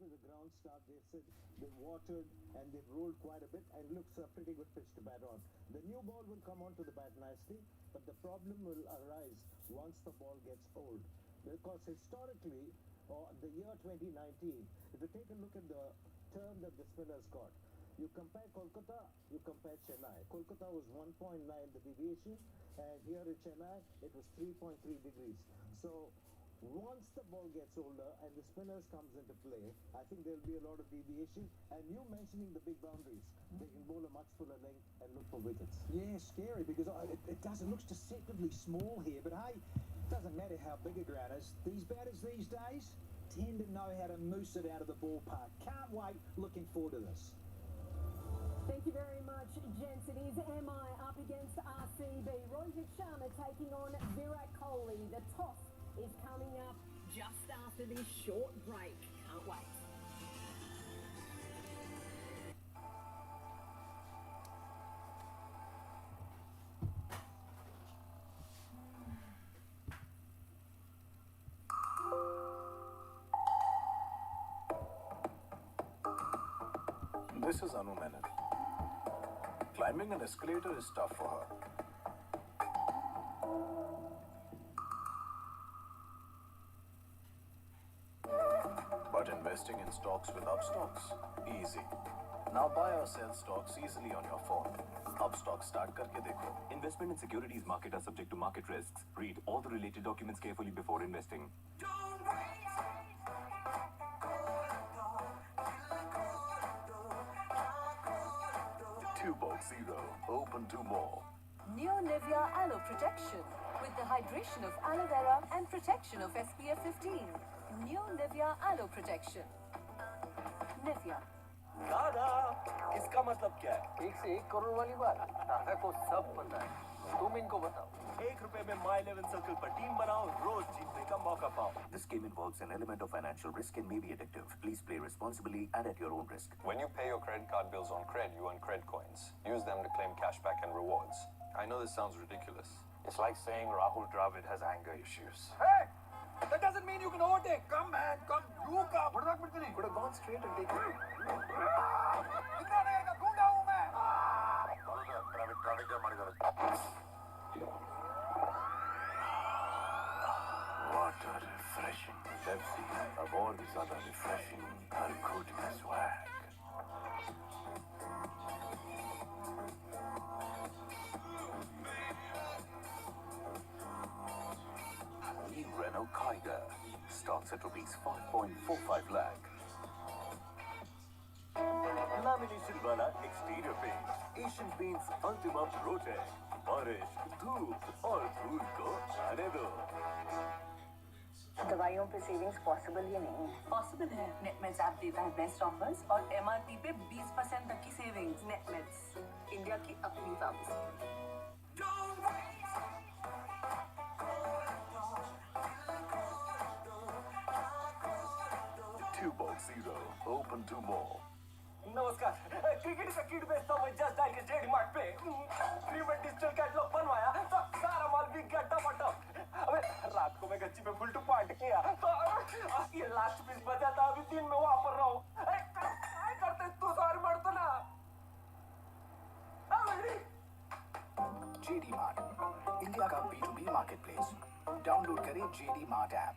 to the ground start. They said they've watered and they've rolled quite a bit and looks a pretty good pitch to bat on. The new ball will come onto the bat nicely, but the problem will arise once the ball gets old. Because historically, or the year 2019, if you take a look at the term that the spinners got, you compare Kolkata, you compare Chennai. Kolkata was 1.9 the deviation, and here in Chennai, it was 3.3 degrees. So once the ball gets older and the spinners comes into play, I think there'll be a lot of deviation. And you mentioning the big boundaries, they can bowl a much fuller length and look for wickets. Yeah, scary because it looks deceptively small here, but hey, it doesn't matter how big a ground is. These batters these days tend to know how to moose it out of the ballpark. Can't wait, looking forward to this. Thank you very much, gents. It is MI up against RCB. Rohit Sharma taking on Virat Kohli. The toss is coming up just after this short break. Can't wait. This is Anu Menon. Climbing an escalator is tough for her. But investing in stocks with Upstocks, easy. Now buy or sell stocks easily on your phone. Upstock start करके देखो. Investment in securities market are subject to market risks. Read all the related documents carefully before investing. 2.0, open to more. New Nivea Aloe Protection with the hydration of aloe vera and protection of SPF 15. New Nivea Aloe Protection. Nivea. दादा, इसका मतलब क्या है? 1 से 1 करोड़ वाली बात दादा को सब पता है, तुम इनको बताओ। ₹1 में My 11 Circle पर टीम बनाओ, रोज जीतने का मौका पाओ। This game involves an element of financial risk and may be addictive. Please play responsibly and at your own risk. When you pay your credit card bills on Cred, you earn Cred coins. Use them to claim cashback and rewards. I know this sounds ridiculous. It's like saying Rahul Dravid has anger issues. Hey! That doesn't mean you can overtake. Come man, come. You come. Could have gone straight and taken it. इतना नहीं का गुंडा हूँ मैं. What a refreshing Pepsi. अब और भी ज़्यादा refreshing हर घुट में swag. New Renault Kiger starts at ₹5.45 lakh. Lamination वाला exterior paint, Asian Paints Ultima Protect. बारिश, धूप और धूल को आने दो। दवाइयों पे सेविंग्स पॉसिबल या नहीं? पॉसिबल है। नेटमेट्स ऐप देता है बेस्ट ऑफर्स और MRP पे 20% तक की सेविंग्स। नेटमेट्स, इंडिया की अपनी फार्मेसी। 2.0, open to more. नमस्कार, क्रिकेट का किट बेचता हूँ मैं जस्ट डायल के जेडी मार्ट पे। फ्री में डिजिटल कैटलॉग बनवाया, तो सारा माल बिक गया टमाटर। अबे रात को मैं गच्ची पे फुल टू पार्ट किया, तो ये लास्ट पीस बचा था, अभी दिन में वापर रहा हूँ। क्या करते तू सारे मरते ना? JD Mart, इंडिया का B2B मार्केटप्लेस। डाउनलोड करें JD Mart ऐप।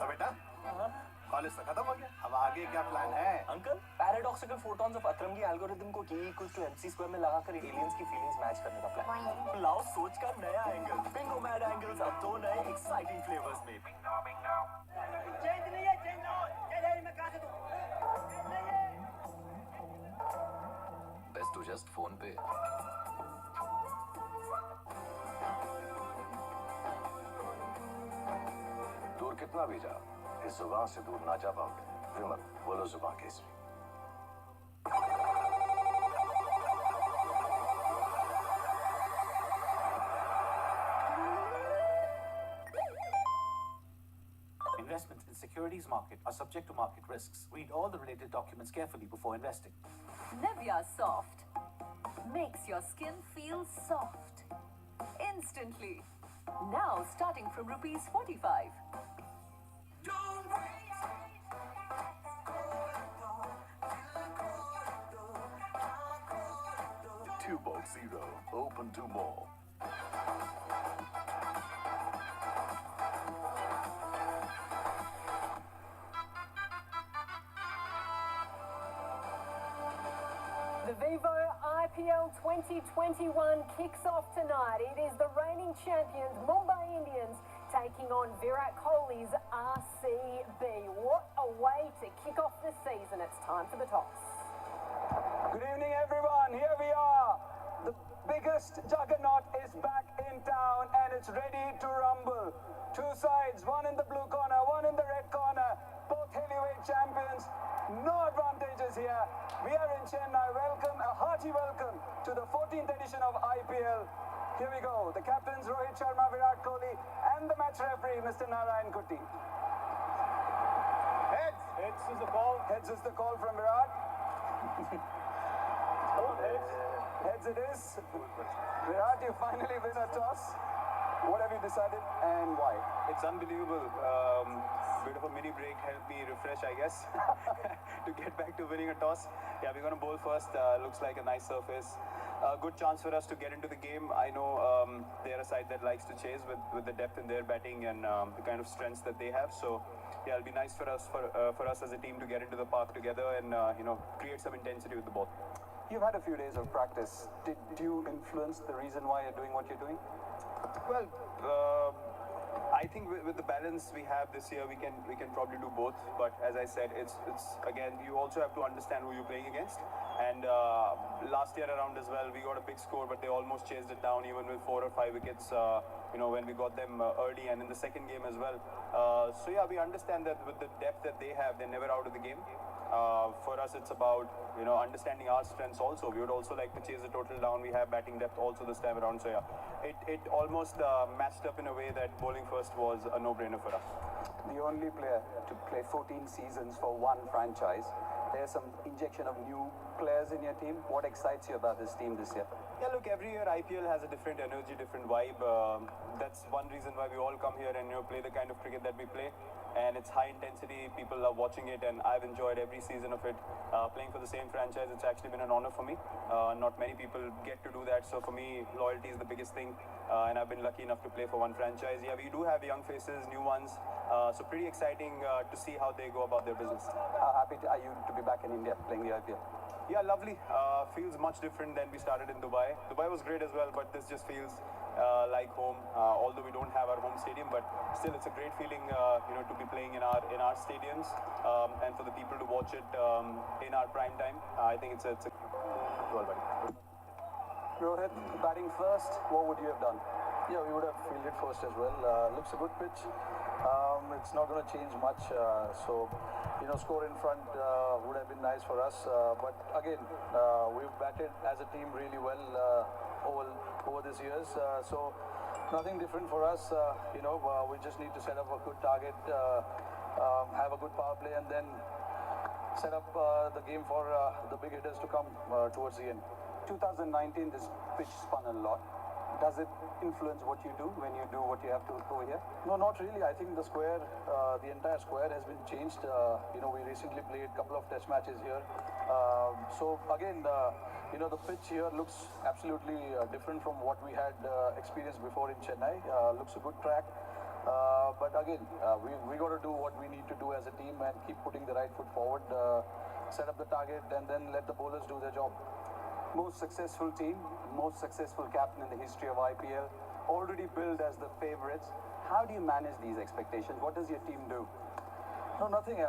तो बेटा, कॉलेज तो खत्म हो गया, अब आगे क्या प्लान है? अंकल, पैराडॉक्सिकल फोटॉन्स ऑफ अक्रमगी एल्गोरिथम को K = MC² में लगाकर एलियंस की फीलिंग्स मैच करने का प्लान। लाओ सोच का नया एंगल, बिंगो मैड एंगल्स अब 2 नए एक्साइटिंग फ्लेवर्स में। चेंज नहीं है, चेंज ना हो, ये मैं कहां से दूं? बेस्ट टू जस्ट फोन पे। दूर कितना भी जा, इस जुबान से दूर ना जा पाओगे। विमल, बोलो जुबान Kesari. Investments in securities market are subject to market risks. Read all the related documents carefully before investing. Nivea Soft makes your skin feel soft instantly. Now starting from rupees 45. 2.0, open to more. The ViVoIPL 2021 kicks off tonight. It is the reigning champions, Mumbai Indians, taking on Virat Kohli's RCB. What a way to kick off the season. It's time for the toss. Good evening, everyone. Here we are. The biggest juggernaut is back in town and it's ready to rumble. Two sides, one in the blue corner, one in the red corner. Both heavyweight champions. No advantages here. We are in Chennai. Welcome, a hearty welcome to the 14th edition of IPL. Here we go. The captains Rohit Sharma, Virat Kohli, and the match referee, Mr. Narayan Kutti. Heads. Heads is the call. Heads is the call from Virat. Heads it is. Virat, you finally win a toss. What have you decided and why? It's unbelievable. Bit of a mini break helped me refresh, I guess, to get back to winning a toss. Yeah, we're going to bowl first. Looks like a nice surface. Good chance for us to get into the game. I know they're a side that likes to chase with the depth in their batting and the kind of strengths that they have. So yeah, it'll be nice for us as a team to get into the park together and create some intensity with the ball. You've had a few days of practice. Did you influence the reason why you're doing what you're doing? Well, I think with the balance we have this year, we can probably do both. But as I said, it's again, you also have to understand who you're playing against. And last year around as well, we got a big score, but they almost chased it down even with 4 or 5 wickets. When we got them early and in the second game as well. So yeah, we understand that with the depth that they have, they're never out of the game. For us, it's about understanding our strengths also. We would also like to chase the total down. We have batting depth also this time around. So yeah, it almost matched up in a way that bowling first was a no-brainer for us. The only player to play 14 seasons for one franchise. There's some injection of new players in your team. What excites you about this team this year? Yeah, look, every year IPL has a different energy, different vibe. That's one reason why we all come here and play the kind of cricket that we play. And it's high intensity, people love watching it, and I've enjoyed every season of it. Playing for the same franchise, it's actually been an honor for me. Not many people get to do that, so for me, loyalty is the biggest thing. And I've been lucky enough to play for one franchise. Yeah, we do have young faces, new ones, so pretty exciting to see how they go about their business. How happy are you to be back in India playing the IPL? Yeah, lovely. Feels much different than we started in Dubai. Dubai was great as well, but this just feels like home. Although we don't have our home stadium, but still, it's a great feeling, to be playing in our stadiums and for the people to watch it in our prime time. I think it's a well, buddy. Rohit, batting first, what would you have done? Yeah, we would have fielded first as well. Looks a good pitch. It's not going to change much. Score in front would have been nice for us. But again, we've batted as a team really well over these years. So nothing different for us. We just need to set up a good target, have a good power play, and then set up the game for the big hitters to come towards the end. 2019, this pitch spun a lot. Does it influence what you do when you do what you have to over here? No, not really. I think the square, the entire square has been changed. We recently played a couple of test matches here. So again, the pitch here looks absolutely different from what we had experienced before in Chennai. Looks a good track. But again, we got to do what we need to do as a team and keep putting the right foot forward, set up the target, and then let the bowlers do their job. Most successful team, most successful captain in the history of IPL, already billed as the favourites. How do you manage these expectations? What does your team do? No, nothing.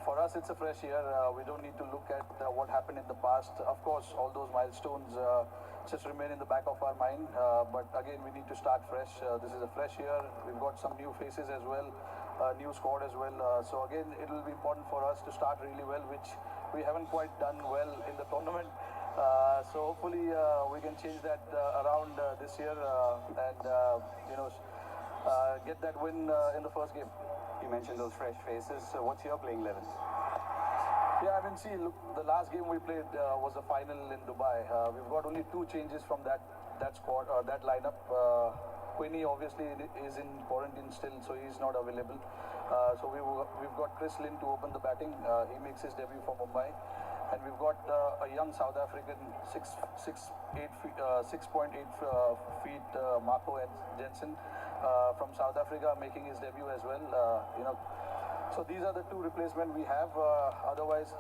For us, it's a fresh year. We don't need to look at what happened in the past. Of course, all those milestones just remain in the back of our mind. But again, we need to start fresh. This is a fresh year. We've got some new faces as well, new squad as well. So again, it will be important for us to start really well, which we haven't quite done well in the tournament. So hopefully we can change that around this year and get that win in the first game. You mentioned those fresh faces. So what's your playing 11? Yeah, look, the last game we played was a final in Dubai. We've got only 2 changes from that squad or that lineup. Quinny obviously is in quarantine still, so he's not available. So we've got Chris Lynn to open the batting. He makes his debut for Mumbai. And we've got a young South African, 6'8" feet, Marco and Jensen from South Africa making his debut as well. So these are the two replacements we have. Otherwise,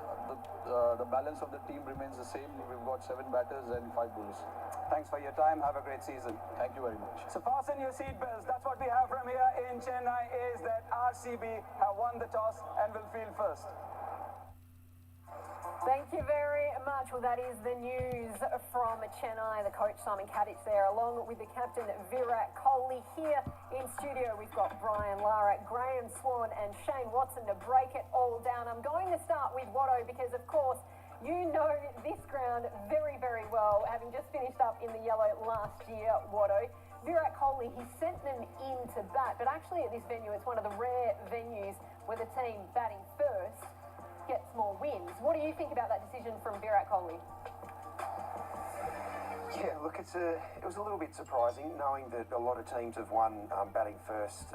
the balance of the team remains the same. We've got 7 batters and 5 bowlers. Thanks for your time. Have a great season. Thank you very much. So fasten your seatbelts. That's what we have from here in Chennai is that RCB have won the toss and will field first. Thank you very much. Well, that is the news from Chennai. The coach, Simon Kadich, there, along with the captain, Virat Kohli. Here in studio, we've got Brian Lara, Graham Swan and Shane Watson to break it all down. I'm going to start with Watto because, of course, you know this ground very, very well, having just finished up in the yellow last year, Watto. Virat Kohli, he sent them in to bat, but actually at this venue, it's one of the rare venues where the team batting first gets more wins. What do you think about that decision from Virat Kohli? Yeah, look, it was a little bit surprising knowing that a lot of teams have won batting first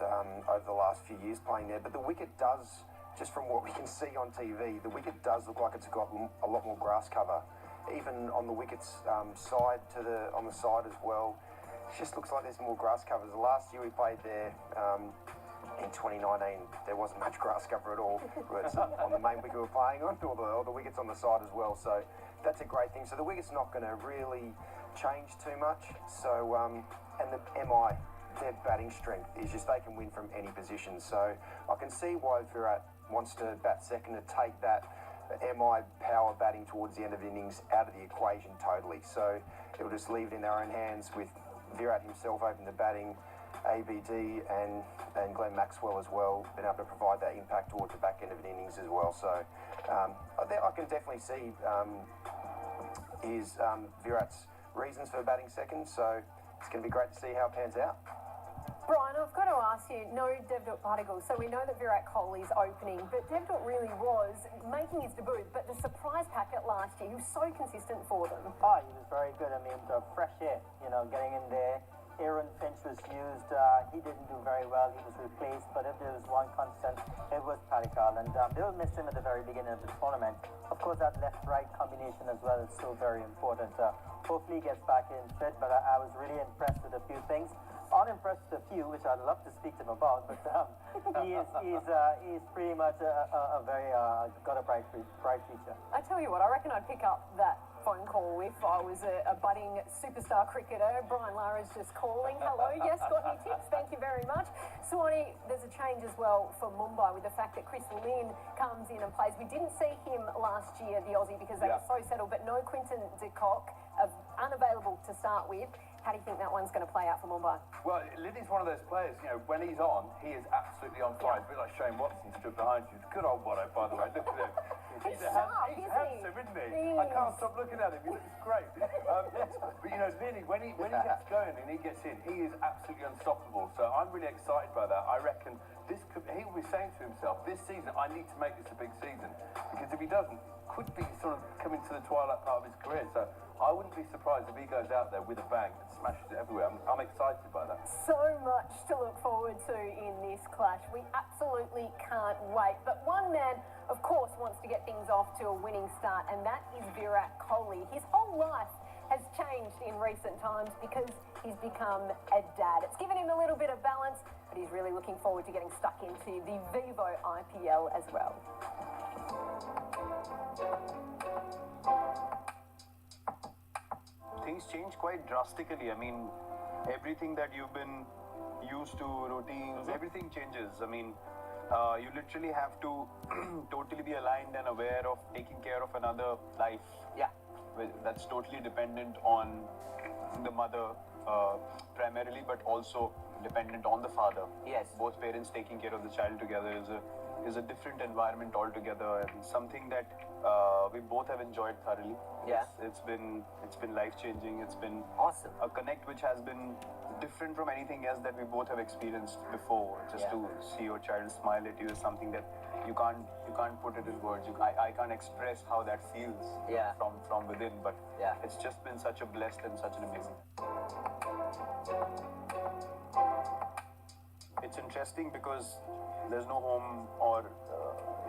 over the last few years playing there, but the wicket does, just from what we can see on TV, the wicket does look like it's got a lot more grass cover. Even on the wicket's side on the side as well, it just looks like there's more grass cover. The last year we played there, in 2019, there wasn't much grass cover at all. It's on the main wicket we were playing on, or the wickets on the side as well. So that's a great thing. So the wicket's not going to really change too much. So and the MI, their batting strength is just they can win from any position. So I can see why Virat wants to bat second, to take that MI power batting towards the end of the innings out of the equation totally. So it will just leave it in their own hands with Virat himself open the batting, ABD and Glenn Maxwell as well, been able to provide that impact towards the back end of an innings as well. So I can definitely see Virat's reasons for batting second. So it's going to be great to see how it pans out. Brian, I've got to ask you, no Devdutt Padikkal, so we know that Virat Kohli's opening, but Devdutt really was making his debut, but the surprise packet last year, he was so consistent for them. Oh, he was very good. I mean, the fresh air, getting in there. Aaron Finch was used. He didn't do very well. He was replaced. But if there was one constant, it was Padikkal. And they will miss him at the very beginning of the tournament. Of course, that left-right combination as well is so very important. Hopefully he gets back in fit. But I was really impressed with a few things. Unimpressed with a few, which I'd love to speak to him about. But he's pretty much got a bright future. I tell you what, I reckon I'd pick up that phone call if I was a budding superstar cricketer. Brian Lara's just calling. Hello, yes, got any tips? Thank you very much. Swanee, there's a change as well for Mumbai with the fact that Chris Lynn comes in and plays. We didn't see him last year, the Aussie, because they were so settled, but no Quinton de Kock, unavailable to start with. How do you think that one's going to play out for Mumbai? Well, Liddy's one of those players, when he's on, he is absolutely on fire. It's a bit like Shane Watson stood behind you. Good old Watto, by the way. Look at him. He's handsome, isn't he? I can't stop looking at him. He looks great. But, Liddy, when he gets going and he gets in, he is absolutely unstoppable. So I'm really excited by that. I reckon he will be saying to himself, this season, I need to make this a big season. Because if he doesn't, could be sort of coming to the twilight part of his career. So I wouldn't be surprised if he goes out there with a bang and smashes it everywhere. I'm excited by that. So much to look forward to in this clash. We absolutely can't wait. But one man, of course, wants to get things off to a winning start, and that is Virat Kohli. His whole life has changed in recent times because he's become a dad. It's given him a little bit of balance, but he's really looking forward to getting stuck into the ViVoIPL as well. Things change quite drastically. I mean, everything that you've been used to, routines, everything changes. I mean, you literally have to totally be aligned and aware of taking care of another life. Yeah. That's totally dependent on the mother primarily, but also dependent on the father. Yes. Both parents taking care of the child together is a different environment altogether, and something that we both have enjoyed thoroughly. Yeah. It's been life-changing. It's been awesome. A connect which has been different from anything else that we both have experienced before. Just to see your child smile at you is something that you can't put it in words. I can't express how that feels from within. But it's just been such a blessed and such an amazing. interesting because there's no home or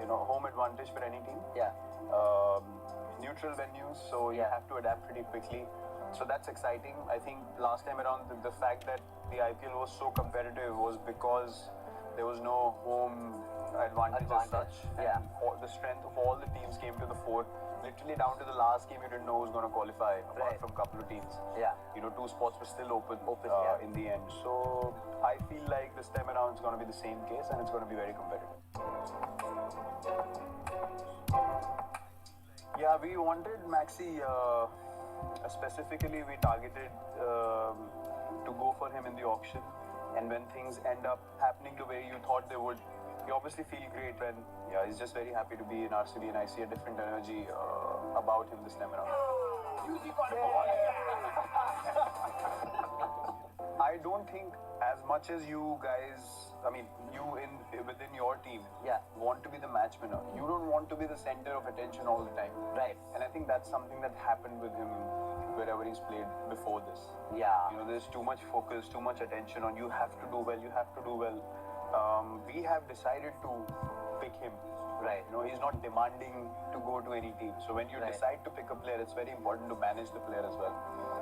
home advantage for any team. Yeah. Neutral venues, so you have to adapt pretty quickly. So that's exciting. I think last time around, the fact that the IPL was so competitive was because there was no home advantage as such. And the strength of all the teams came to the fore. Literally down to the last game, you didn't know who was going to qualify, apart from a couple of teams. Yeah. Two spots were still open in the end. So I feel like this time around it's going to be the same case, and it's going to be very competitive. Yeah, we wanted Maxi, specifically we targeted to go for him in the auction, and when things end up happening the way you thought they would, you obviously feel great when, he's just very happy to be in RCB, and I see a different energy about him this time around. I don't think as much as you guys, you within your team want to be the match winner. You don't want to be the center of attention all the time. Right. And I think that's something that happened with him wherever he's played before this. Yeah. There's too much focus, too much attention on you have to do well, you have to do well. We have decided to pick him. Right. He's not demanding to go to any team. So when you decide to pick a player, it's very important to manage the player as well.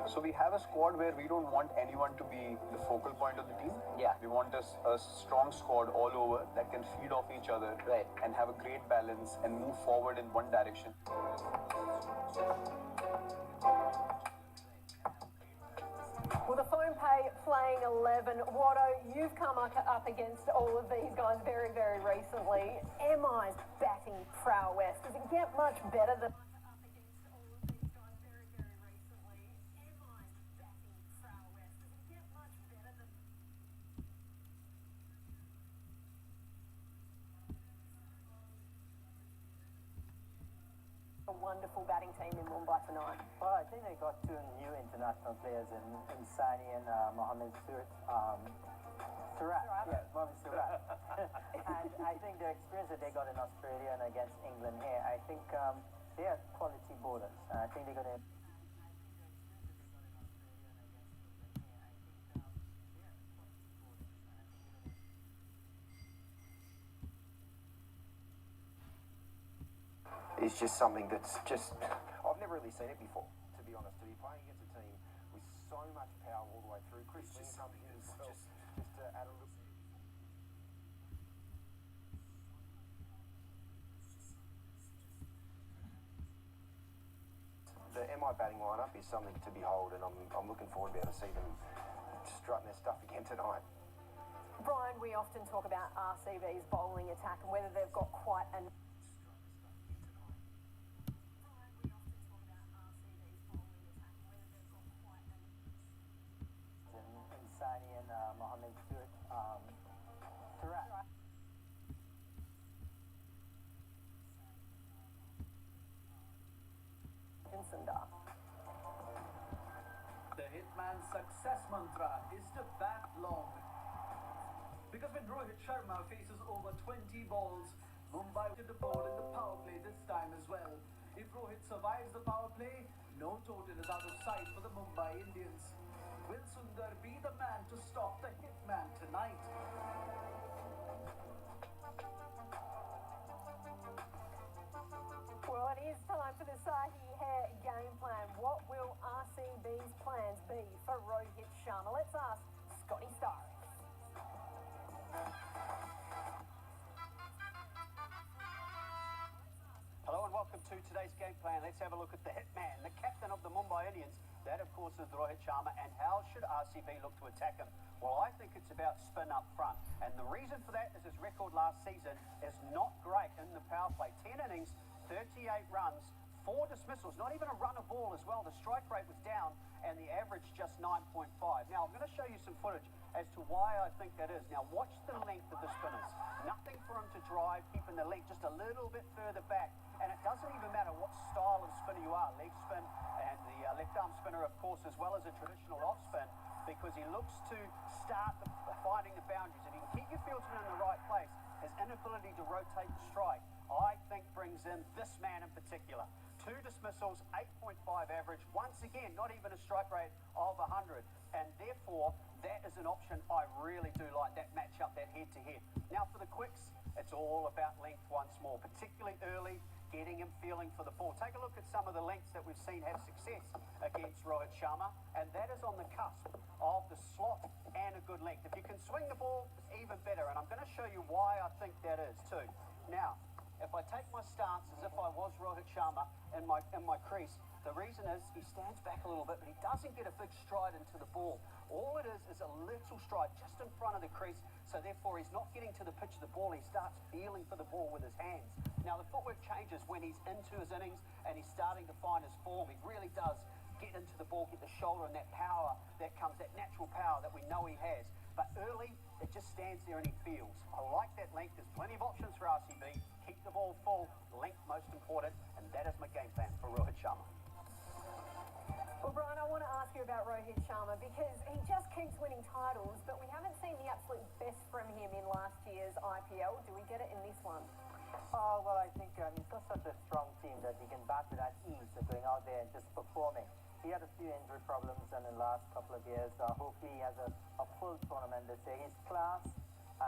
So we have a squad where we don't want anyone to be the focal point of the team. Yeah. We want a strong squad all over that can feed off each other and have a great balance and move forward in one direction. Well, the phone playing 11. Watto, you've come up against all of these guys very, very recently. MI's batting prowess, does it get much better than... A wonderful batting team in Mumbai tonight. Well, I think they got two new international players in Sani and Mohamed Surat. Mohamed Surat. And I think the experience that they got in Australia and against England here, I think they are quality bowlers. And I think they're going to... It's just something that's just, I've never really seen it before, to be honest, to be playing against a team with so much power all the way through. Chris just something is just to add a little. The MI batting lineup is something to behold, and I'm looking forward to be able to see them strutting their stuff again tonight. Brian, we often talk about RCB's bowling attack and whether they've got quite an... Sani and Mohamed Surat. The hitman's success mantra is to bat long. Because when Rohit Sharma faces over 20 balls, Mumbai did the ball in the power play this time as well. If Rohit survives the power play, no total is out of sight for the Mumbai Indians. Will Sundar be the man to stop the hitman tonight? Well, it is time for the Sahi Hair game plan. What will RCB's plans be for Rohit Sharma? Let's ask Scotty Starr. Hello and welcome to today's game plan. Let's have a look at the hitman, the captain of the Mumbai Indians. That, of course, is Rohit Sharma. And how should RCB look to attack him? Well, I think it's about spin up front. And the reason for that is his record last season is not great in the power play. 10 innings, 38 runs, 4 dismissals, not even a run of ball as well. The strike rate was down and the average just 9.5. Now, I'm going to show you some footage as to why I think that is. Now, watch the length of the spinners. Nothing for him to drive, keeping the length just a little bit further back. And it doesn't even matter what style of spinner you are, leg spin and the left arm spinner, of course, as well as a traditional off spin, because he looks to start finding the boundaries. If he can keep your fieldsman in the right place, his inability to rotate the strike, I think brings in this man in particular. 2 dismissals, 8.5 average. Once again, not even a strike rate of 100. and therefore that is an option I really do like, that matchup, that head-to-head. Now for the quicks, it's all about length once more, particularly early, getting him feeling for the ball. Take a look at some of the lengths that we've seen have success against Rohit Sharma, and that is on the cusp of the slot and a good length. If you can swing the ball, even better, and I'm going to show you why I think that is too. Now, if I take my stance as if I was Rohit Sharma in my crease, the reason is he stands back a little bit, but he doesn't get a big stride into the ball. All it is a little stride just in front of the crease, so therefore he's not getting to the pitch of the ball. He starts feeling for the ball with his hands. Now the footwork changes when he's into his innings and he's starting to find his form. He really does get into the ball, get the shoulder and that power that comes, that natural power that we know he has. But early, it just stands there and he feels. I like that length. There's plenty of options for RCB. Keep the ball full, length most important, and that is my game plan for Rohit Sharma. Well, Brian, I want to ask you about Rohit Sharma because he just keeps winning titles, but we haven't seen the absolute best from him in last year's IPL. Do we get it in this one? Oh, well, I think he's got such a strong team that he can bat with that ease of going out there and just performing. He had a few injury problems in the last couple of years. Hopefully he has a full tournament this year. He's class,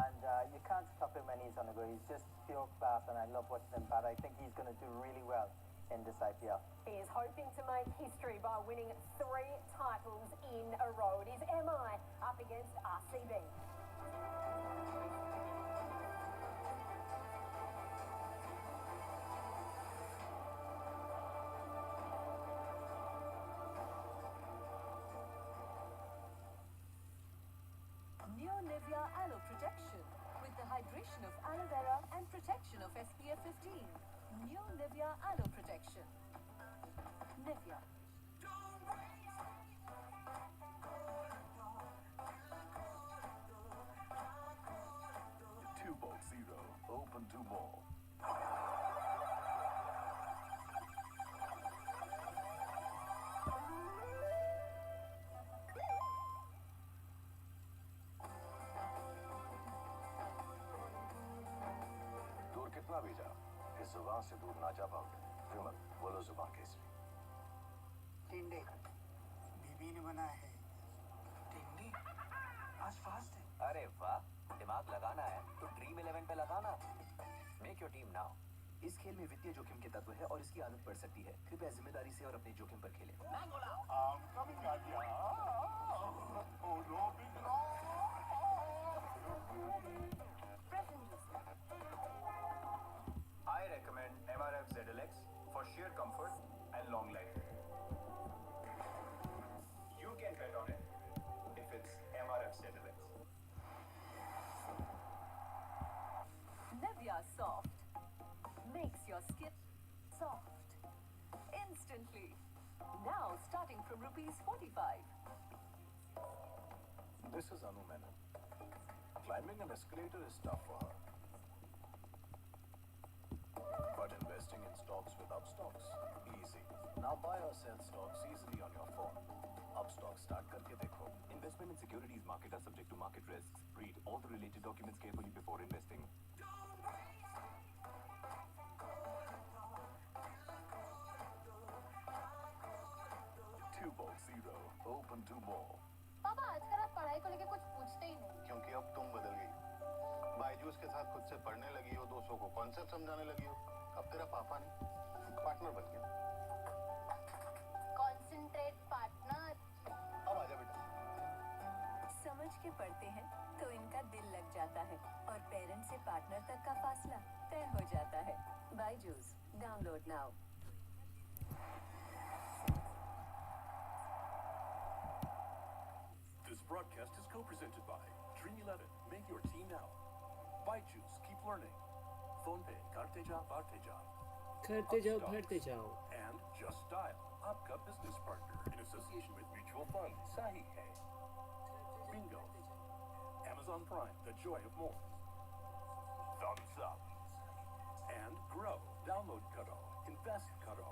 and you can't stop him when he's on the go. He's just pure class, and I love watching him bat. I think he's going to do really well in this IPL. He is hoping to make history by winning 3 titles in a row. It is MI up against RCB. New Nivea Aloe Protection with the hydration of aloe vera and protection of SPF 15. New Nivea Aloe Protection. Nivea. 2-0, open to ball. दूर कितना भी जाओ, इस जुबान से दूर ना जा पाओगे। विमल, बोलो जुबान केसरी। टिंडे बीबी ने बनाया है। टिंडे आज फास्ट है। अरे वाह, दिमाग लगाना है तो ड्रीम 11 पे लगाना। Make your team now. इस खेल में वित्तीय जोखिम के तत्व है और इसकी आदत पड़ सकती है। कृपया जिम्मेदारी से और अपने जोखिम पर खेलें। I recommend MRF ZLX for sheer comfort and long life. You can bet on it if it's MRF ZLX. Nivea Soft makes your skin soft instantly. Now starting from ₹45. This is Anu Menon. Climbing an escalator is tough for her. But investing in stocks with Upstocks, easy. Now buy or sell stocks easily on your phone. Upstocks start करके देखो. Investment in securities market are subject to market risks. Read all the related documents carefully before investing. 2-0, open to ball. पापा आजकल आप पढ़ाई को लेके कुछ पूछते ही नहीं। क्योंकि अब तुम बदल गई। बायजूस के साथ खुद से पढ़ने लगी हो, दोस्तों को कॉन्सेप्ट समझाने लगी हो। अब तेरा पापा नहीं, पार्टनर बन गया। Concentrate partner. अब आजा बेटा। समझ के पढ़ते हैं तो इनका दिल लग जाता है और पेरेंट्स से पार्टनर तक का फासला तय हो जाता है। Byju's download now. This broadcast is co-presented by Dream 11. Make your team now. ByJu's, keep learning. PhonePe, Karte Jao, Barte Jao. करते जाओ भरते जाओ। And Just Dial, आपका business partner in association with mutual fund. Sahi hai. Bingo. Amazon Prime, the joy of more. Thumbs up. And Grow. Download Karo. Invest Karo.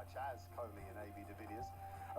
such as Kohli and AB de Villiers.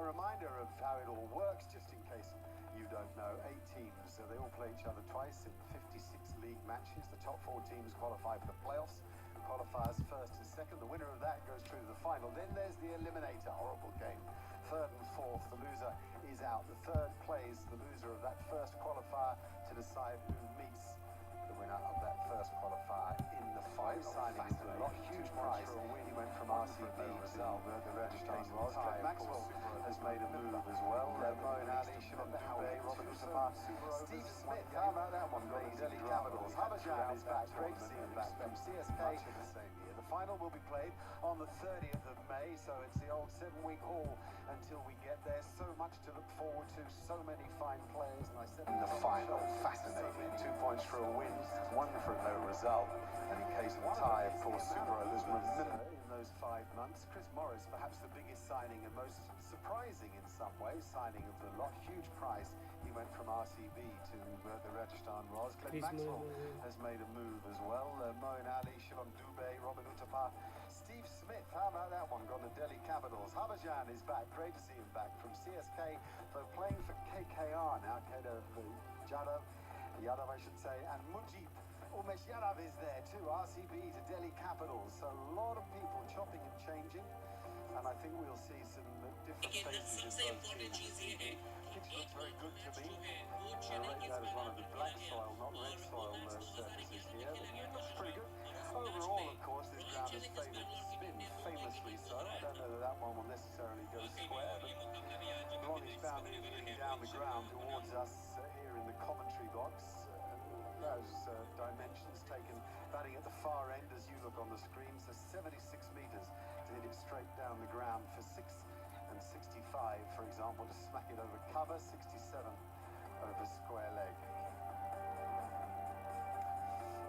A reminder of how it all works, just in case you don't know. 8 teams, so they all play each other twice in 56 league matches. The top 4 teams qualify for the playoffs. Qualifiers first and second. The winner of that goes through to the final. Then there's the eliminator. Horrible game. Third and fourth, the loser is out. The third plays the loser of that first qualifier to decide who meets the winner of that first qualifier in the final. Signing a lot, huge prize for a win. He went from RCB to the Rajasthan Royals. Glenn Maxwell has made a move as well. Moeen Ali, Shivam Dube, Robert Uthapar, Steve Smith. How about that one? Got the Delhi Capitals. Harbhajan is back. Great to see him back from CSK. The same year. The final will be played on the 30th of May, so it's the old 7-week haul until we get there. So much to look forward to, so many fine players, and I said in the final, fascinating. 2 points for a win, 1 for a no result, and in case of a tie, of course, Super Overs remember in those 5 months. Chris Morris, perhaps the biggest signing and most surprising in some ways, signing of the lot, huge prize. He went from RCB to the Rajasthan Royals. Glenn Maxwell has made a move as well. Moeen Ali, Shivam Dube, Robert Uthapar, Steve Smith, how about that one? Gone to Delhi Capitals. Harbhajan is back. Great to see him back from CSK, though playing for KKR now. Yadav, I should say, and Mujib Umesh Yadav is there too. RCB to Delhi Capitals. So a lot of people chopping and changing, and I think we'll see some different faces in both teams. Pitch looks very good to me. I rate that as one of the black soil, not red soil surfaces here. It looks pretty good. Overall, of course, this ground is favoured spin, famously so. I don't know that that one will necessarily go square, but the longest boundary is leading down the ground towards us here in the commentary box. Those dimensions taken batting at the far end as you look on the screens. So 76 metres to hit it straight down the ground for 6 and 65, for example, to smack it over cover, 67 over square leg.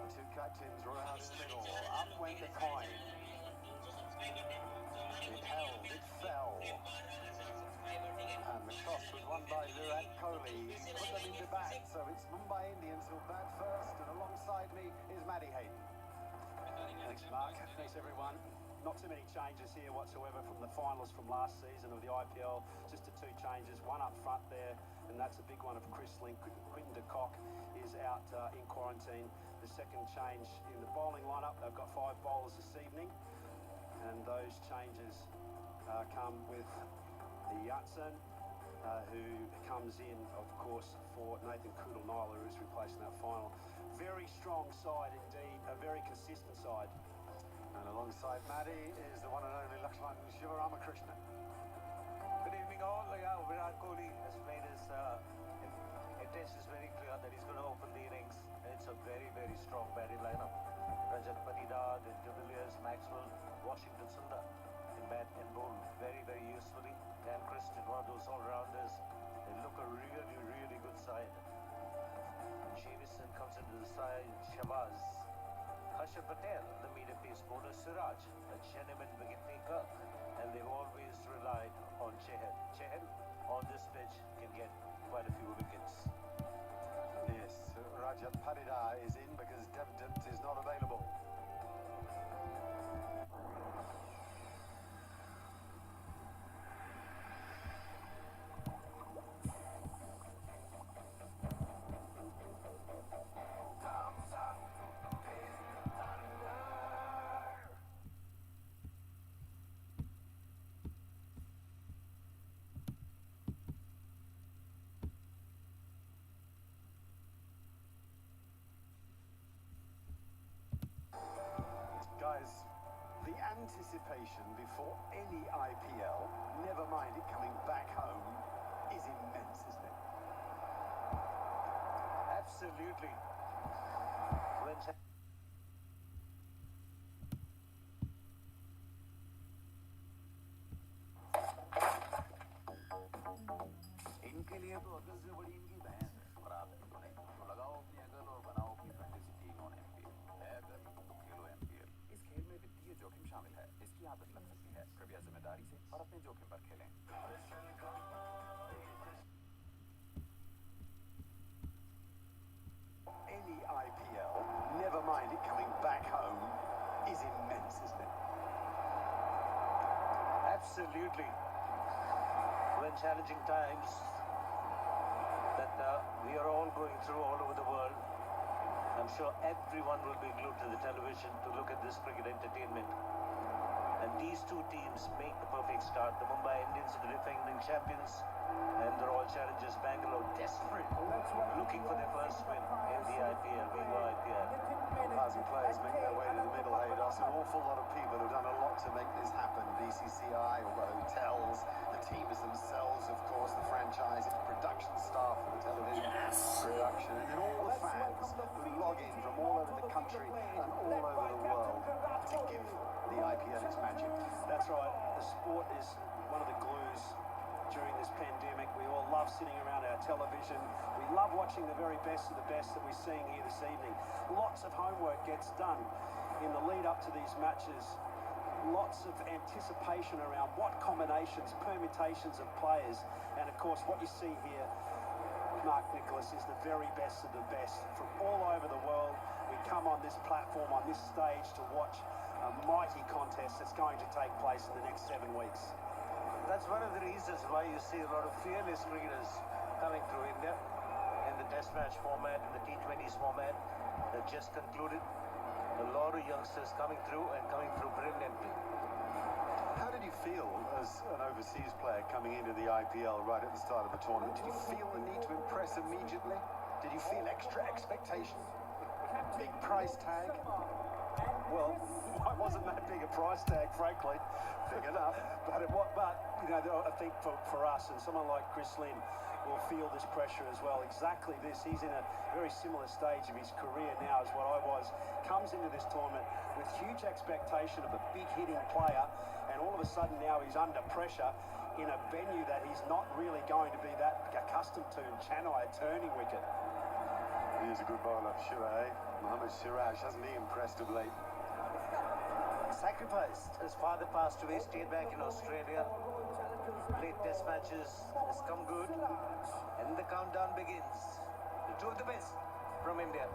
The 2 captains were out in the middle. Up went the coin. It held, it fell. And the toss was won by Virat Kohli. He put them into bat, so it's Mumbai Indians who bat first, and alongside me is Matty Hayden. Thanks, Mark. Thanks, everyone. Not too many changes here whatsoever from the finals from last season of the IPL. Just the 2 changes, one up front there, and that's a big one of Chris Link. Quinton de Kock is out in quarantine. The second change in the bowling lineup, they've got 5 bowlers this evening, and those changes come with the Yatsen, who comes in, of course, for Nathan Kudal-Nyla, who's replacing that final. Very strong side indeed, a very consistent side. And alongside Matty is the one and only Lakshman Sivaramakrishnan. Good evening all. Virat Kohli has made his intentions very clear that he's going to open the innings. It's a very, very strong batting lineup. Rajat Patidar, de Villiers, Maxwell, Washington Sundar in bat and bowl very, very usefully. Dan Christian, one of those all-rounders. They look a really, really good side. Jamieson comes into the side, Shabazz. Harshad Patel, the medium pace bowler, Siraj, a genuine wicket taker, and they've always relied on Chahal. Chahal on this pitch can get quite a few wickets. Yes, Rajat Patidar is in because Devdutt is not available. Guys, the anticipation before any IPL, never mind it coming back home, is immense, isn't it? Absolutely. इनके लिए तो अगल से बड़ी इनकी बहन है और आप तो नहीं तो लगाओ अपनी अगल और बनाओ अपनी फैंटेसी टीम ऑन एमपीएल है अगल तो खेलो एमपीएल। इस खेल में वित्तीय जोखिम शामिल है, इसकी आदत लग सकती है। कृपया जिम्मेदारी से और अपने जोखिम पर खेलें। Any IPL, never mind it coming back home, is immense, isn't it? absolutely. When challenging times that we are all going through all over the world, I'm sure everyone will be glued to the television to look at this cricket entertainment. And these two teams make the perfect start. The Mumbai Indians are the defending champions, and the Royal Challengers Bangalore desperate, looking for their first win in the IPL, ViVoIPL. 1,000 players make their way to the middle, Haydos. An awful lot of people have done a lot to make this happen. BCCI, all the hotels, the teams themselves, of course, the franchises, production staff for the television production, and then all the fans who log in from all over the country and all over the world to give the IPL its magic. That's right. The sport is one of the glues during this pandemic. We all love sitting around our television. We love watching the very best of the best that we're seeing here this evening. Lots of homework gets done in the lead up to these matches. Lots of anticipation around what combinations, permutations of players. And of course, what you see here, Mark Nicholas, is the very best of the best from all over the world. We come on this platform, on this stage, to watch a mighty contest that's going to take place in the next 7 weeks. That's one of the reasons why you see a lot of fearless cricketers coming through India in the Test match format, in the T20s format that just concluded. A lot of youngsters coming through and coming through brilliantly. How did you feel as an overseas player coming into the IPL right at the start of the tournament? Did you feel the need to impress immediately? Did you feel extra expectation? Big price tag? Well, it wasn't that big a price tag, frankly. Big enough. But you know, I think for us and someone like Chris Lynn will feel this pressure as well. Exactly this. He's in a very similar stage of his career now as what I was. Comes into this tournament with huge expectation of a big hitting player, and all of a sudden now he's under pressure in a venue that he's not really going to be that accustomed to. Chennai, a turning wicket. He is a good bowler, Siraj. Mohammad Siraj, hasn't he impressed of late? Sacrificed. His father passed away, stayed back in Australia, played test matches, has come good, and the countdown begins. The two of the best from India.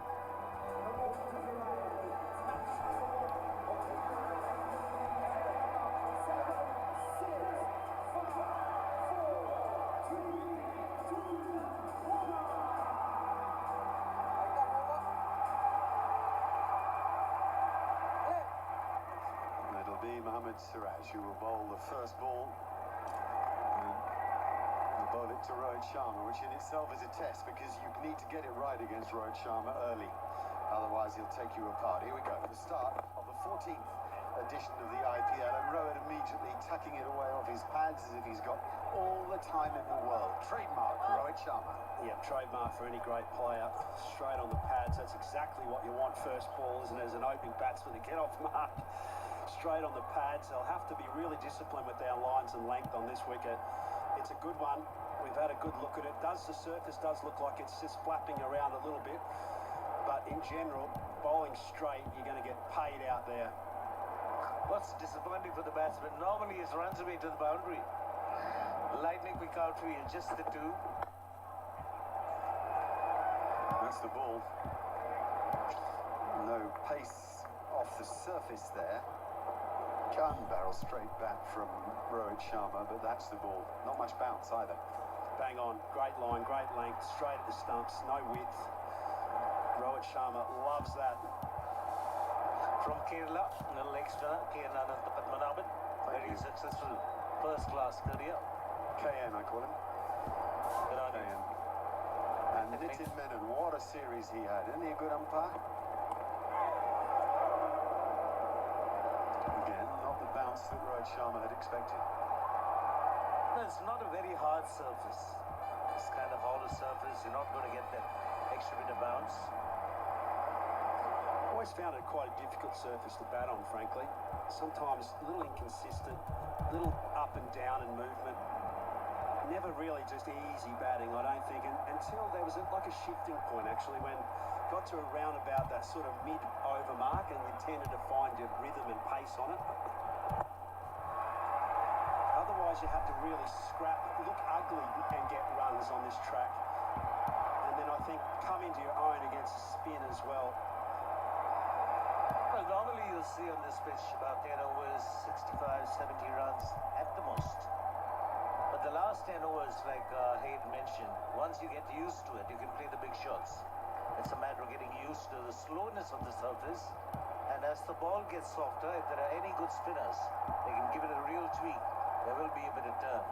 Mohammad Siraj, who will bowl the first ball. He'll bowl it to Rohit Sharma, which in itself is a test because you need to get it right against Rohit Sharma early. Otherwise, he'll take you apart. Here we go, the start of the 14th edition of the IPL, and Rohit immediately tucking it away off his pads as if he's got all the time in the world. Trademark Rohit Sharma. Yeah, trademark for any great player. Straight on the pads, that's exactly what you want first ball, isn't it, as an opening batsman to get off mark. Straight on the pads. They'll have to be really disciplined with their lines and length on this wicket. It's a good one. We've had a good look at it. The surface does look like it's just flapping around a little bit, but in general, bowling straight, you're going to get paid out there. What's disappointing for the batsman, normally he runs away to the boundary. Lightning quick outfield, just the two. That's the ball. No pace off the surface there. Gun barrel straight back from Rohit Sharma, but that's the ball. Not much bounce either. Bang on. Great line, great length, straight at the stumps, no width. Rohit Sharma loves that. From Kerala, the leg spinner, Kerala Padmanabhan. Very successful first-class career. KN, I call him. Good on KN. And Nitin Menon, what a series he had. Isn't he a good umpire? Bounce that Rohit Sharma had expected. No, it's not a very hard surface. It's kind of hollow surface. You're not going to get that extra bit of bounce. Always found it quite a difficult surface to bat on, frankly. Sometimes a little inconsistent, a little up and down in movement. Never really just easy batting, I don't think, until there was like a shifting point, actually, when got to around about that sort of mid-over mark and you tended to find your rhythm and pace on it. Otherwise, you have to really scrap, look ugly and get runs on this track. And then I think come into your own against spin as well. Well, normally you'll see on this pitch about 10 overs, 65, 70 runs at the most. But the last 10 overs, like Hayden mentioned, once you get used to it, you can play the big shots. It's a matter of getting used to the slowness of the surface. And as the ball gets softer, if there are any good spinners, they can give it a real tweak. There will be a bit of turn.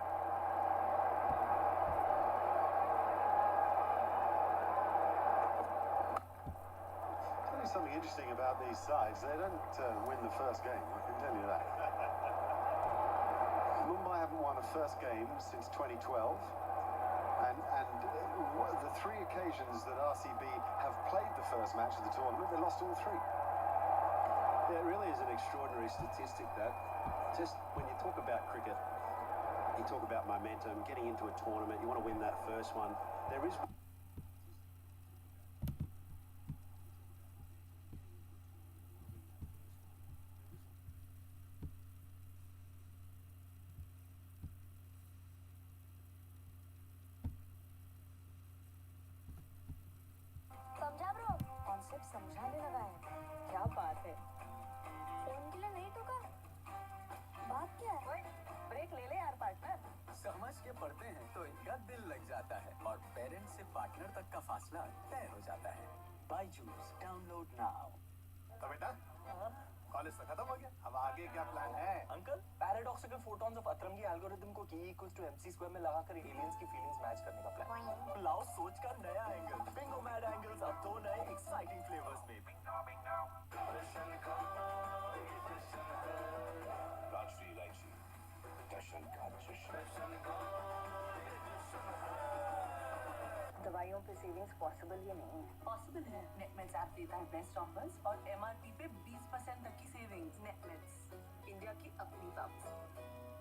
Something interesting about these sides, they don't win the first game, I can tell you that. Mumbai haven't won a first game since 2012, and the three occasions that RCB have played the first match of the tournament, they lost all three. Yeah, it really is an extraordinary statistic, that. Just when you talk about cricket, you talk about momentum, getting into a tournament, you want to win that first one. There is... समझा bro concept समझाने लगा है क्या बात है phone के लिए नहीं ठोका बात क्या है ब्रेक ले ले यार पार्टनर समझ के पढ़ते हैं तो इनका दिल लग जाता है और पेरेंट्स से पार्टनर तक का फासला तय हो जाता है बायजूस डाउनलोड नाउ तो बेटा कॉलेज तो खत्म हो गया, अब आगे क्या प्लान है? अंकल पैराडॉक्सिकल फोटॉन्स ऑफ अतरंगी एल्गोरिथम को E = MC² में लगाकर एलियंस की फीलिंग्स मैच करने का प्लान। लाओ सोच का नया एंगल, बिंगो मैड एंगल्स अब 2 नए एक्साइटिंग फ्लेवर्स में। राजश्री इलायची जश्न का जश्न। दवाइयों पे सेविंग्स पॉसिबल ये नहीं है पॉसिबल है। नेटमेट्स ऐप देता है बेस्ट ऑफर्स और MRP पे 20% तक की सेविंग्स। नेटमेट्स, इंडिया की अपनी वापसी।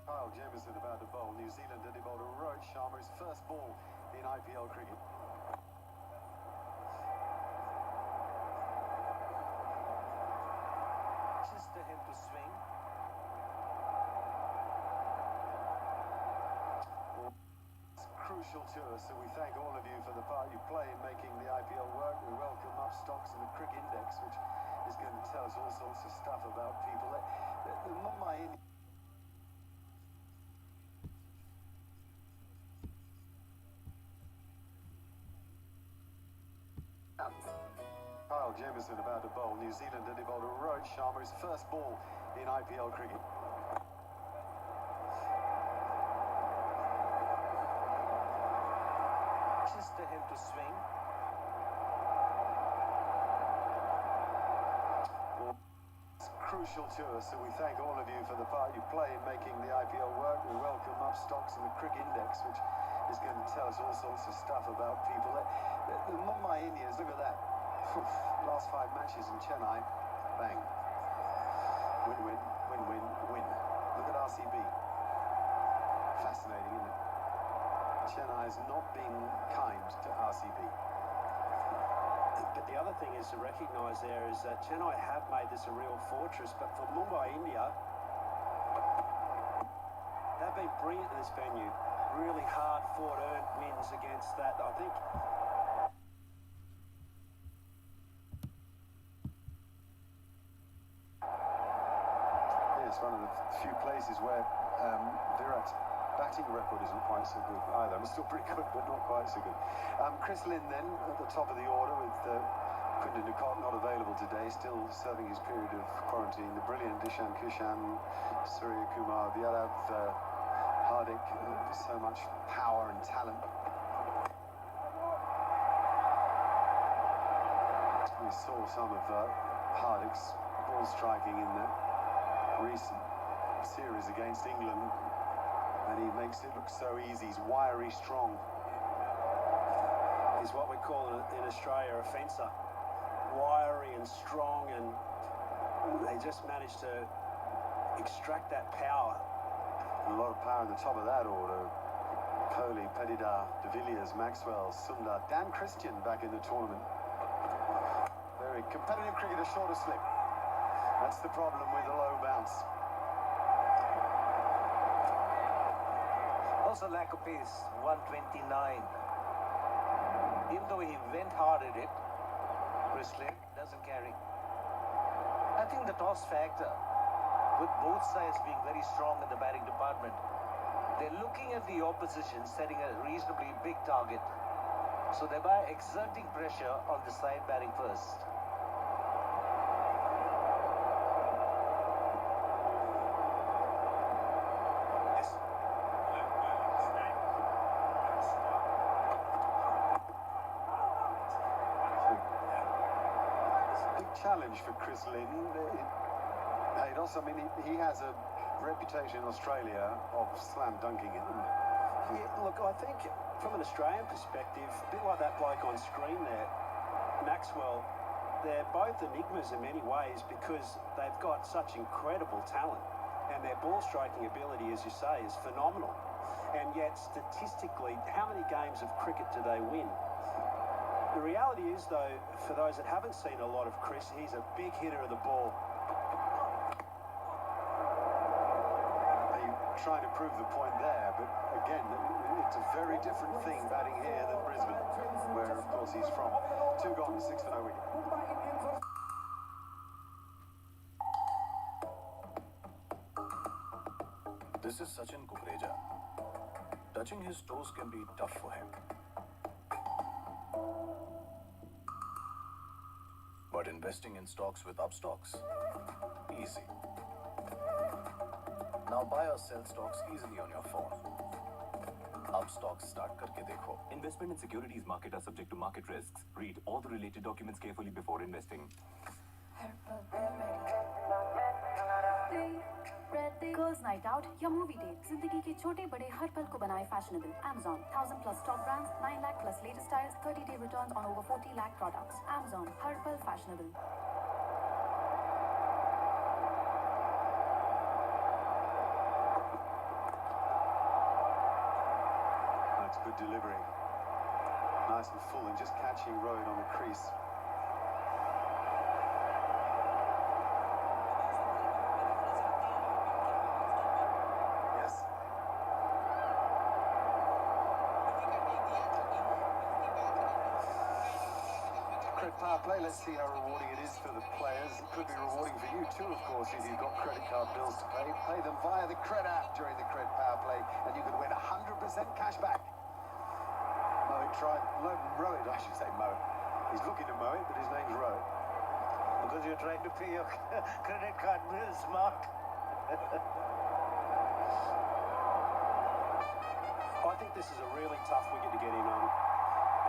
Kyle Jamieson about to bowl. New Zealand and he bowled a Rohit Sharma's first ball in IPL cricket. Just to him to swing. Crucial to us, so we thank all of you for the part you play in making the IPL work. We welcome up stocks in the Crick Index, which is going to tell us all sorts of stuff about people. The Mumbai Indians. Kyle Jamieson about to bowl. New Zealand and he bowled a Rohit Sharma's first ball in IPL cricket. Just to him to swing. It's crucial to us, so we thank all of you for the part you play in making the IPL work. We welcome up stocks in the Crick Index, which is going to tell us all sorts of stuff about people. The Mumbai Indians, look at that. Last 5 matches in Chennai, bang. Win-win, win-win, win. Look at RCB. Fascinating, isn't it? Chennai has not been kind to RCB. But the other thing is to recognise there is that Chennai have made this a real fortress, but for Mumbai, India, they've been brilliant in this venue. Really hard-fought earned wins against that. I think it's one of the few places where Virat's batting record isn't quite so good either. It's still pretty good, but not quite so good. Chris Lynn then at the top of the order with Quinton de Kock not available today, still serving his period of quarantine. The brilliant Ishan Kishan, Surya Kumar, Yadav, Hardik, so much power and talent. We saw some of Hardik's ball striking in the recent series against England, and he makes it look so easy. He's wiry, strong. he's what we call in Australia a fencer. Wiry and strong, and they just managed to extract that power. A lot of power in the top of that order. Kohli, Padidar, De Villiers, Maxwell, Sundar, Dan Christian back in the tournament. Very competitive cricketer, short of slip. That's the problem with the low bounce. Also lack of pace, 129. Even though he went hard at it, Chris Lynn doesn't carry. And think the toss factor, with both sides being very strong in the batting department, they're looking at the opposition setting a reasonably big target, so thereby exerting pressure on the side batting first. Challenge for Chris Lynn. It also, I mean, he has a reputation in Australia of slam dunking it. Yeah, look, I think from an Australian perspective, a bit like that bloke on screen there, Maxwell, they're both enigmas in many ways because they've got such incredible talent and their ball striking ability, as you say, is phenomenal. And yet, statistically, how many games of cricket do they win? The reality is, though, for those that haven't seen a lot of Chris, he's a big hitter of the ball. They trying to prove the point there, but again, it's a very different thing batting here than Brisbane, where, of course, he's from. 2 gone, 6 for no wicket. This is Sachin Kukreja. Touching his toes can be tough for him. But investing in stocks with Upstocks, easy. Now buy or sell stocks easily on your phone. Upstocks start karke dekho. Investment in securities market are subject to market risks. Read all the related documents carefully before investing. Girls night out या movie date, जिंदगी के छोटे बड़े हर पल को बनाए fashionable. Amazon, 1000 plus top brands, 9 lakh plus latest styles, 30-day returns on over 40 lakh products. Amazon, हर पल fashionable. That's good delivery. Nice and full and just catching Rowan on the crease. Power play. Let's see how rewarding it is for the players. It could be rewarding for you too, of course, if you've got credit card bills to pay. Pay them via the Cred app during the Cred Power Play, and you could win 100% cash back. Mohit tried. Rohit, I should say Mohit. He's looking to Mohit, but his name's Rohit. Because you're trying to pay your credit card bills, Mark. I think this is a really tough wicket to get in on.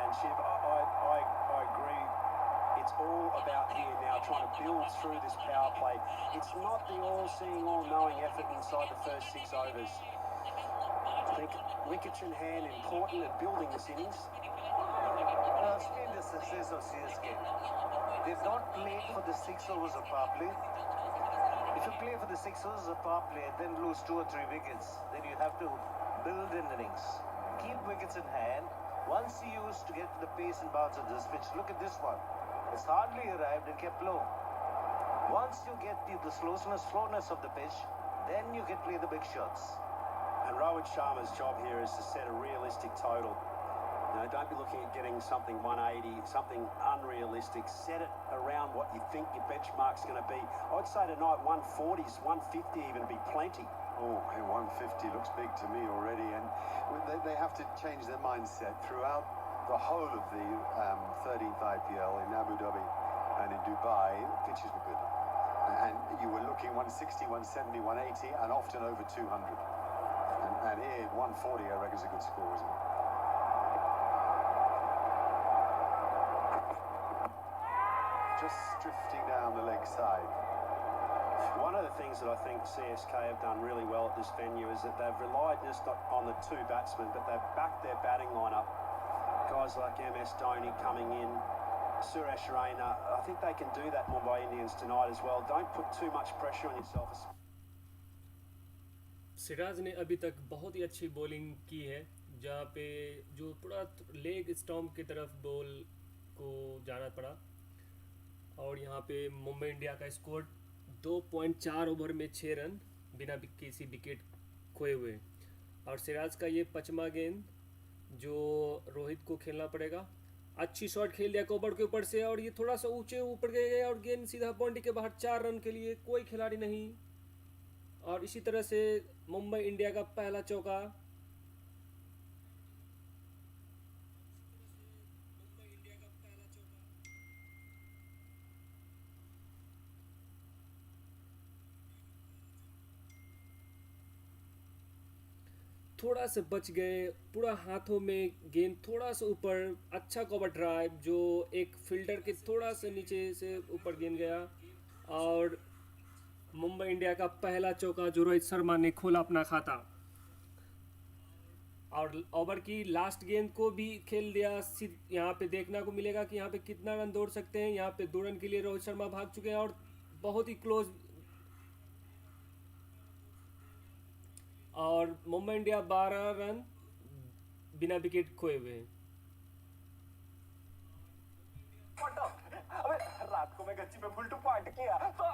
And Shiv, I agree. It's all about here now, trying to build through this power play. It's not the all-seeing, all-knowing effort inside the first 6 overs. I think wickets in hand important in building this innings. I've seen the success of CSK. They've not played for the 6 overs of power play. If you play for the 6 overs of power play, then lose 2 or 3 wickets, then you have to build in innings. Keep wickets in hand. Once you used to get to the pace and bounce of this pitch, look at this one. It's hardly arrived and kept low. Once you get the slowness of the pitch, then you can play the big shots. And Rohit Sharma's job here is to set a realistic total. You know, don't be looking at getting something 180, something unrealistic. Set it around what you think your benchmark's going to be. I'd say tonight 140s, 150 even be plenty. Oh, 150 looks big to me already, and they have to change their mindset throughout the whole of the 13th IPL in Abu Dhabi and in Dubai. Pitches were good, and you were looking 160, 170, 180, and often over 200. And here, 140, I reckon, is a good score, isn't it? Just drifting down the leg side. One of the things that I think CSK have done really well at this venue is that they've relied just not on the 2 batsmen, but they've backed their batting lineup. Guys like MS Dhoni coming in, Suresh Raina. I think they can do that Mumbai Indians tonight as well. Don't put too much pressure on yourself. Siraj ने अभी तक बहुत ही अच्छी bowling की है, जहाँ पे जो पूरा लेग स्टॉम्प की तरफ बॉल को जाना पड़ा, और यहाँ पे मुंबई इंडिया का स्कोर 2.4 ओवर में 6 रन बिना किसी विकेट खोए हुए। और सिराज का ये 5वां गेंद जो रोहित को खेलना पड़ेगा। अच्छी शॉट खेल दिया कवर के ऊपर से और ये थोड़ा सा ऊंचे ऊपर गए और गेंद सीधा बाउंड्री के बाहर 4 रन के लिए कोई खिलाड़ी नहीं। और इसी तरह से मुंबई इंडिया का पहला चौका। थोड़ा सा बच गए, पूरा हाथों में गेंद थोड़ा सा ऊपर, अच्छा कवर ड्राइव जो एक फील्डर के थोड़ा सा नीचे से ऊपर गेंद गया और मुंबई इंडिया का पहला चौका जो रोहित शर्मा ने खोला अपना खाता। और ओवर की लास्ट गेंद को भी खेल दिया। यहाँ पे देखने को मिलेगा कि यहाँ पे कितना रन दौड़ सकते हैं। यहाँ पे 2 रन के लिए रोहित शर्मा भाग चुके हैं और बहुत ही क्लोज। और मुंबई इंडिया 12 रन बिना विकेट खोए हुए हैं। अबे रात को मैं गच्ची पे फुल टू पार्ट किया तो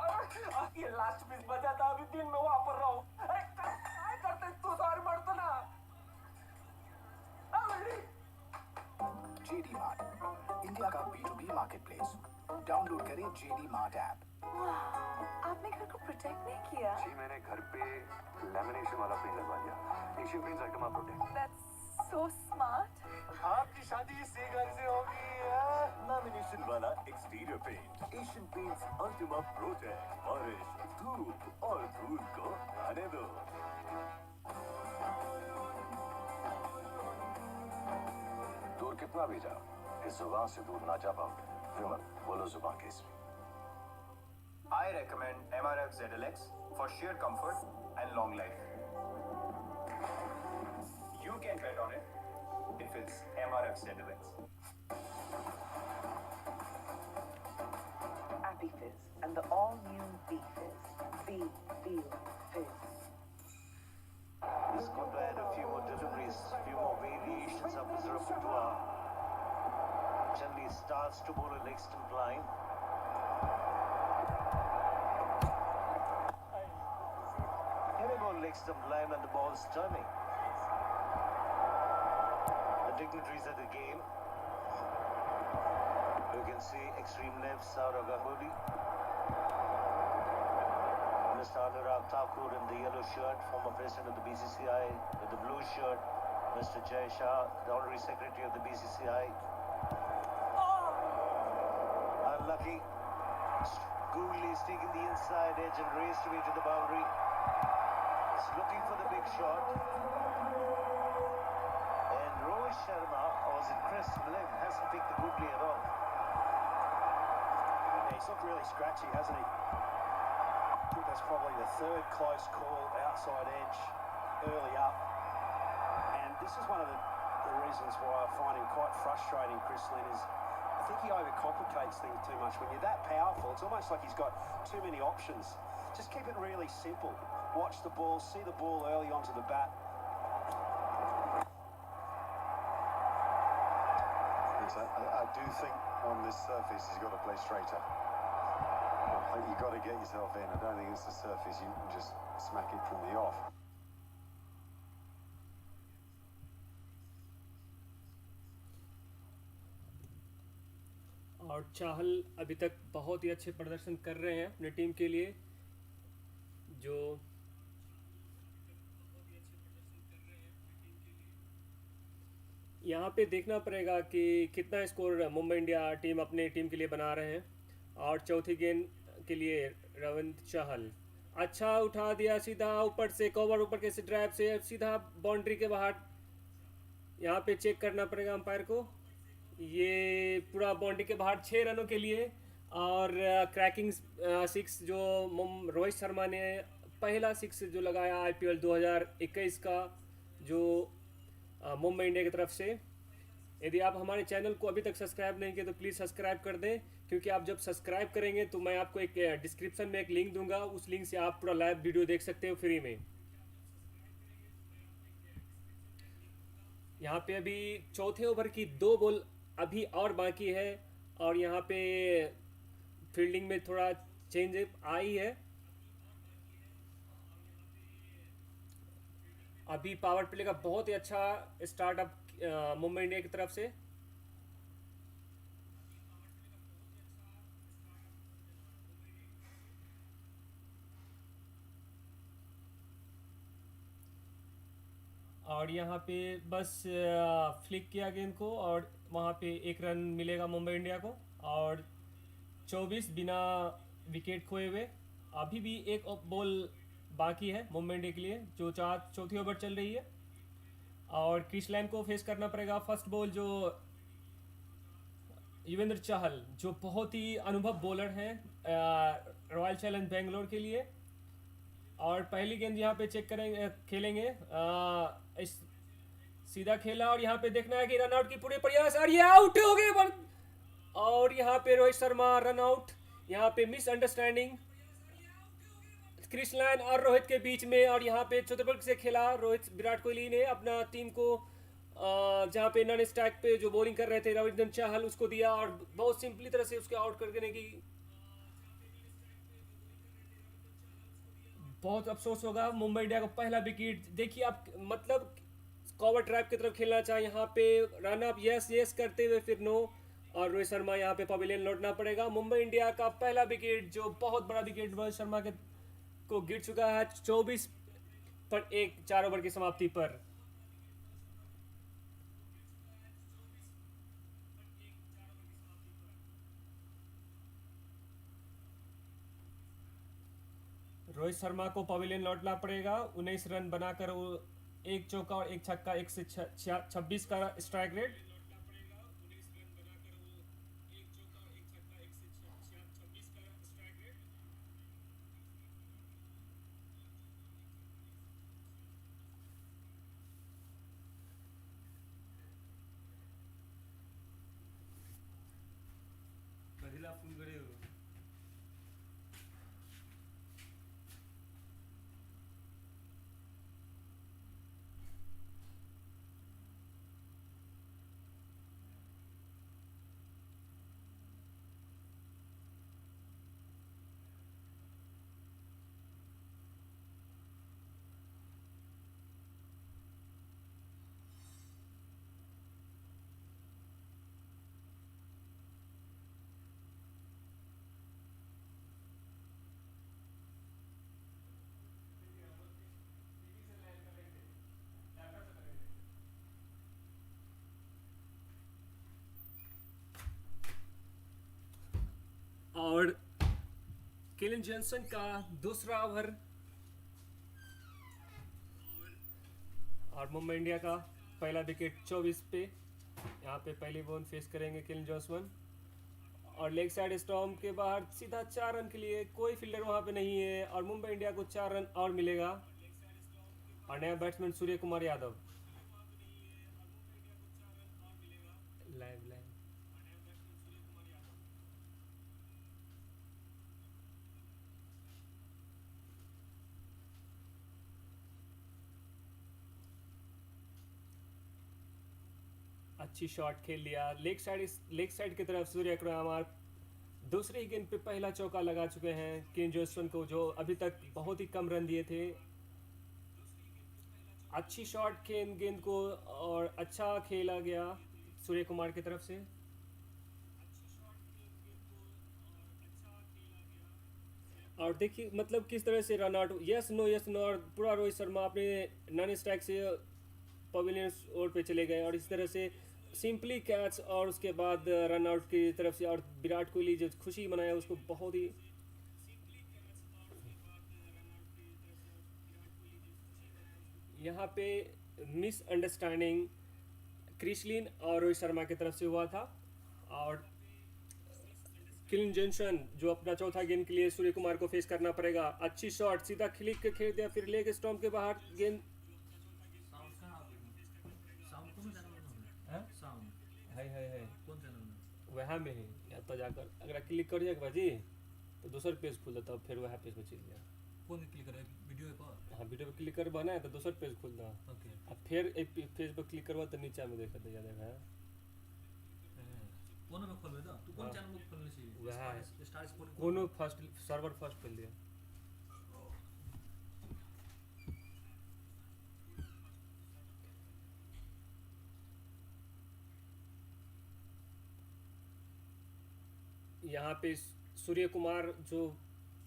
ये लास्ट पिच बचा था। अभी दिन में वहां पर रहो। काय करते तू सारी मरतो ना। जेडी मार्ट, इंडिया का B2B मार्केटप्लेस। डाउनलोड करें जेडी मार्ट ऐप। आपने घर को प्रोटेक्ट नहीं किया? जी मैंने घर पे लैमिनेशन वाला पेंट लगवा दिया। Asian Paints Ultima protect. That's so smart. आपकी शादी इसी घर से होगी। लैमिनेशन वाला exterior paint Asian Paints Ultima Protect. बारिश, धूप और धूल को आने दो। दूर कितना भी जाओ, इस जुबान से दूर ना जा पाओगे। विमल बोलो जुबान के इसमें। I recommend MRF ZLX for sheer comfort and long life. You can bet on it if it's MRF ZLX. Appy Fizz and the all-new B-Fizz. Be, feel, fizz. He's going to add a few more deliveries, a few more variations of his repertoire. Generally starts to bowl a leg stump line. Here go leg stump line and the ball's turning. The dignitaries of the game. You can see extreme left, Saurav Ganguly. Mr. Anurag Thakur in the yellow shirt, former president of the BCCI, with the blue shirt, Mr. Jay Shah, the honorary secretary of the BCCI. Unlucky. Googly is taking the inside edge and raced away to the boundary. He's looking for the big shot. And Rohit Sharma, or was it Chris Lim, hasn't picked the Googly at all. Yeah, he's looked really scratchy, hasn't he? I think that's probably the third close call outside edge early up. And this is one of the reasons why I find him quite frustrating, Chris Lynn, is I think he overcomplicates things too much. When you're that powerful, it's almost like he's got too many options. Just keep it really simple. Watch the ball, see the ball early onto the bat. Yes, I do think on this surface he's got to play straighter. I think you've got to get yourself in. I don't think it's the surface you can just smack it from the off. और चाहल अभी तक बहुत ही अच्छे प्रदर्शन कर रहे हैं अपनी टीम के लिए। जो यहाँ पे देखना पड़ेगा कि कितना स्कोर मुंबई इंडिया टीम अपने टीम के लिए बना रहे हैं। और चौथी गेंद के लिए रविंद्र चाहल अच्छा उठा दिया, सीधा ऊपर से कवर, ऊपर के से ड्राइव से सीधा बाउंड्री के बाहर। यहाँ पे चेक करना पड़ेगा अंपायर को। ये पूरा बाउंड्री के बाहर 6 रनों के लिए। और क्रैकिंग 6 जो रोहित शर्मा ने पहला 6 जो लगाया IPL 2021 का, जो मुंबई इंडिया की तरफ से। यदि आप हमारे चैनल को अभी तक सब्सक्राइब नहीं किए तो प्लीज़ सब्सक्राइब कर दें, क्योंकि आप जब सब्सक्राइब करेंगे तो मैं आपको एक डिस्क्रिप्शन में एक लिंक दूंगा। उस लिंक से आप पूरा लाइव वीडियो देख सकते हो फ्री में। यहाँ पे अभी चौथे ओवर की 2 बॉल अभी और बाकी है। और यहाँ पे फील्डिंग में थोड़ा चेंज आई है। अभी पावर प्ले का बहुत ही अच्छा स्टार्टअप मुंबई इंडिया की तरफ से। और यहाँ पे बस फ्लिक किया गेंद को और वहाँ पे एक रन मिलेगा मुंबई इंडिया को। और 24 बिना विकेट खोए हुए। अभी भी एक बॉल बाकी है मुंबई इंडिया के लिए, जो चौथी ओवर चल रही है। और क्रिस लाइन को फेस करना पड़ेगा। फर्स्ट बॉल जो युवेंद्र चहल, जो बहुत ही अनुभव बॉलर हैं रॉयल चैलेंज बेंगलोर के लिए। और पहली गेंद यहाँ पे चेक करेंगे, खेलेंगे इस सीधा खेला और यहाँ पे देखना है कि रन आउट की पूरे प्रयास और ये आउट हो गए। और यहाँ पे रोहित शर्मा रन आउट। यहाँ पे मिसअंडरस्टैंडिंग क्रिस लाइन और रोहित के बीच में। और यहाँ पे चतुर्भुज से खेला रोहित, विराट कोहली ने अपना टीम को जहाँ पे नॉन स्ट्राइक पे जो बॉलिंग कर रहे थे रविंद्र चहल, उसको दिया और बहुत सिंपली तरह से उसके आउट कर देने की। बहुत अफसोस होगा मुंबई इंडिया को पहला विकेट। देखिए आप, मतलब कवर ट्रैप की तरफ खेलना चाहे, यहाँ पे रन अप यस यस करते हुए फिर नो। और रोहित शर्मा यहाँ पे पवेलियन लौटना पड़ेगा। मुंबई इंडिया का पहला विकेट, जो बहुत बड़ा विकेट रोहित शर्मा के को गिर चुका है 24 पर 1 4 ओवर की समाप्ति पर। रोहित शर्मा को पवेलियन लौटना पड़ेगा 19 रन बनाकर। वो एक चौका और एक छक्का, 126 का स्ट्राइक रेट। और केलन जॉनसन का दूसरा ओवर। और मुंबई इंडिया का पहला विकेट 24 पे। यहाँ पे पहली बॉल फेस करेंगे केलन जॉनसन। और लेग साइड स्टॉम्प के बाहर सीधा 4 रन के लिए, कोई फील्डर वहाँ पे नहीं है। और मुंबई इंडिया को 4 रन और मिलेगा। और नया batsman Surya Kumar Yadav. Live live अच्छी शॉट खेल लिया लेग साइड की तरफ। सूर्य कुमार दूसरी ही गेंद पे पहला चौका लगा चुके हैं केन जॉनसन को, जो अभी तक बहुत ही कम रन दिए थे। अच्छी शॉट गेंद को और अच्छा खेला गया सूर्य कुमार की तरफ से। और देखिए मतलब किस तरह से रन आउट, यस नो और पूरा रोहित शर्मा अपने नॉन स्ट्राइक से पवेलियन ओर पे चले गए। और इस तरह से सिंपली कैच और उसके बाद रन आउट की तरफ से। और विराट कोहली जो खुशी मनाया उसको बहुत ही। यहाँ पे मिसअंडरस्टैंडिंग क्रिसलिन और रोहित शर्मा की तरफ से हुआ था। और केलन जॉनसन जो अपना चौथा गेंद के लिए सूर्य कुमार को फेस करना पड़ेगा। अच्छी शॉट सीधा खिलिक के खेल दिया, फिर लेग स्टॉम्प के बाहर गेंद। वहाँ में है या तो जाकर अगर क्लिक करिए भाजी तो दूसर पेज खुल जाता, फिर वह पेज में चल गया। कौन क्लिक करे वीडियो पर? हाँ वीडियो पे क्लिक कर बना है तो दूसर पेज खुल जा। ओके। अब फिर एक पेज पर क्लिक करवा तो नीचे में देखा जा देगा। कोनो में खोलबे त तू कौन चैनल में खोलने छी? वह स्टार स्पोर्ट कोनो फर्स्ट सर्वर फर्स्ट खोल दिया। यहाँ पे सूर्य कुमार जो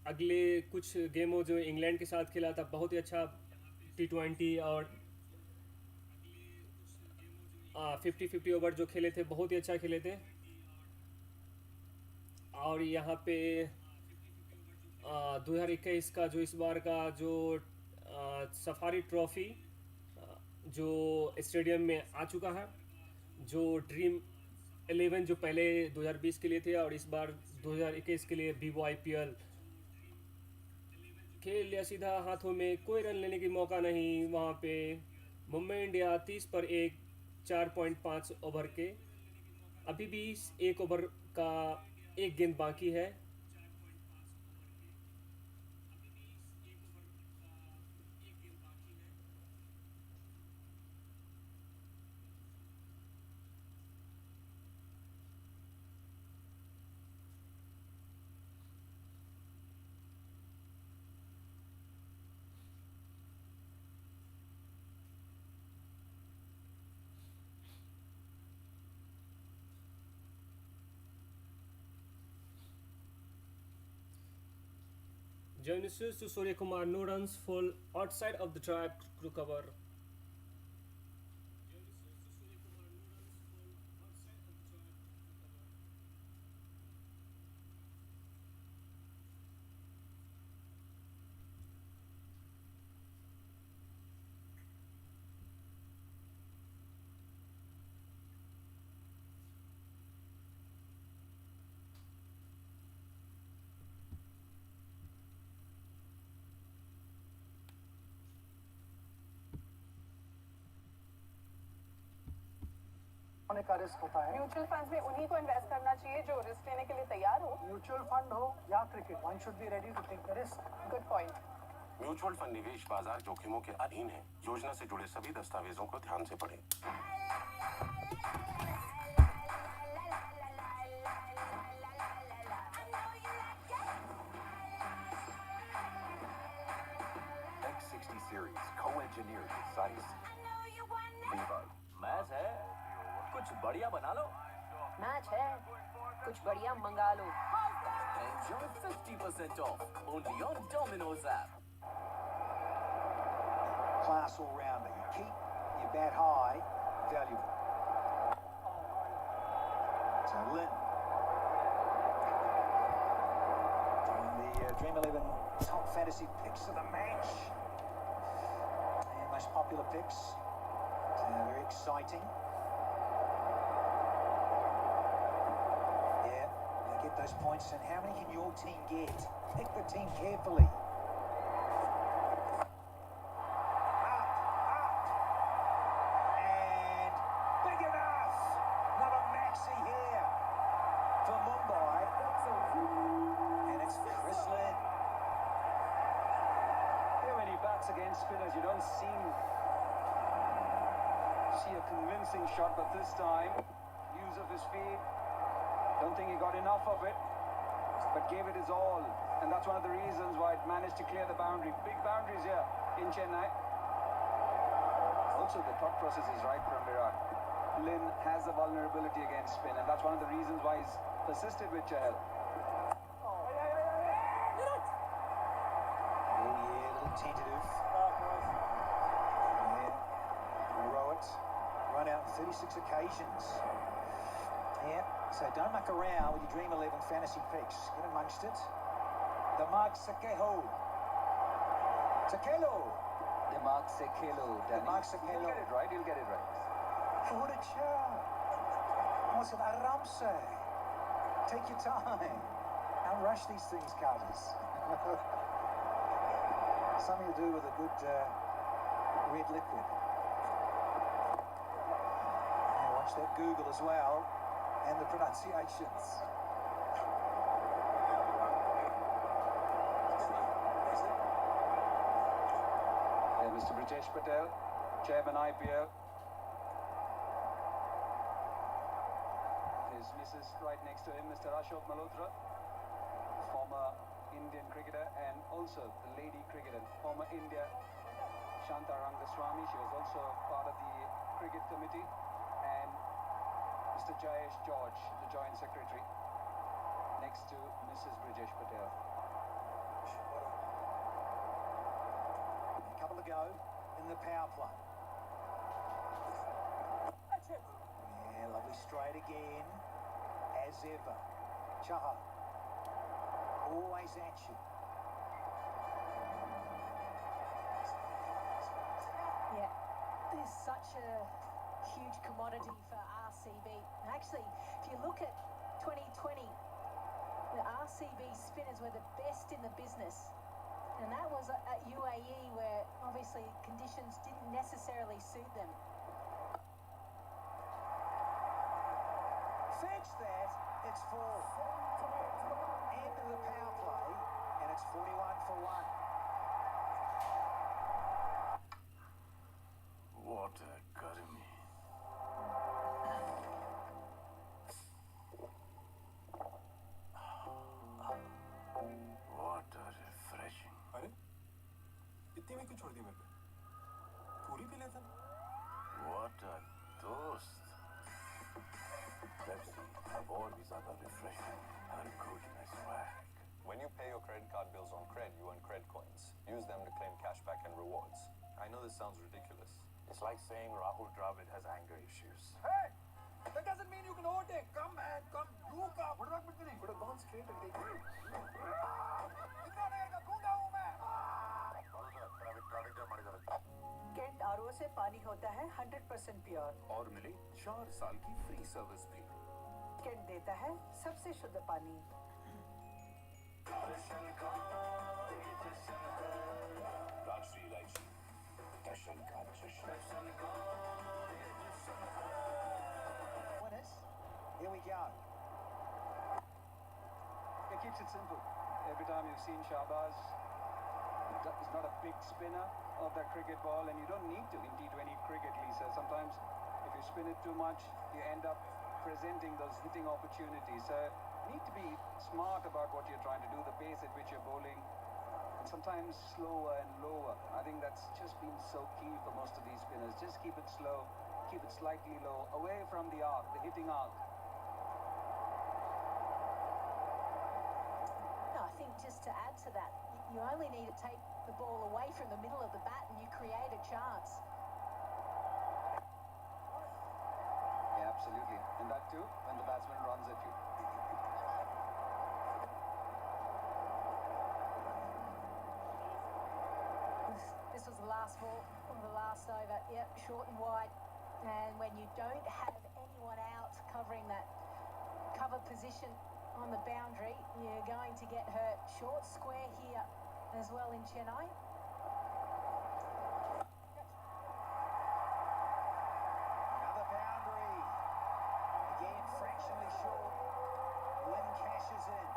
अगले कुछ गेमों जो इंग्लैंड के साथ खेला था, बहुत ही अच्छा T20 और 50-50 ओवर जो खेले थे बहुत ही अच्छा खेले थे। और यहाँ पे 2021 का जो इस बार का जो सफारी ट्रॉफी जो स्टेडियम में आ चुका है, जो ड्रीम 11 जो पहले 2020 के लिए थे और इस बार 2021 के लिए ViVoIPL खेल लिया सीधा हाथों में, कोई रन लेने की मौका नहीं। वहाँ पे मुंबई इंडिया 30 पर 1 4.5 ओवर के, अभी भी 1 ओवर का 1 गेंद बाकी है। Genesis to Surya Kumar, no runs, full outside of the track to cover. होने का रिस्क होता है। म्यूचुअल फंड्स में उन्हीं को इन्वेस्ट करना चाहिए जो रिस्क लेने के लिए तैयार हो। म्यूचुअल फंड हो या cricket, one should be ready to take the risk. Good point. Mutual fund निवेश बाजार जोखिमों के अधीन है। योजना से जुड़े सभी दस्तावेजों को ध्यान से पढ़ें। X60 series co-engineered with Zeiss. Vivo. Match है, कुछ बढ़िया बना लो। मैच है, कुछ बढ़िया मंगा लो। Enjoy 50% off only on Domino's app. Class all rounder. You keep your bat high, valuable. So Lynn. Doing the Dream 11 top fantasy picks of the match. And most popular picks. Very exciting. Yeah, you get those points. And how many can your team get? Pick the team carefully. Against spinners, you don't see a convincing shot, but this time use of his feet, don't think he got enough of it, but gave it his all, and that's one of the reasons why it managed to clear the boundary. Big boundaries here in Chennai. Also the thought process is right from Virat. Lynn has a vulnerability against spin, and that's one of the reasons why he's persisted with Chahal. Tentative. Yeah. Row it. Run out on 36 occasions. Yeah. So don't muck around with your Dream 11 fantasy picks. Get amongst it. Damag Sakelo. Sakelo. दिमाग से खेलो। Damag Sakelo. You'll get it right. You'll get it right. Fudacha. What's it? Aramse. Take your time. Don't rush these things, Carters. Something to do with a good red liquid. And watch that Google as well, and the pronunciations. Yeah, Mr. Brijesh Patel, Chairman IPL. His missus right next to him, Mr. Ashok Malhotra, former Indian cricketer and also the lady cricketer, former India Shanta Rangaswamy. She was also part of the cricket committee, and Mr. Jayesh George, the joint secretary, next to Mrs. Brijesh Patel. A couple to go in the power play. That's it. again, as ever. Chaha. Always action. Yeah, there's such a huge commodity for RCB. Actually, if you look at 2020, the RCB spinners were the best in the business. And that was at UAE, where obviously conditions didn't necessarily suit them. Fetch that, it's 4. End of the power play, and it's 41 for 1. What a gurmi. What a refreshing. अरे इतनी में क्यों छोड़ दी मेरे पे पूरी P लेता What a toast. Pepsi, अब और भी ज़्यादा refreshing. हर घूंट में swag. When you pay your credit card bills on Cred, you earn Cred coins. Use them to claim cashback and rewards. I know this sounds ridiculous. It's like saying Rahul Dravid has anger issues. Hey! That doesn't mean you can overtake. Come, man, come. You come. What about me? Could have gone straight and taken it. Kent RO से पानी होता है 100% pure और मिली 4 साल की free service भी cantt देता है सबसे शुद्ध पानी राजश्री इलायची दर्शन का जश्न Winners, here we go. It keeps it simple. Every time you've seen Shahbaz, he's not a big spinner of that cricket ball, and you don't need to in T20 cricket, Lisa. Sometimes if you spin it too much, you end up presenting those hitting opportunities. So you need to be smart about what you're trying to do, the pace at which you're bowling, and sometimes slower and lower. I think that's just been so key for most of these spinners. Just keep it slow, keep it slightly low, away from the arc, the hitting arc. No, I think just to add to that, you only need to take the ball away from the middle of the bat and you create a chance. Yeah, absolutely. And that too, when the batsman runs at you. This was the last ball of the last over. Yep, short and wide. And when you don't have anyone out covering that cover position on the boundary, you're going to get hurt. Short square here as well in Chennai. Another boundary. Again, fractionally short. Lynn cashes in.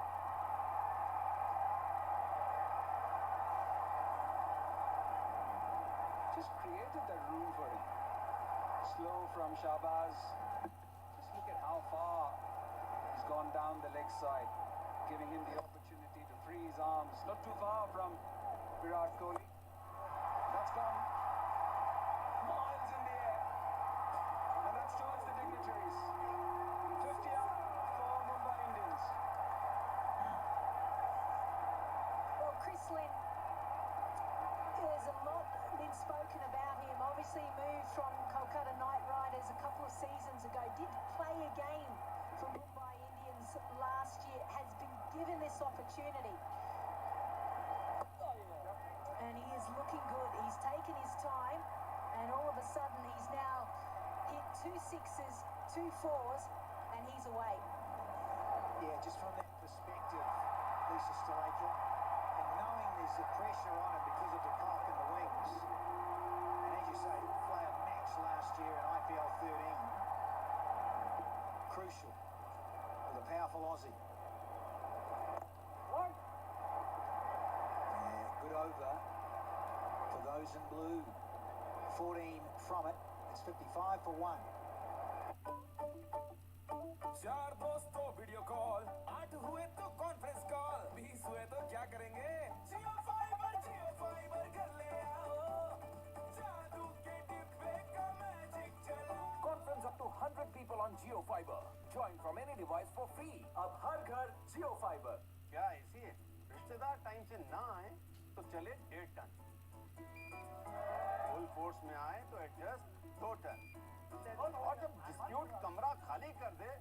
Just created that room for him. Slow from Shahbaz. Just look at how far he's gone down the leg side, giving him the opportunity to free his arms. Not too far from Virat Kohli. That's gone miles in the air. And that's towards the dignitaries. 50 up for Mumbai Indians. Well, Chris Lynn, there's a lot been spoken about him. Obviously moved from Kolkata Knight Riders a couple of seasons ago. Did play a game for Mumbai Indians last year. Has been given this opportunity. And he is looking good. He's taken his time, and all of a sudden he's now hit 2 sixes, 2 fours, and he's away. Yeah, just from that perspective, Lisa Stalaker, and knowing there's the pressure on him because of the cock and the wings, and as you say, didn't play a match last year in IPL 13. Crucial for the powerful Aussie. Yeah, good over for those in blue. 14 from it. It's 55 for 1. चार दोस्तों video call 8 हुए तो conference call 20 हुए तो क्या करेंगे जियो fibre कर ले आओ जादू के डिब्बे का मैजिक चला conference up to 100 people on Jio Fiber join from any device for free अब हर घर Jio Fiber क्या ऐसी है रिश्तेदार टाइम से ना आए तो चले 1.5 टन फुल फोर्स में आए तो एडजस्ट 2 टन और जब डिस्प्यूट कमरा खाली कर दे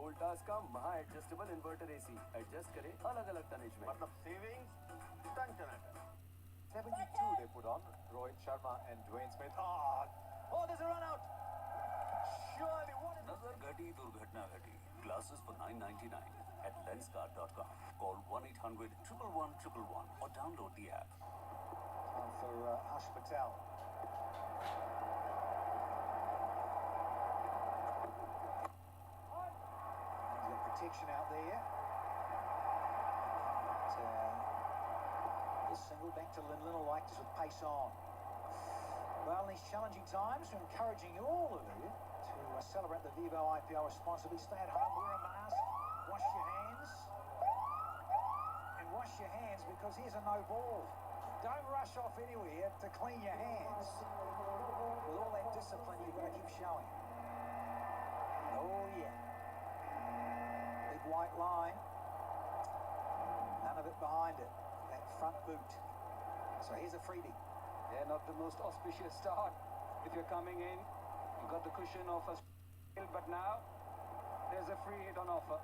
वोल्टास का महा एडजस्टेबल इन्वर्टर एसी एडजस्ट करे अलग अलग टनेज में मतलब savings ton ton 72 they put on. Rohit Sharma and Dwayne Smith. Oh, there's a run out. Surely, what is नजर घटी दुर्घटना घटी. Glasses for $9.99 at lenscard.com. Call 1-800-111-111 or download the app. Time for Harsh Patel. He's got protection out there. This single back to Lin will like to sort of pace on. Well, in these challenging times, we're encouraging all of you to celebrate the ViVoIPL responsibly. Stay at home, wear a mask, wash your hands. And wash your hands because here's a no ball. Don't rush off anywhere to clean your hands. With all that discipline, you've got to keep showing. Oh, yeah. Big white line. None of it behind it. That front boot. So here's a freebie. Yeah, not the most auspicious start. If you're coming in, you got the cushion of a but now there's a free hit on offer.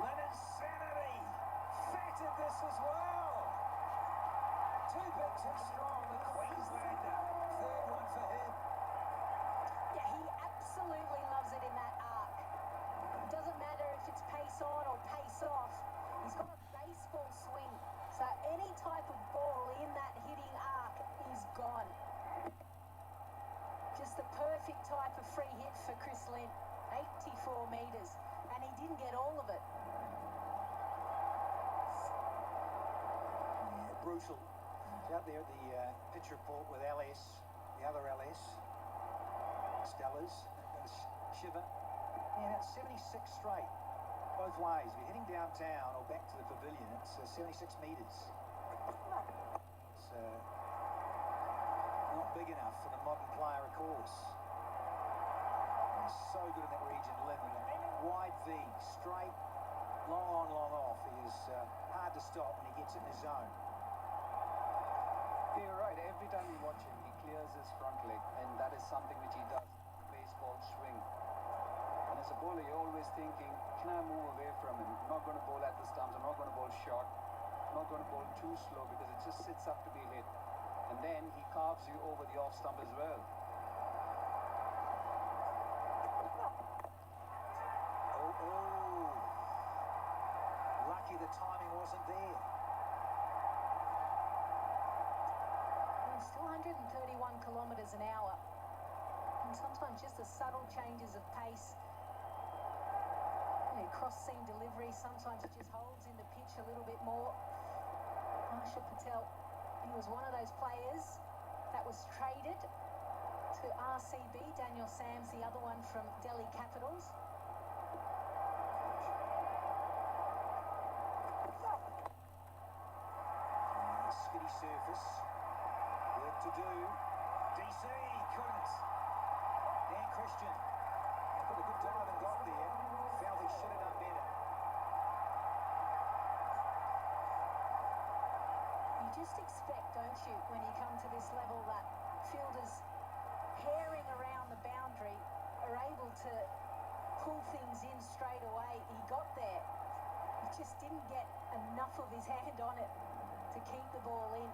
Leonard Sanity fatted this as well. Too big, too strong. The Queenslander. Third one for him. Yeah, he absolutely loves it in that arc. It doesn't matter if it's pace on or pace off. He's got a baseball swing. So any type of ball in that hitting arc is gone. Just the perfect type of free hit for Chris Lynn. 84 metres. And he didn't get all of it. Yeah, brutal. He's out there at the pitch report with LS, the other LS. Stellas, Shiver. Yeah, that's 76 straight. Both ways. If you're heading downtown or back to the pavilion, it's 76 metres. It's not big enough for the modern player, of course. He's so good in that region, Lynn. Wide V, straight, long on, long off. He is hard to stop when he gets in his zone. Yeah, you're right. Every time you watch him, he clears his front leg, and that is something which he does. Baseball swing. And as a bowler, you're always thinking, can I move away from him? I'm not going to bowl at the stumps. I'm not going to bowl short. I'm not going to bowl too slow because it just sits up to be hit. And then he carves you over the off stump as well. Oh. Lucky the timing wasn't there. It's still 131 kilometres an hour. And sometimes just the subtle changes of pace. Cross-seam delivery, sometimes it just holds in the pitch a little bit more. Harsha Patel, he was one of those players that was traded to RCB. Daniel Sams, the other one from Delhi Capitals. Skitty surface. Work to do. DC couldn't. Dan Christian. He put a good dive and got there. Felt he should have done better. You just expect, don't you, when you come to this level, that fielders herring around the boundary are able to pull things in straight away. He got there. He just didn't get enough of his hand on it to keep the ball in.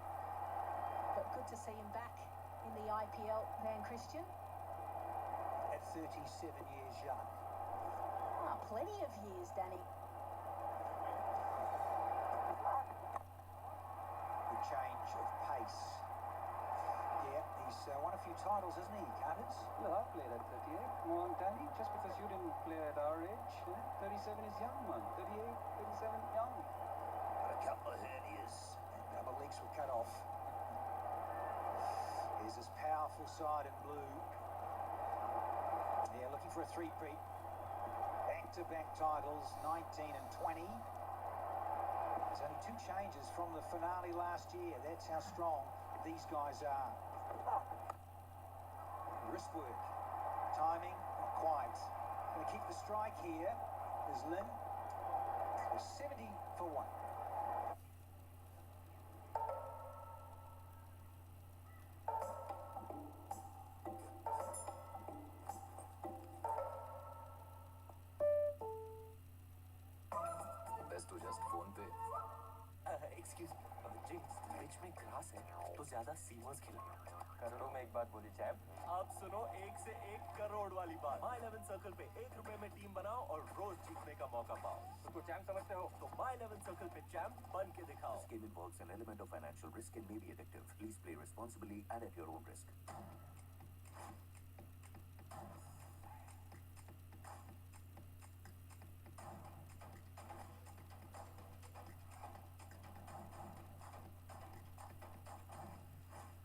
But good to see him back in the IPL, Van Christian. At 37 years young. Plenty of years, Danny. The change of pace. Yeah, he's won a few titles, hasn't he, Cutters? Look, I played at 38. Come on, Danny. Just because you didn't play at our age, 37 is young, man. 38, 37, young. Got a couple of hernias and double legs were cut off. Here's his powerful side in blue. Yeah, looking for a three-peat. Back-to-back titles, 19 and 20. There's only two changes from the finale last year. That's how strong these guys are. Wrist work. Timing, not quite. Going to keep the strike here is Lynn. There's 70 for one. to just phone पे. Excuse jinx pitch में grass है तो ज्यादा seamers खिलाए. करोड़ों में एक बात बोली चैम्प. अब सुनो एक से एक करोड़ वाली बात. माई 11 सर्कल पे ₹1 में टीम बनाओ और रोज जीतने का मौका पाओ. तो चैम्प समझते हो तो माई 11 सर्कल पे चैम्प बन के दिखाओ. This game involves an element of financial risk and may be addictive. Please play responsibly and at your own risk.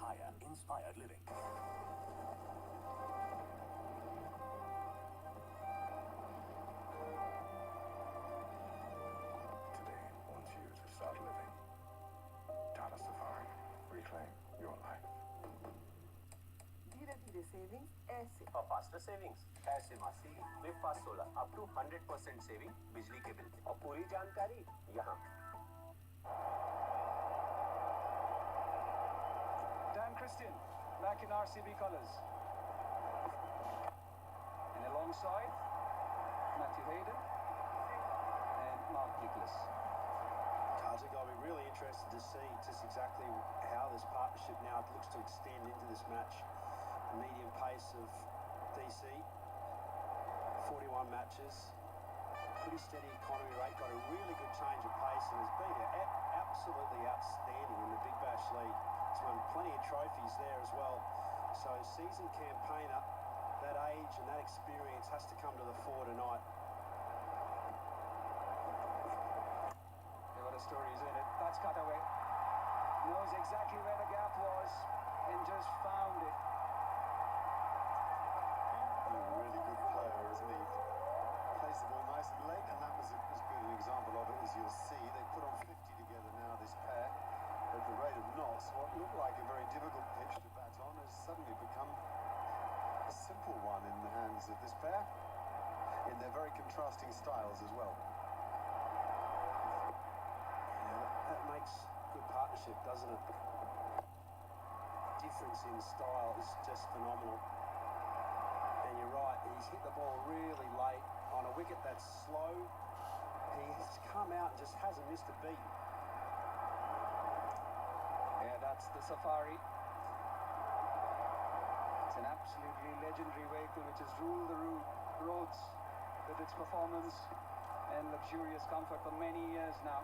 Higher inspired living. Today wants you to start living. Tata Safari. Reclaim your life. धीरे धीरे savings ऐसे. For faster savings, ऐसे मासी में fast solar up to 100% saving बिजली के bill और पूरी जानकारी यहाँ. Dan Christian, back in RCB colours. And alongside, Matthew Hayden and Mark Nicholas. Kartik, I'll be really interested to see just exactly how this partnership now looks to extend into this match. The medium pace of DC, 41 matches, pretty steady economy rate, got a really good change of pace and has been absolutely outstanding in the Big Bash League. He's won plenty of trophies there as well. So seasoned campaigner, that age and that experience has to come to the fore tonight. There were the stories in it. That's cut away. Knows exactly where the gap was and just found it. He's a really good player, isn't he? Plays the ball nice and late, and that was as good an example of it as you'll see. They put on 50 together now, this pair. At the rate of knots, what looked like a very difficult pitch to bat on has suddenly become a simple one in the hands of this pair, in their very contrasting styles as well. Yeah, that makes good partnership, doesn't it? Difference in style is just phenomenal. And you're right, he's hit the ball really late on a wicket that's slow. He's come out and just hasn't missed a beat. Yeah, that's the Safari. It's an absolutely legendary vehicle which has ruled the roads with its performance and luxurious comfort for many years now.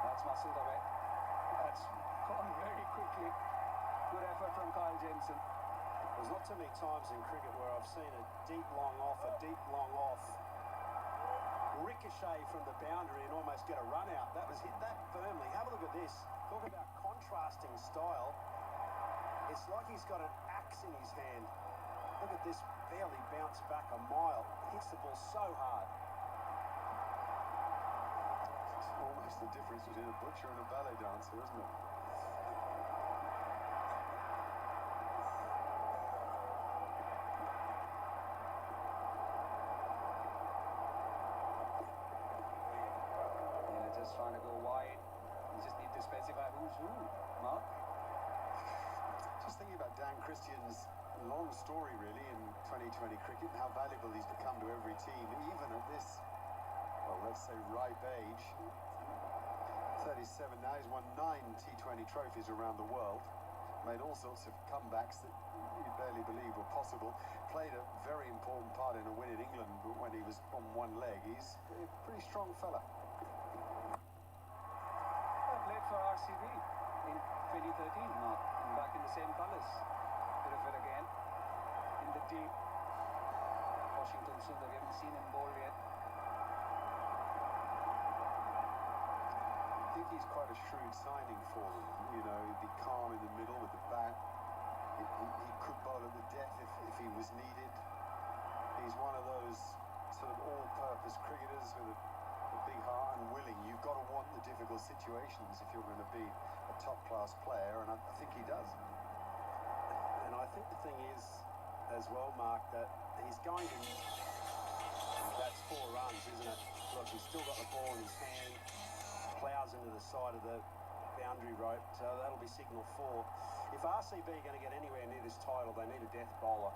That's muscled away. That's gone very quickly. Good effort from Kyle Jensen. There's not too many times in cricket where I've seen a deep long off, ricochet from the boundary and almost get a run out. That was hit that firmly. Have a look at this. Talk about contrasting style. It's like he's got an axe in his hand. Look at this, barely bounced back a mile. Hits the ball so hard. It's almost the difference between a butcher and a ballet dancer, isn't it? Trying to go wide. You just need to specify who's who. Mark? Just thinking about Dan Christian's long story, really, in 2020 cricket, and how valuable he's become to every team, even at this, well, let's say, ripe age. 37 now, he's won 9 T20 trophies around the world, made all sorts of comebacks that you barely believe were possible, played a very important part in a win in England when he was on one leg. He's a pretty strong fella. Played for RCB in 2013, Mark, and back in the same colours. Bit of it again. In the deep. Washington Sundar, we haven't seen him bowl yet. I think he's quite a shrewd signing for them. You know, he'd be calm in the middle with the bat. He could bowl at the death if he was needed. He's one of those sort of all-purpose cricketers with a big heart and willing. You've got to want the difficult situations if you're going to be a top-class player, and I think he does. And I think the thing is, as well, Mark, that he's going to... That's 4 runs, isn't it? Look, he's still got the ball in his hand, ploughs into the side of the boundary rope, so that'll be signal 4. If RCB are going to get anywhere near this title, they need a death bowler.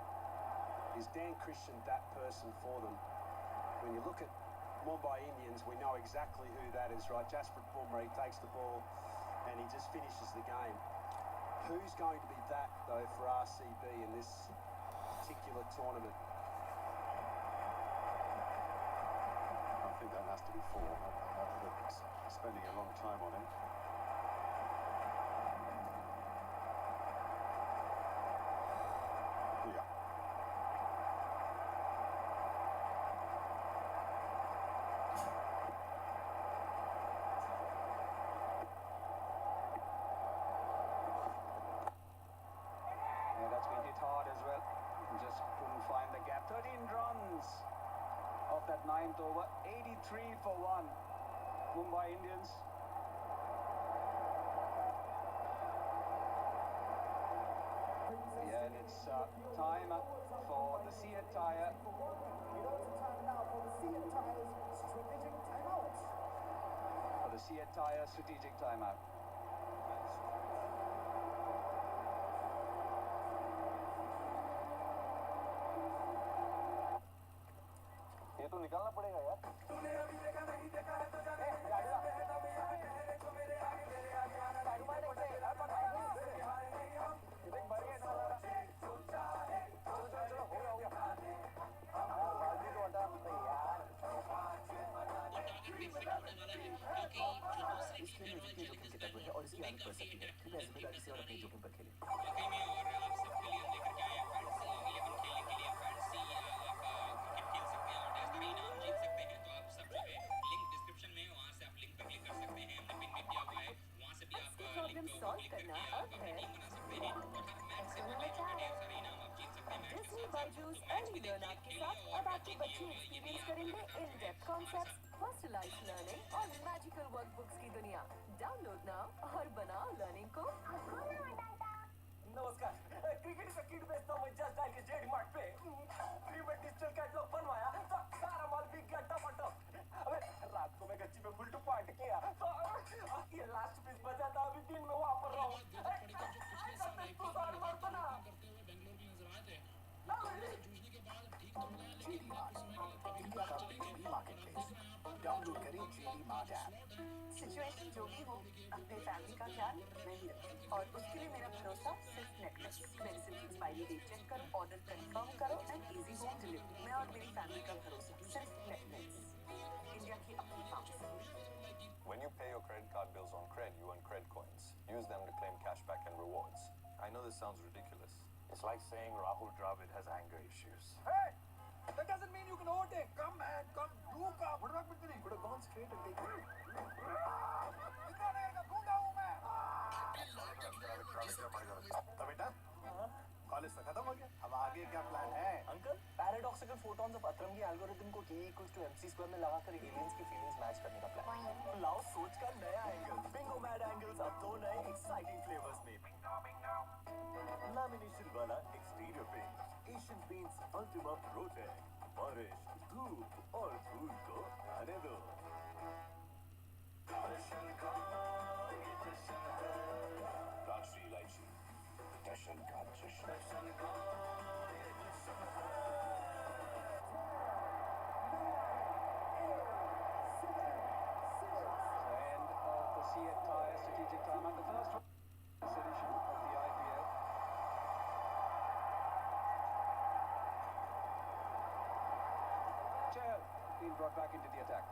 Is Dan Christian that person for them? When you look at Mumbai Indians, we know exactly who that is, right? Jasprit Bumrah, he takes the ball and he just finishes the game. Who's going to be that, though, for RCB in this particular tournament? I think that has to be four. They're spending a long time on him. Yeah. Yeah, that's been hit hard as well. Just couldn't find the gap. 13 runs of that 9th over. 83 for 1. Mumbai Indians. Yeah, and it's time for the Seat Tyre. For the Seat Tyre strategic timeout. ये तो निकालना पड़ेगा यार इसलिए मैं जितने जोखिम के तत्व है और इसकी आदत पड़ सकती है कृपया जिम्मेदारी से और अपने जोखिम पर खेलें प्रॉब्लम सॉल्व करना अब है डिज्नी बायजूस अर्ली लर्न आपके साथ अब आपके बच्चे एक्सपीरियंस करेंगे in depth concepts personalised learning और मैजिकल वर्कबुक्स की दुनिया डाउनलोड नाउ और बनाओ लर्निंग को नमस्कार क्रिकेट का किट बेचता हूँ मैं जस्ट डायल के जेडी मार्ट पे फ्री में डिजिटल कैटलॉग बनवाया तो सारा माल बिक गया टमाटर अबे रात को मैं गच्ची पे बुलटू पार्ट किया तो ये लास्ट पीस बचा था अभी दिन में वहाँ पर रहा हूँ डाउनलोड करें जेडी मार्ट ऐप सिचुएशन जो भी हो अपने फैमिली का ख्याल मैं ही रखूं और उसके लिए मेरा भरोसा सिर्फ नेटफ्लिक्स मेडिसिन की एक्सपायरी डेट चेक करो ऑर्डर कंफर्म करो एंड इजी होम डिलीवरी मैं और मेरी फैमिली का भरोसा सिर्फ नेटफ्लिक्स इंडिया की अपनी pharmacy When you pay your credit card bills on Cred, you earn Cred coins. Use them to claim cashback and rewards. I know this sounds ridiculous. It's like saying Rahul Dravid has anger issues. Hey! That doesn't mean you can overtake. Come, man, come. Do come. What about me? Could have gone straight and taken it. इतना देर का गूंगा हूँ मैं. बेटा college तो खत्म हो गया अब आगे क्या प्लान है अंकल पैराडॉक्सिकल फोटॉन्स ऑफ अत्रंगी एल्गोरिथम को E = MC² में लगाकर एलियंस की फीलिंग्स मैच करने का प्लान लाओ सोच का नया एंगल बिंगो मैड एंगल्स अब 2 नए एक्साइटिंग फ्लेवर्स में लैमिनेशन वाला exterior paint Asian Paints Ultima Protect बारिश धूप और धूल को आने दो राजश्री इलायची जश्न का जश्न End of the Seat Tyre strategic timeout. The first edition of the IPL. Chahal being brought back into the attack.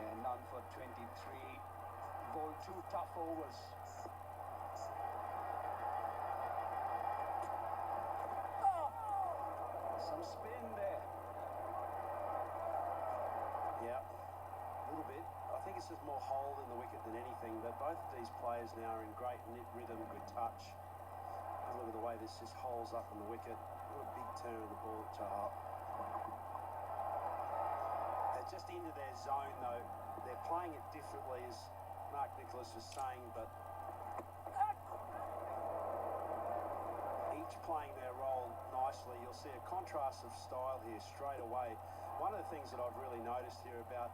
And none for 23. Bowled 2 tough overs. Some spin there. Yeah, a little bit. I think it's just more hold in the wicket than anything, but both of these players now are in great rhythm, good touch. Have a look at the way this just holds up on the wicket. What a big turn of the ball at Chahal. They're just into their zone, though. They're playing it differently, as Mark Nicholas was saying, but each playing their role nicely. You'll see a contrast of style here straight away. One of the things that I've really noticed here about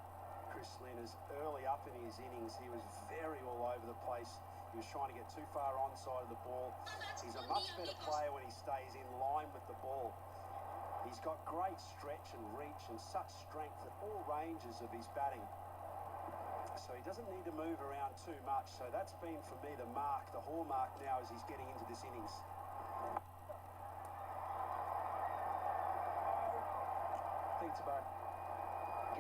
Chris Lynn is early up in his innings, he was very all over the place. He was trying to get too far onside of the ball. He's a much better player when he stays in line with the ball. He's got great stretch and reach and such strength at all ranges of his batting. So he doesn't need to move around too much. So that's been, for me, the hallmark now as he's getting into this innings. It's about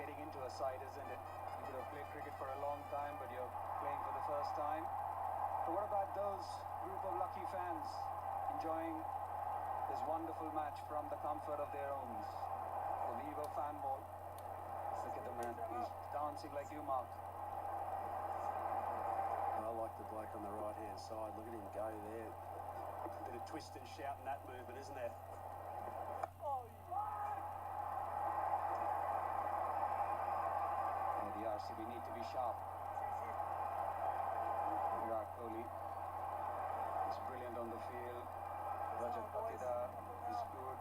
getting into a side, isn't it? You could have played cricket for a long time, but you're playing for the first time. But what about those group of lucky fans enjoying this wonderful match from the comfort of their homes? The Vivo fan ball. Look at the man. He's dancing like you, Mark. I like the bloke on the right-hand side. Look at him go there. A bit of twist and shout in that movement, isn't there? Yeah, the RCB need to be sharp. Virat Kohli is brilliant on the field. Rajat Patida is good.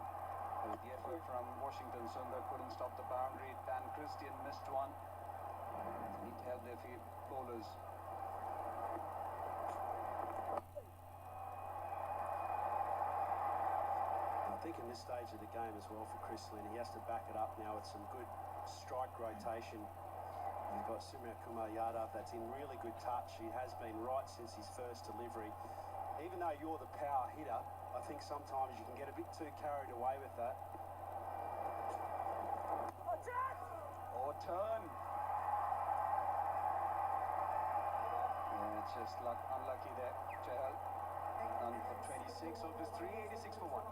With the effort from Washington, Sundar couldn't stop the boundary. Dan Christian missed one. They need to help their field bowlers. I think in this stage of the game as well for Chris Lynn, he has to back it up now with some good strike rotation. You've got Surya Kumar Yadav that's in really good touch. He has been right since his first delivery. Even though you're the power hitter, I think sometimes you can get a bit too carried away with that. Or turn. Yeah, it's just unlucky there, Chahal. None for 26 of his 386 for 1.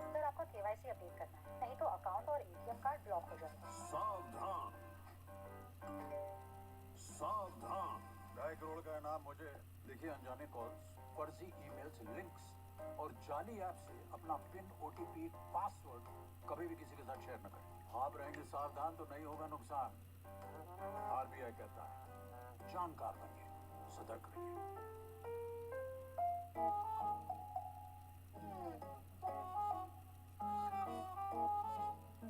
Sir आपका KYC update करना है, नहीं तो account और ATM card block हो जाएगा। सावधान सावधान। 2.5 करोड़ का इनाम मुझे। देखिए, अनजाने कॉल्स, फर्जी ईमेल्स, लिंक्स और जाली ऐप से अपना पिन, ओटीपी, पासवर्ड कभी भी किसी के साथ शेयर न करें। आप रहेंगे सावधान तो नहीं होगा नुकसान। आरबीआई कहता है, जानकार बनिए, सतर्क रहिए।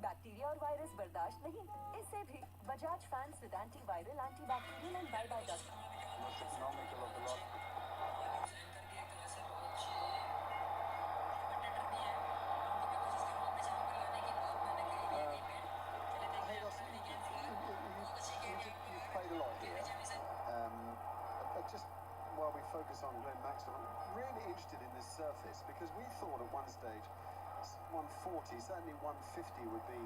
बैक्टीरिया और वायरस बर्दाश्त नहीं, इससे भी Bajaj fans with antiviral, antibacterial and bye dust. Most economical of the lot. You've played a lot here. But just while we focus on Glenn Maxwell, I'm really interested in this surface because we thought at one stage 140, certainly 150 would be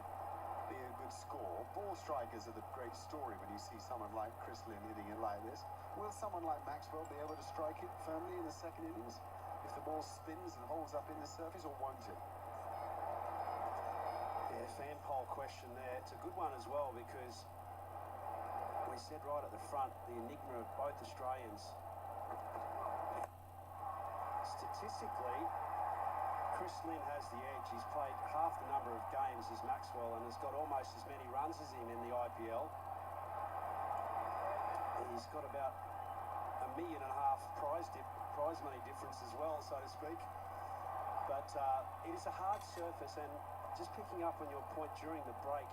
a good score. Ball strikers are the great story when you see someone like Chris Lynn hitting it like this. Will someone like Maxwell be able to strike it firmly in the second innings if the ball spins and holds up in the surface, or won't it? Yeah, fan poll question there. It's a good one as well because we said right at the front, the enigma of both Australians. Statistically, Chris Lynn has the edge. He's played half the number of games as Maxwell and has got almost as many runs as him in the IPL. He's got about $1.5 million prize money difference as well, so to speak. But it is a hard surface, and just picking up on your point during the break,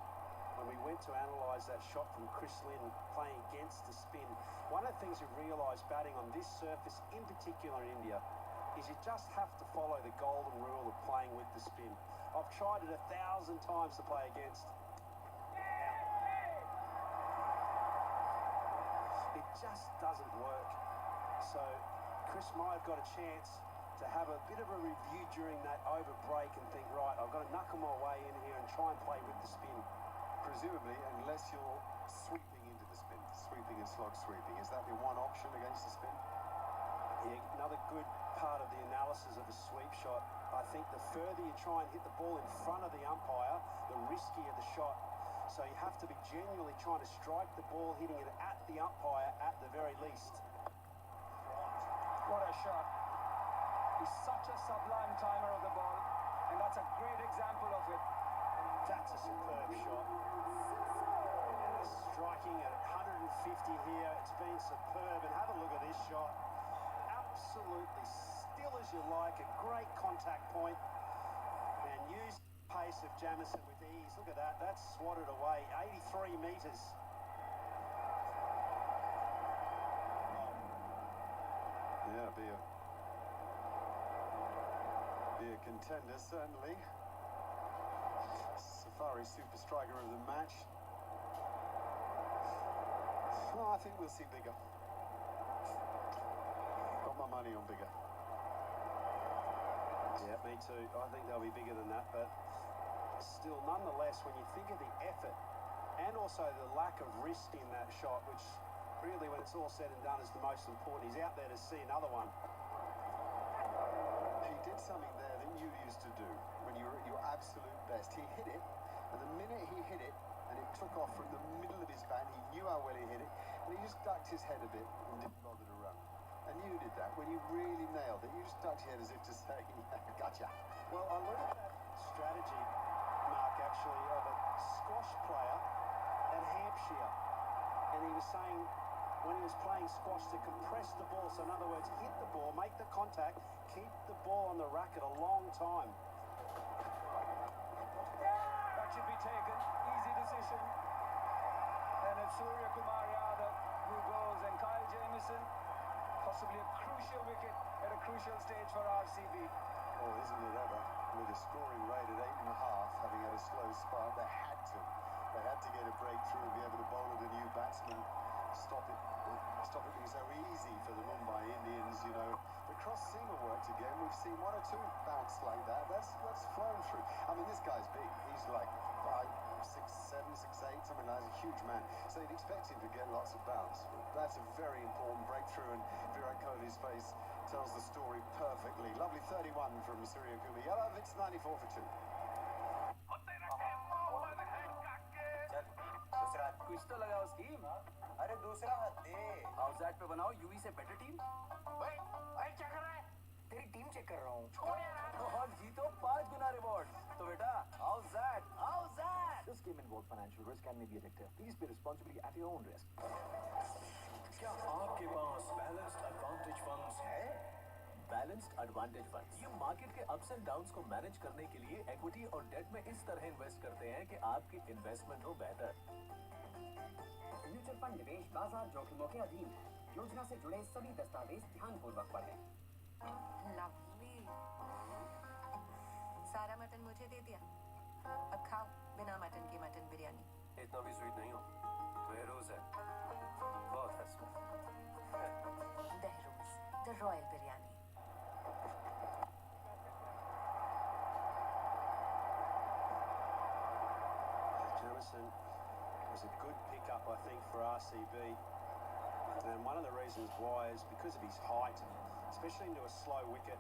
when we went to analyse that shot from Chris Lynn playing against the spin, one of the things we realised batting on this surface, in particular in India, is you just have to follow the golden rule of playing with the spin. I've tried it 1,000 times to play against. It just doesn't work. So Chris might have got a chance to have a bit of a review during that over break and think, right, I've got to knuckle my way in here and try and play with the spin. Presumably, unless you're sweeping into the spin, sweeping and slog sweeping. Is that the one option against the spin? Yeah, another good part of the analysis of a sweep shot. I think the further you try and hit the ball in front of the umpire, the riskier the shot. So you have to be genuinely trying to strike the ball, hitting it at the umpire at the very least. What a shot. He's such a sublime timer of the ball, and that's a great example of it. That's a superb shot. Striking at 150 here, it's been superb, and have a look at this shot. Absolutely still as you like, a great contact point, and use pace of Jamieson with ease. Look at that, that's swatted away, 83 metres. Yeah, be a contender, certainly. Safari super striker of the match. Oh, I think we'll see bigger. Got my money on bigger. Yeah, me too. I think they'll be bigger than that, but still, nonetheless, when you think of the effort and also the lack of risk in that shot, which really, when it's all said and done, is the most important. He's out there to see another one. He did something there that you used to do when you were at your absolute best. He hit it, and the minute he hit it, and it took off from the middle of his bat, he knew how well he hit it, and he just ducked his head a bit and didn't bother to run. And you did that. When you really nailed it, you just ducked your head as if to say, gotcha. Well, I learned that strategy, Mark, actually, of a squash player at Hampshire. And he was saying, when he was playing squash, to compress the ball. So in other words, hit the ball, make the contact, keep the ball on the racket a long time. That should be taken. Easy decision. And it's Surya Kumar Yadav who goes, and Kyle Jamieson, possibly a crucial wicket at a crucial stage for RCB. Oh, isn't it ever? With a scoring rate at 8.5, having had a slow start, they had to get a breakthrough and be able to bowl at a new batsman. Stop it being so easy for the Mumbai Indians, you know. The cross seamer worked again. We've seen 1 or 2 bounce like that. That's flown through. I mean, this guy's big. He's like 5'6", 7", 6'8", something like that. He's a huge man. So you'd expect him to get lots of bounce. That's a very important breakthrough, and Virat Kohli's face tells the story perfectly. Lovely 31 from Surya Kumar Yadav. It's 94 for 2. कुछ तो लगा उस team. अरे दूसरा हाथ दे। House पे बनाओ UV से बेटर टीम। भाई क्या कर रहा है? तेरी टीम चेक कर रहा हूँ। छोड़ यार। और जीतो 5 गुना रिवॉर्ड। तो बेटा house that? This game involves financial risk and may be addictive. Please play responsibly at your own risk. क्या आपके पास बैलेंस्ड एडवांटेज फंड्स है? बैलेंस्ड एडवांटेज फंड्स ये मार्केट के अप्स एंड डाउन्स को मैनेज करने के लिए इक्विटी और डेट में इस तरह इन्वेस्ट करते हैं कि आपकी इन्वेस्टमेंट हो बेहतर। म्यूचुअल फंड निवेश बाजार जोखिमों के अधीन। योजना से जुड़े सभी दस्तावेज ध्यानपूर्वक पढ़ें। लवली। सारा मटन मुझे दे दिया। अब खाओ बिना मटन की मटन बिरयानी। इतना भी स्वीट नहीं हो। बहरूज है। बहुत है sweet. Behrouz, the royal biryani. Jamieson was a good pickup, I think, for RCB. And one of the reasons why is because of his height, especially into a slow wicket.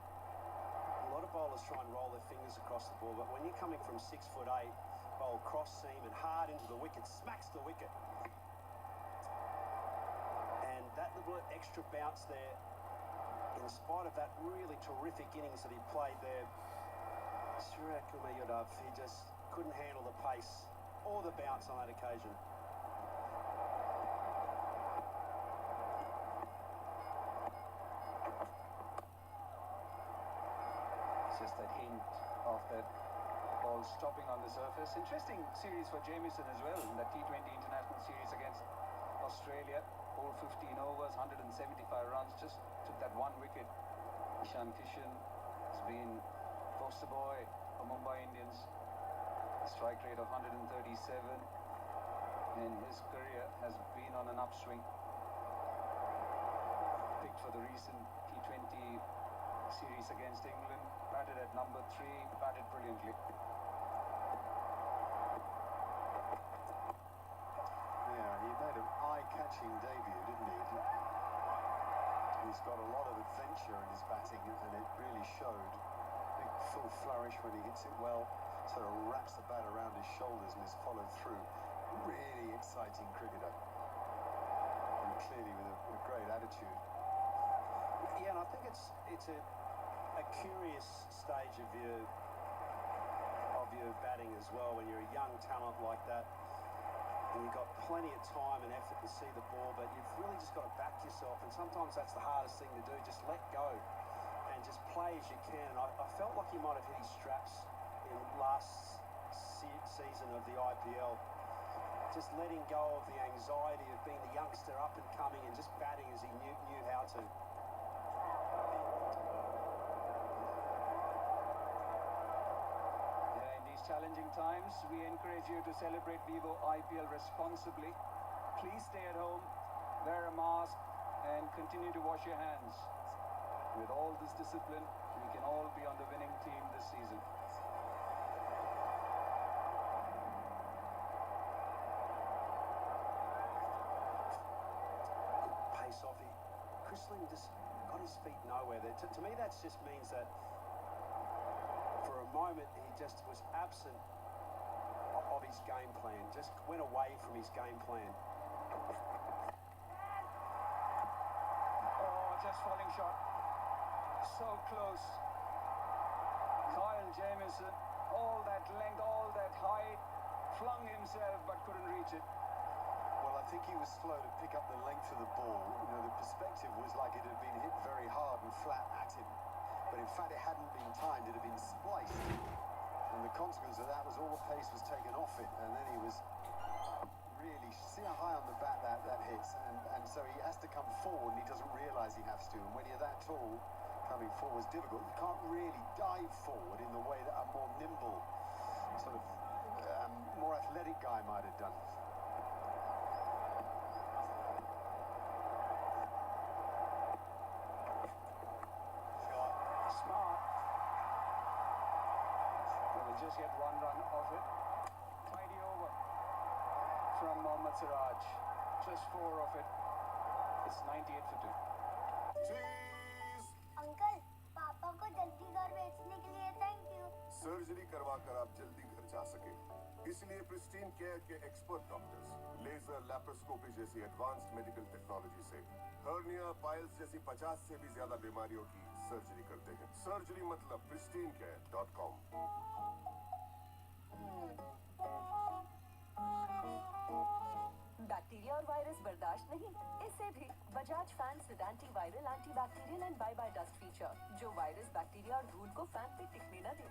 A lot of bowlers try and roll their fingers across the ball, but when you're coming from 6'8", bowl cross seam and hard into the wicket, smacks the wicket. And that little extra bounce there, in spite of that really terrific innings that he played there, Surya Kumar Yadav, he just couldn't handle the pace or the bounce on that occasion. It's just that hint of that ball stopping on the surface. Interesting series for Jamieson as well in that T20 international series against Australia. All 15 overs, 175 runs, just took that 1 wicket. Ishan Kishan has been poster boy for Mumbai Indians. Strike rate of 137, and his career has been on an upswing. Picked for the recent T20 series against England, batted at number 3, batted brilliantly. Yeah, he made an eye-catching debut, didn't he? He's got a lot of adventure in his batting, and it really showed. Big full flourish when he hits it well. Sort of wraps the bat around his shoulders and is followed through. Really exciting cricketer. And clearly with a great attitude. Yeah, and I think it's a curious stage of your batting as well when you're a young talent like that. And you've got plenty of time and effort to see the ball, but you've really just got to back yourself, and sometimes that's the hardest thing to do, just let go and just play as you can. And I felt like he might have hit his straps in last season of the IPL, just letting go of the anxiety of being the youngster up and coming and just batting as he knew how to. challenging times, we encourage you to celebrate ViVoIPL responsibly. Please stay at home, wear a mask, and continue to wash your hands. With all this discipline, we can all be on the winning team this season. Pace off it. Chrisling just got his feet nowhere there. To me, that just means that for a moment he just was absent of his game plan. Just went away from his game plan. Oh, just falling short. So close. Kyle Jamieson, all that length, all that height, flung himself but couldn't reach it. Well, I think he was slow to pick up the length of the ball. You know, the perspective was like it had been hit very hard and flat at him. But in fact, it hadn't been timed, it had been spliced. And the consequence of that was all the pace was taken off it. And then he was really, see how high on the bat that hits. And so he has to come forward and he doesn't realise he has to. And when you're that tall, coming forward is difficult. You can't really dive forward in the way that a more nimble, sort of more athletic guy might have done. Smart. Well, we just get one run off it. Tidy over from Mohammad Siraj. Just 4 of it. It's 98 for 2. Uncle पापा को जल्दी घर भेजने के लिए thank you surgery करवाकर आप जल्दी घर जा सके इसलिए प्रिस्टीन केयर के एक्सपर्ट डॉक्टर्स लेजर लैप्रोस्कोपी जैसी एडवांस्ड मेडिकल टेक्नोलॉजी से हर्निया पाइल्स जैसी 50 से भी ज्यादा बीमारियों की सर्जरी करते हैं सर्जरी मतलब pristinecare.com बैक्टीरिया और वायरस बर्दाश्त नहीं इससे भी Bajaj fans with antiviral antibacterial and bye bye dust feature जो वायरस बैक्टीरिया और धूल को फैन पे टिकने न दे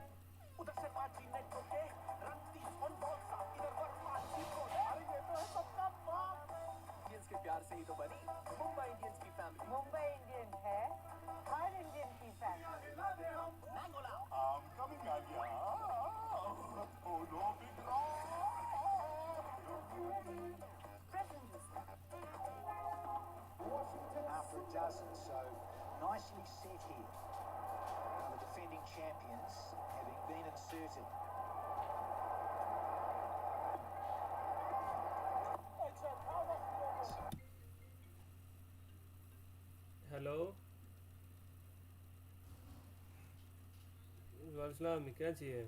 उधर से मार्टिन ने ठोके रन 30 ऑन बॉल साफ इधर पर मार्टिन को अरे ये तो है सबका बाप इंडियंस के प्यार से ही तो बनी मुंबई इंडियंस की फैमिली मुंबई इंडियन है हर इंडियन की family मैंगोला I'm coming Alia oh no big After a dozen, so nicely set here. And the defending champions having been inserted. Hello वालेकुम क्या चाहिए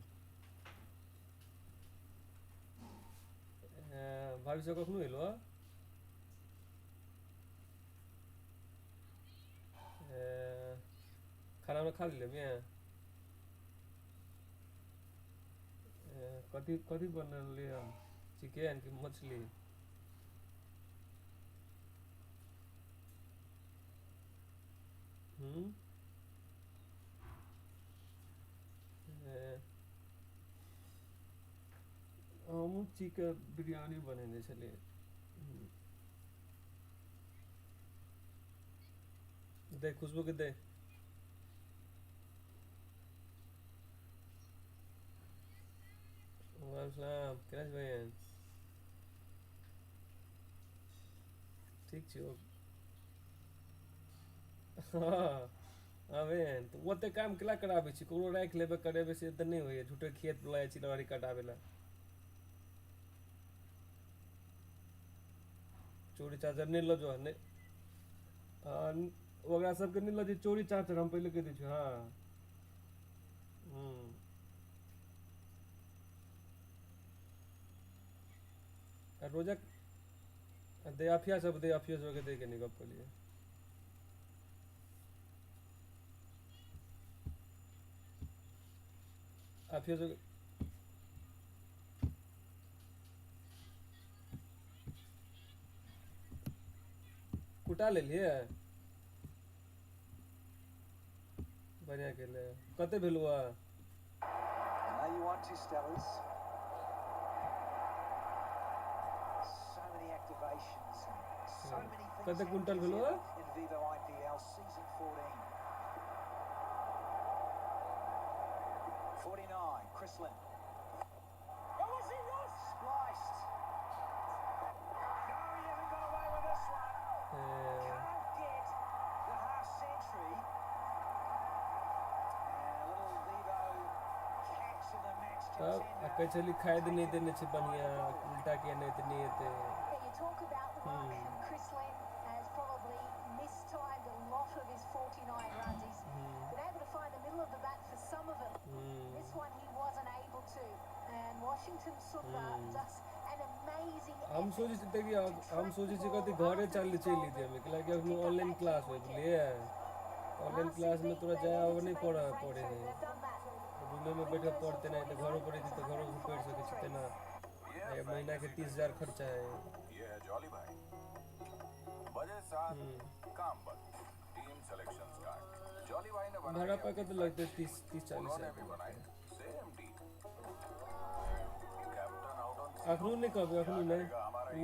भाभी से कखनो हेलो खाना में खा लिया कथी कथी बनल लिया चिकन की मछली हम चिकन बिरयानी बनेने छलिए दे खुशबू के दे वालेकुम केना छै बहन ठीक छै हाँ बहन तो ओते काम केला कराबै छी कोनो राख लेबे करेबे से त नहीं होय झूठे खेत बुलाय छी लवारी कटाबे ला चोरी चार्जर नहीं लो जो है ओकरा सबके नहीं लो जे चोरी चार्जर हम पहले कह दै छी हाँ रोजा दे आफिया सब के दे के निकल के लिए आफिया सब कुटा ले लिए बढ़िया के ले कते भेलुआ Now you want to, Stellas. So many activations, so many things कते quintal भेलुआ in ViVoIPL season 14. 49, Chrislin. तब कई चली खाए नहीं देने से बढ़िया उल्टा किया नहीं तो नहीं थे You talk about luck, and Chris Len has probably mistimed a lot of his 49 runs. He's been able to find the middle of the bat for some of them. This one he wasn't able to. And Washington Sundar does an amazing हम सोचे थे कि हम सोचे थे कि घरे चल चली थी हमें कि अब ऑनलाइन क्लास हो ले ऑनलाइन क्लास में थोड़ा जाया और नहीं पढ़े नहीं रूम में बैठे पढ़ते नहीं तो घरों पर थी तो घरों से पढ़ सके थे ना महीना के 30,000 खर्चा है ये है जॉली भाई बजे 7 काम बंद टीम सिलेक्शन स्टार्ट जॉली भाई ने भाड़ा पैकेज तो लगते 30-40 सेम टीम अखनू नहीं कभी अखनू नहीं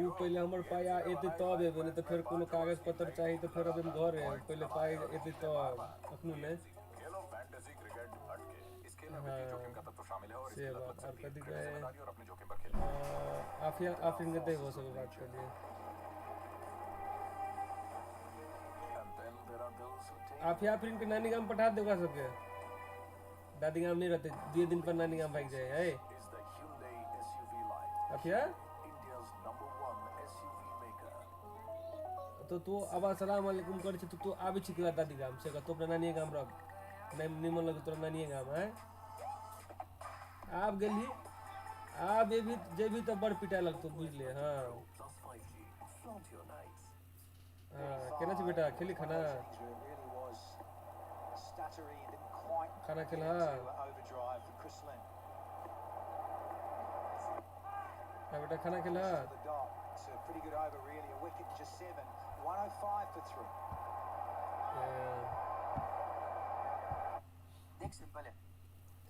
वो पहले हमारे पाया एते तब है बोले तो फिर कोनो कागज पत्र चाहिए तो फिर अब हम घर है पहले पाए एते तो अखनू नहीं खेलो फैंटेसी क्रिकेट हटके इस खेल में वित्तीय जोखिम का तत्व शामिल है और इसके लगभग और कभी सभी जिम्मेदारी और अपने जोखिम पर खेलें आफिन के देखो सब बात कर लिए आफिन के नानी गांव पठा देगा सबके दादी गांव नहीं रहते 2 दिन पर नानी गांव भाग जाए है अफिया तो तू अब अस्सलाम वालेकुम कर छ तू आबि छिकला दादी गाम से तो अपना नानी गाम रख नहीं निमन लगे तोरा नानी गाम है आप गेली आप जे भी तो बड़ पिटा लगतो बुझ ले हां केना छ बेटा खेली खाना खाना खेला बेटा खाना खेला pretty good over really a wicket just 7 105 for 3 देख सिंपल है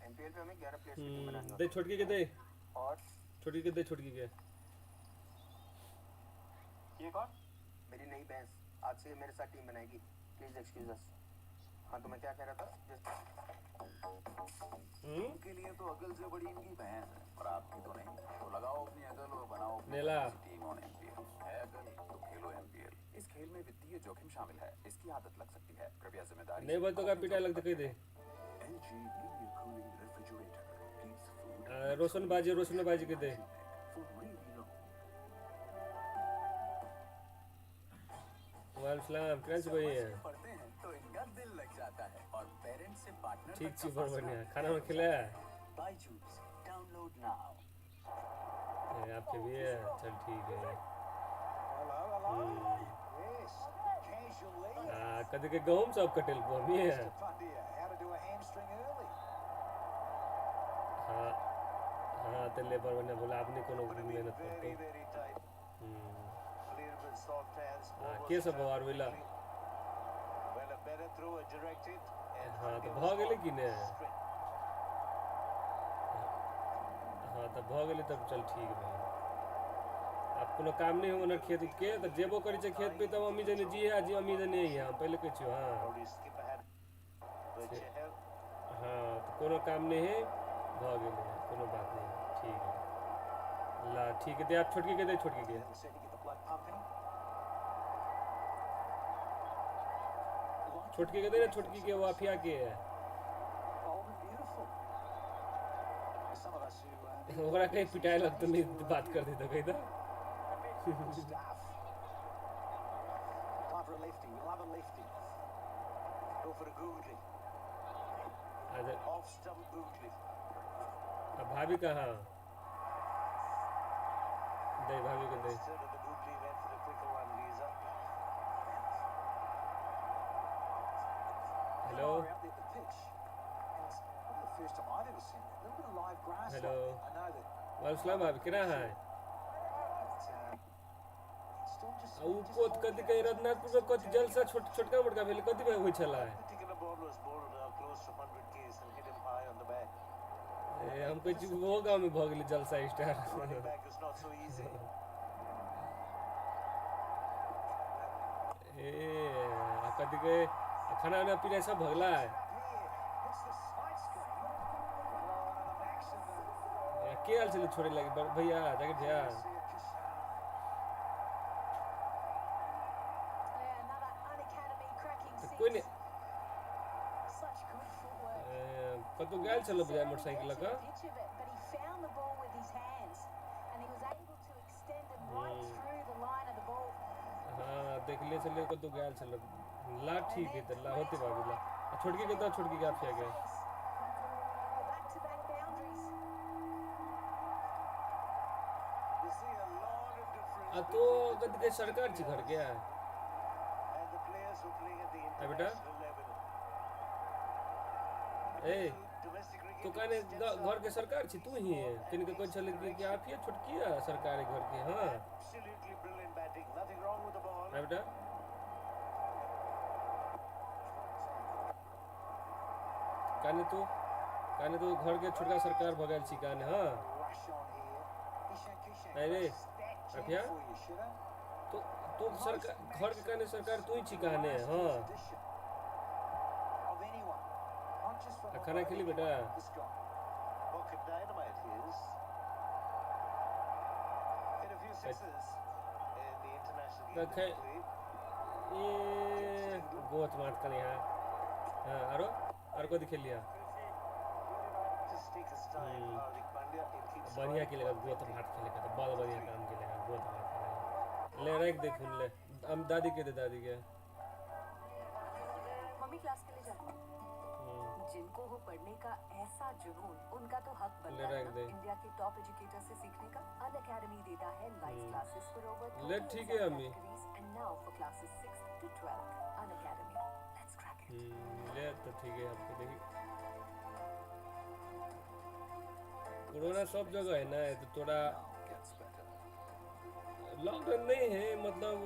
एमपीएल पे हमें 11 प्लेयर्स की टीम बनानी है दे छोटकी के दे और छोटकी के दे छोटकी के ये कौन मेरी नई भैंस आज से मेरे साथ टीम बनाएगी प्लीज एक्सक्यूज अस हां तो मैं क्या कह रहा था इनके लिए तो अकल से बड़ी इनकी भैंस है और आपकी तो नहीं तो लगाओ अपनी अकल और बनाओ टीम ऑन एमपीएल है अकल तो खेलो एमपीएल इस खेल में वित्तीय जोखिम शामिल है इसकी आदत लग सकती है कृपया जिम्मेदारी नहीं बोल तो का पिटा लगता कह दे रोशन बाजी के दे वालेकुम क्रंच भाई है पढ़ते हैं तो इनका दिल लग जाता है और पेरेंट्स से पार्टनर ठीक छी बढ़िया खाना में खिलाया बायजूस डाउनलोड नाउ आपके भी है चल ठीक है कभी के गहूम सब कटेल को भी है हाँ तो लेबर बने बोला आपने कोनो मेहनत करते के सब और वेला हाँ तो भाग गेले कि ने हाँ तो भाग गेले तब चल ठीक है आप कोनो काम नहीं हो ना खेत के तो जेबो करी छे खेत पे तब अम्मी जने जी है जी अम्मी जने है हम पहले कह छियो हां हाँ तो कोनो काम नहीं है भाग गेले कोनो बात नहीं ठीक है ला ठीक है दे आप छोटकी के दे छोटकी के छोटकी के दे ना छोटकी के वाफिया के है ओकरा कहीं पिटाई लग तो नहीं बात कर देता कहीं तो अब भाभी कहाँ दे भाभी को दे हेलो हेलो वालेकुम भाभी किरा है उ कोत कति कहि रत्नापुर में कति जलसा छोटका मोटका भेल कति में होय छला है हम कह छी वो गांव में भ गेल जलसा स्टार ए कति के खाना ना पीना सब भगला है के हाल चले छोड़े लगे भैया जगत भैया कोई नहीं कतो गैल चलो बजाय मोटरसाइकिल का found the ball with his hands and he was able to extend it right through the line of the ball. हाँ देखले चले को तो गैल चलो ला ठीक है तो ला होते बाबूला छोटकी के तो छोटकी का आपसे गया Back to back boundaries. You see a lot of difference. तो कद के सरकार ची घर गया है And the players who playing at the बेटा international level. ए तो कहने घर के सरकार छी तू ही है किन के कोई चले कि आप ये छोटकी है सरकार घर के हाँ Absolutely brilliant batting. Nothing wrong with the ball. बेटा कहने तो घर के छोटका सरकार भगल छी कहने हाँ अरे अभिया तो सरकार घर के कहने सरकार तू ही छी कहने हाँ खाना खेली बेटा What could dynamite is hit a few sixes in the international game. Okay. ये गोत मात कर यहाँ हाँ आरो को दिखे लिया Just take his time, Hardik Pandya. It keeps बढ़िया खेलेगा गोत मात खेलेगा तो बहुत बढ़िया काम खेलेगा गोत मात खेलेगा ले रैक देखूं ले हम दादी के दे दादी के मम्मी क्लास के लिए जाती है जिनको हो पढ़ने का ऐसा जुनून उनका तो हक बनता है इंडिया के टॉप एजुकेटर से सीखने का अन अकेडमी देता है लाइव क्लासेस फॉर ओवर ले ठीक है अम्मी and now for classes 6 to 12 Unacademy let's crack it ले तो ठीक है आपके देखिए कोरोना सब जगह है ना तो थोड़ा लॉकडाउन नहीं है मतलब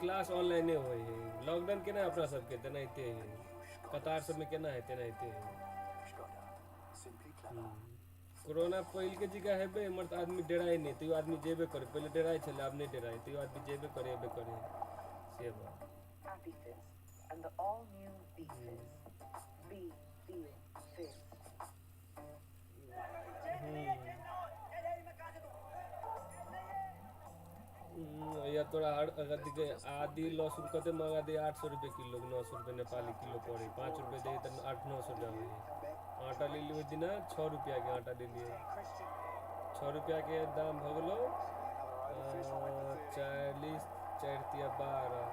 क्लास ऑनलाइन हो है लॉकडाउन के ना अपना सब के तना इते है कतार सब में केना है तेना इते है कोरोना पहिल के जगह है बे मर्द आदमी डराई नहीं तो आदमी जेबे करे पहले डराई छले अब नहीं डराई तो आदमी जेबे करे से बात happy face and the all new B face B feel face या थोड़ा अगर दिखे आदि लहसुन कते मंगा दे 800 रुपए किलो 900 रुपए नेपाली किलो पड़े 5 रुपए दे तो 800-900 जावे आटा ले लियो दिना 6 रुपया के आटा ले लिए 6 रुपया के दाम भगलो 40 4 12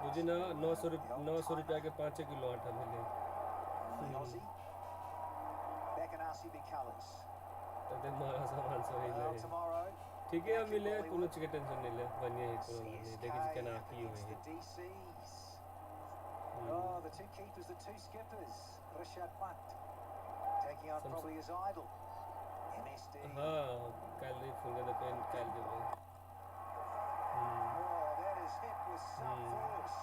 बुझी ना 900 रुपया के 5 किलो आटा मिले तो दे मारा सामान सो ही ले ठीक है मिले कोनो चीज के टेंशन नहीं ले बनिए ही कोनो नहीं देखि केना की होई Oh, the two keepers, the two skippers. Rashad Pant taking on probably his idol. MSD. हाँ कल ही फोन कर पेन कल दे भाई Oh, that is hit with some force.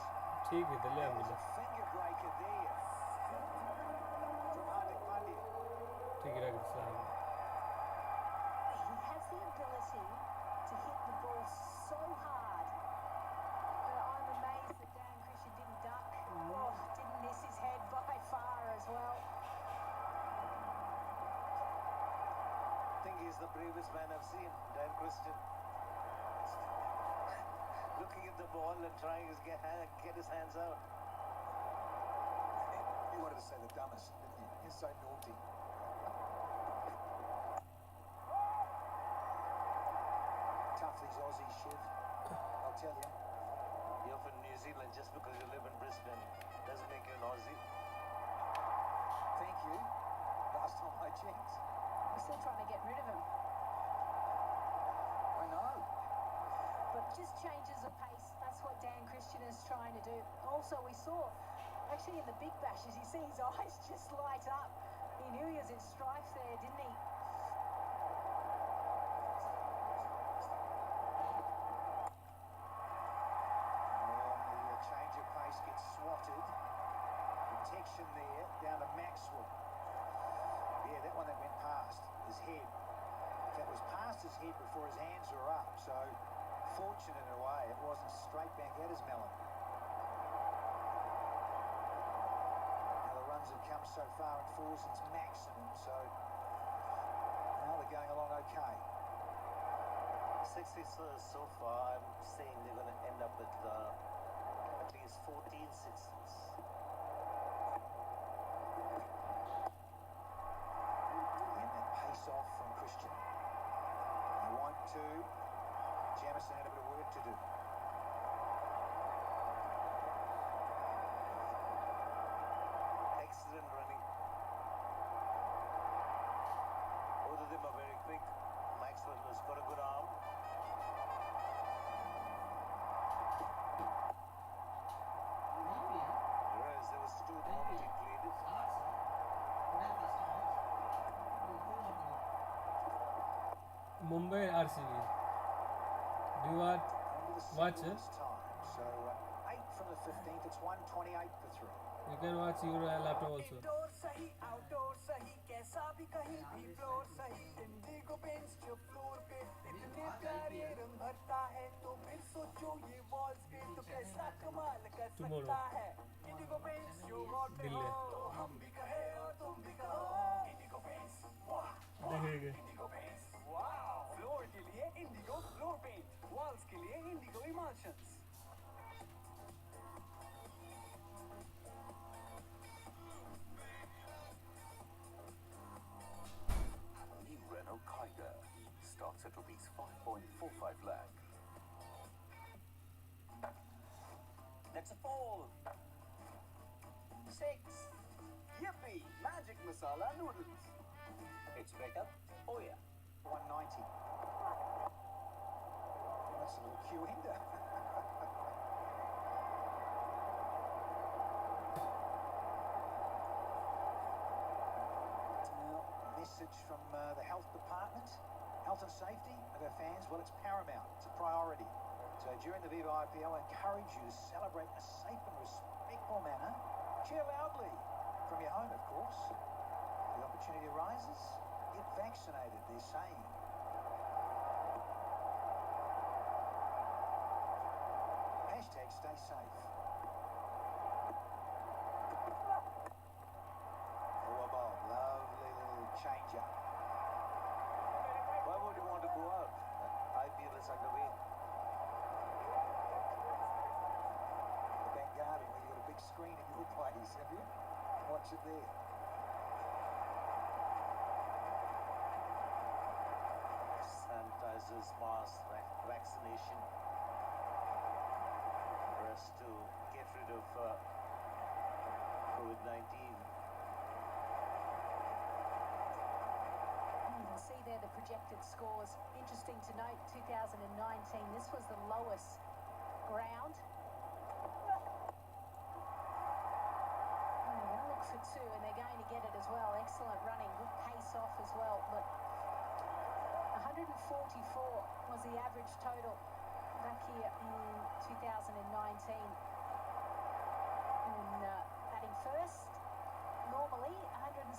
ठीक है ले मिले Finger breaker there from Hardik Pandya. ठीक है साहब He has the ability to hit the ball so hard. I'm amazed that Dan Christian didn't duck. Oh, didn't miss his head by far as well. I think he's the bravest man I've seen, Dan Christian. Looking at the ball and trying to get his hands out. You wanted to say the dumbest, didn't you? You're so naughty. Tough these Aussies, Shiv. I'll tell you. You're from New Zealand just because you live in Brisbane doesn't make you an Aussie. Thank you. Last time I checked. We're still trying to get rid of him. I know. But just changes of pace. That's what Dan Christian is trying to do. Also, we saw, actually in the big bashes, you see his eyes just light up. He knew he was in strife there, didn't he? Gets swatted. Protection there, down to Maxwell. Yeah, that one that went past his head. That was past his head before his hands were up, so fortunate in a way it wasn't straight back at his melon. Now the runs have come so far in Forson's maximum, so now they're going along okay. 6 sixes so far, I'm saying they're going to end up with at least 14 sixes. And that pace off Jamison had a bit of work to do. Excellent running. Both of them are very quick. Maxwell has got a good arm. Whereas there was two more depleted. Mumbai RCB. Do you watch it? So 8 from the 15th, it's 128 for 3. You can watch your laptop also. Indoor सही outdoor सही कैसा भी कहीं भी floor सही Indigo paints जो floor पे इतने प्यारे रंग भरता है तो फिर सोचो ये वॉल्स पे तो कैसा कमाल कर सकता है इंडिगो पेंट्स जो वॉल पे हो हम भी कहे और तुम भी कहो इंडिगो पेंट्स वाह इंडिगो पेंट्स वाह फ्लोर के लिए इंडिगो फ्लोर पेंट वॉल्स के लिए Indigo emulsions Renault Kiger starts at rupees 5.45 lakh. That's a four. 6. Yippee! Magic masala noodles. It's better. Oh yeah. 190. That's a little cue ender. Message from the health department. Health and safety of our fans, well, it's paramount. It's a priority. So during the ViVoIPL, I encourage you to celebrate in a safe and respectful manner. Cheer loudly from your home, of course. If the opportunity arises, get vaccinated, they're saying. Hashtag stay safe. Oh, Bob, lovely little change up. Why would you want to go out? IPL is underway. The back garden where you've got a big screen in your place, have you? Watch it there. Sanitizers, masks, vaccination. For us to get rid of COVID-19. You can see there the projected scores. Interesting to note, 2019, this was the lowest ground. They're going to look for 2, and they're going to get it as well. Excellent running, good pace off as well. But 144 was the average total back here in 2019. And batting first, normally 164,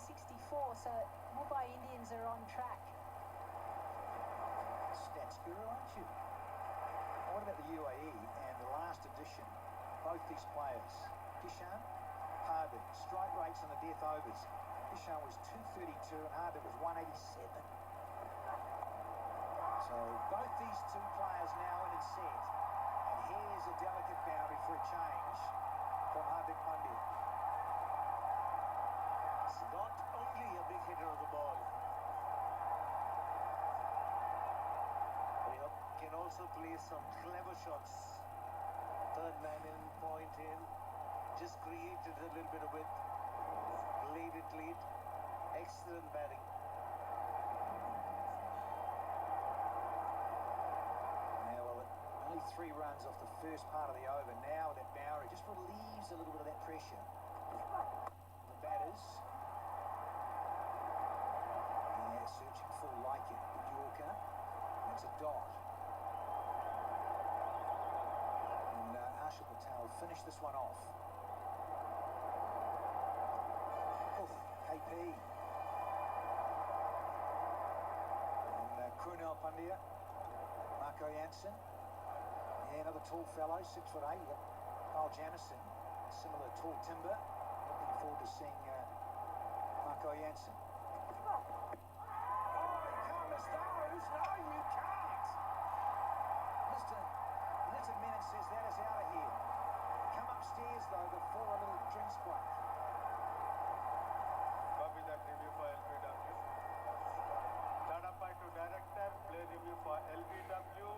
so Mumbai Indians are on track. Stats guru, aren't you? Now, what about the UAE and the last edition? Both these players, Kishan, Hardik, strike rates on the death overs. Kishan was 232 and Hardik was 187. So both these two players now in and set. And here's a delicate boundary for a change from Hardik Pandya. It's not only a big hitter of the ball. He can also play some clever shots. Third man in, point in. Just created a little bit of width. Played it late. Excellent batting. Only 3 runs off the first part of the over. Now that boundary just relieves a little bit of that pressure. The batters. Yeah, searching full like it. Good Yorker. That's a dot. And Harshal Patel finished this one off. Oh, KP. And Krunal Pandya. Marco Jansen. Yeah, another tall fellow, 6'8". You've got Kyle Jamison, similar tall timber. Looking forward to seeing Marco Jansen. Oh, you can't miss those. No, you can't. Mr. Little Minute says that is out of here. Come upstairs, though, before a little drinks break. Copy that review for LBW. Data file to director, play review for LBW.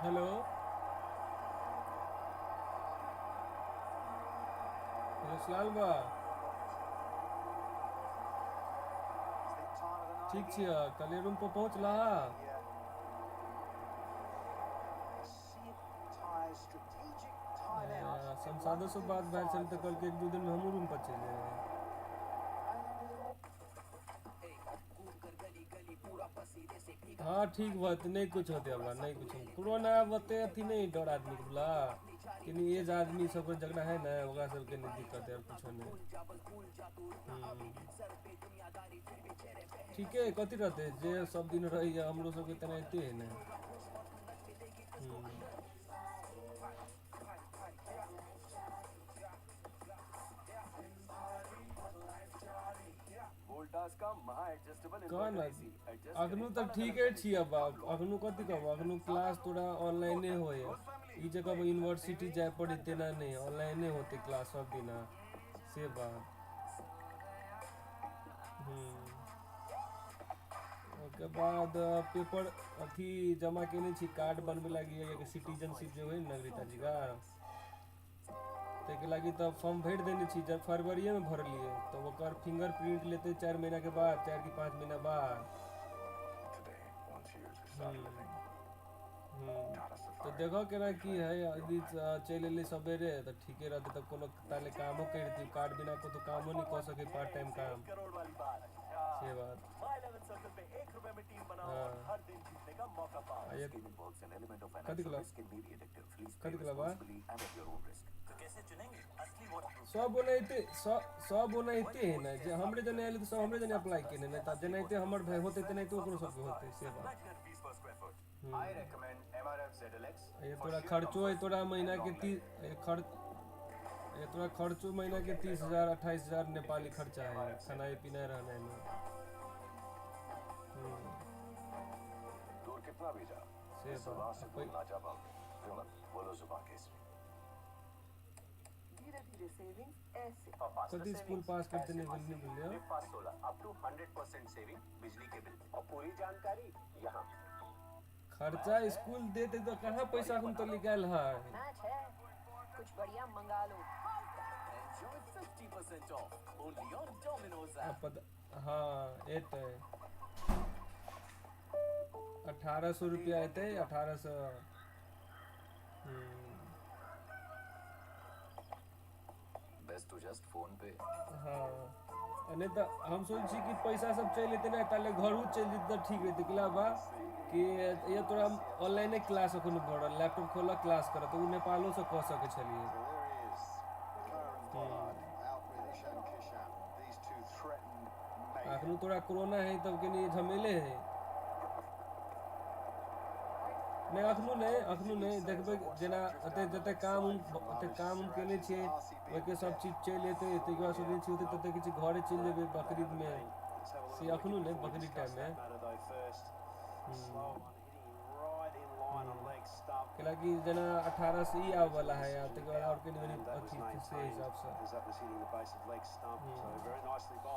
Hello Salal बा ठीक छियै कल room पर पहुँचला संसादो से बात भए छल तऽ कहलकै 1-2 दिन में हमहूँ रूम पर चलि जेबै हाँ ठीक बात नहीं कुछ होते हमरा नहीं कुछ कोरोना बते अथी नहीं डर आदमी के बोला कि एज आदमी सबके झगड़ा है ना ओकरा सबके नहीं दिक्कत है कुछ नहीं ठीक है कथी रहते जे सब दिन रही हमरो सबके तेनाहिते है ना अखनू तो ठीके छी अब अखनू कथी कहब अखनू क्लास तोरा ऑनलाइने होय ई जगह यूनिवर्सिटी जाय पड़े तेना नहीं ऑनलाइने होते क्लास सब दिना से बात ओके बाद पेपर अथी जमा केने छी कार्ड बनबे लागी सिटीजनशिप जो है नागरिकता जी का ताकि लगी तब फॉर्म भर देने छी जब फरवरी में भरलिए तो ओकर फिंगरप्रिंट लेते 4 महीना के बाद 4 की 5 महीना बाद तो देखो केना की है यदि चल एले सवेरे तो ठीके रहते तब कोनो ताले कामो कर दी कार्ड बिना को तो कामो नहीं कर सके पार्ट टाइम काम से बात कथी कला सब ओनाहिते है ना जे हमरे जने आइले तो सब हमरे जने अप्लाई केने नहीं त जेनाहिते हमर भाई होते तेनाहिते ओकरो सबके होते से बात ये तोरा खर्चो है तोरा महीना के तोरा खर्चो महीना के 30,000 28,000 नेपाली खर्चा है खाना पीना रहने में दूर कितना भी जा से बात ना जा पाओगे बोलो जुबान के धीरे-धीरे सेविंग ऐसे कभी स्कूल पास करते नहीं मिलने मिले 516 अप टू 100% सेविंग बिजली के बिल और पूरी जानकारी यहाँ खर्चा स्कूल देते तो कहाँ पैसा हम तो निकाल है मैच है कुछ बढ़िया मंगा लो Enjoy 50% off only on Domino's app. हाँ एते 1800 रुपया आते 1800 बेस्ट टू जस्ट फोन पे हाँ नहीं तो हम सोची कि पैसा सब चल लेते ना ताले घरू चल जेते तो ठीक रहते किला बा कि ये तोरा ऑनलाइन क्लास अखन भर लैपटॉप खोला क्लास कर तो नेपालो से कह सके छलिए अखनू तोरा कोरोना है तब के लिए झमेले है नहीं अखनू नहीं देखबे जेना जते काम केने छियै ओके सब चीज चल एते तै के बाद सोचै छी तते किछ घरे चल जेबे बकरीद में से अखनू नहीं बकरीद टाइम में केला कि जना 18 से ही आवे वाला है तै के बाद और के नहीं अथी से हिसाब से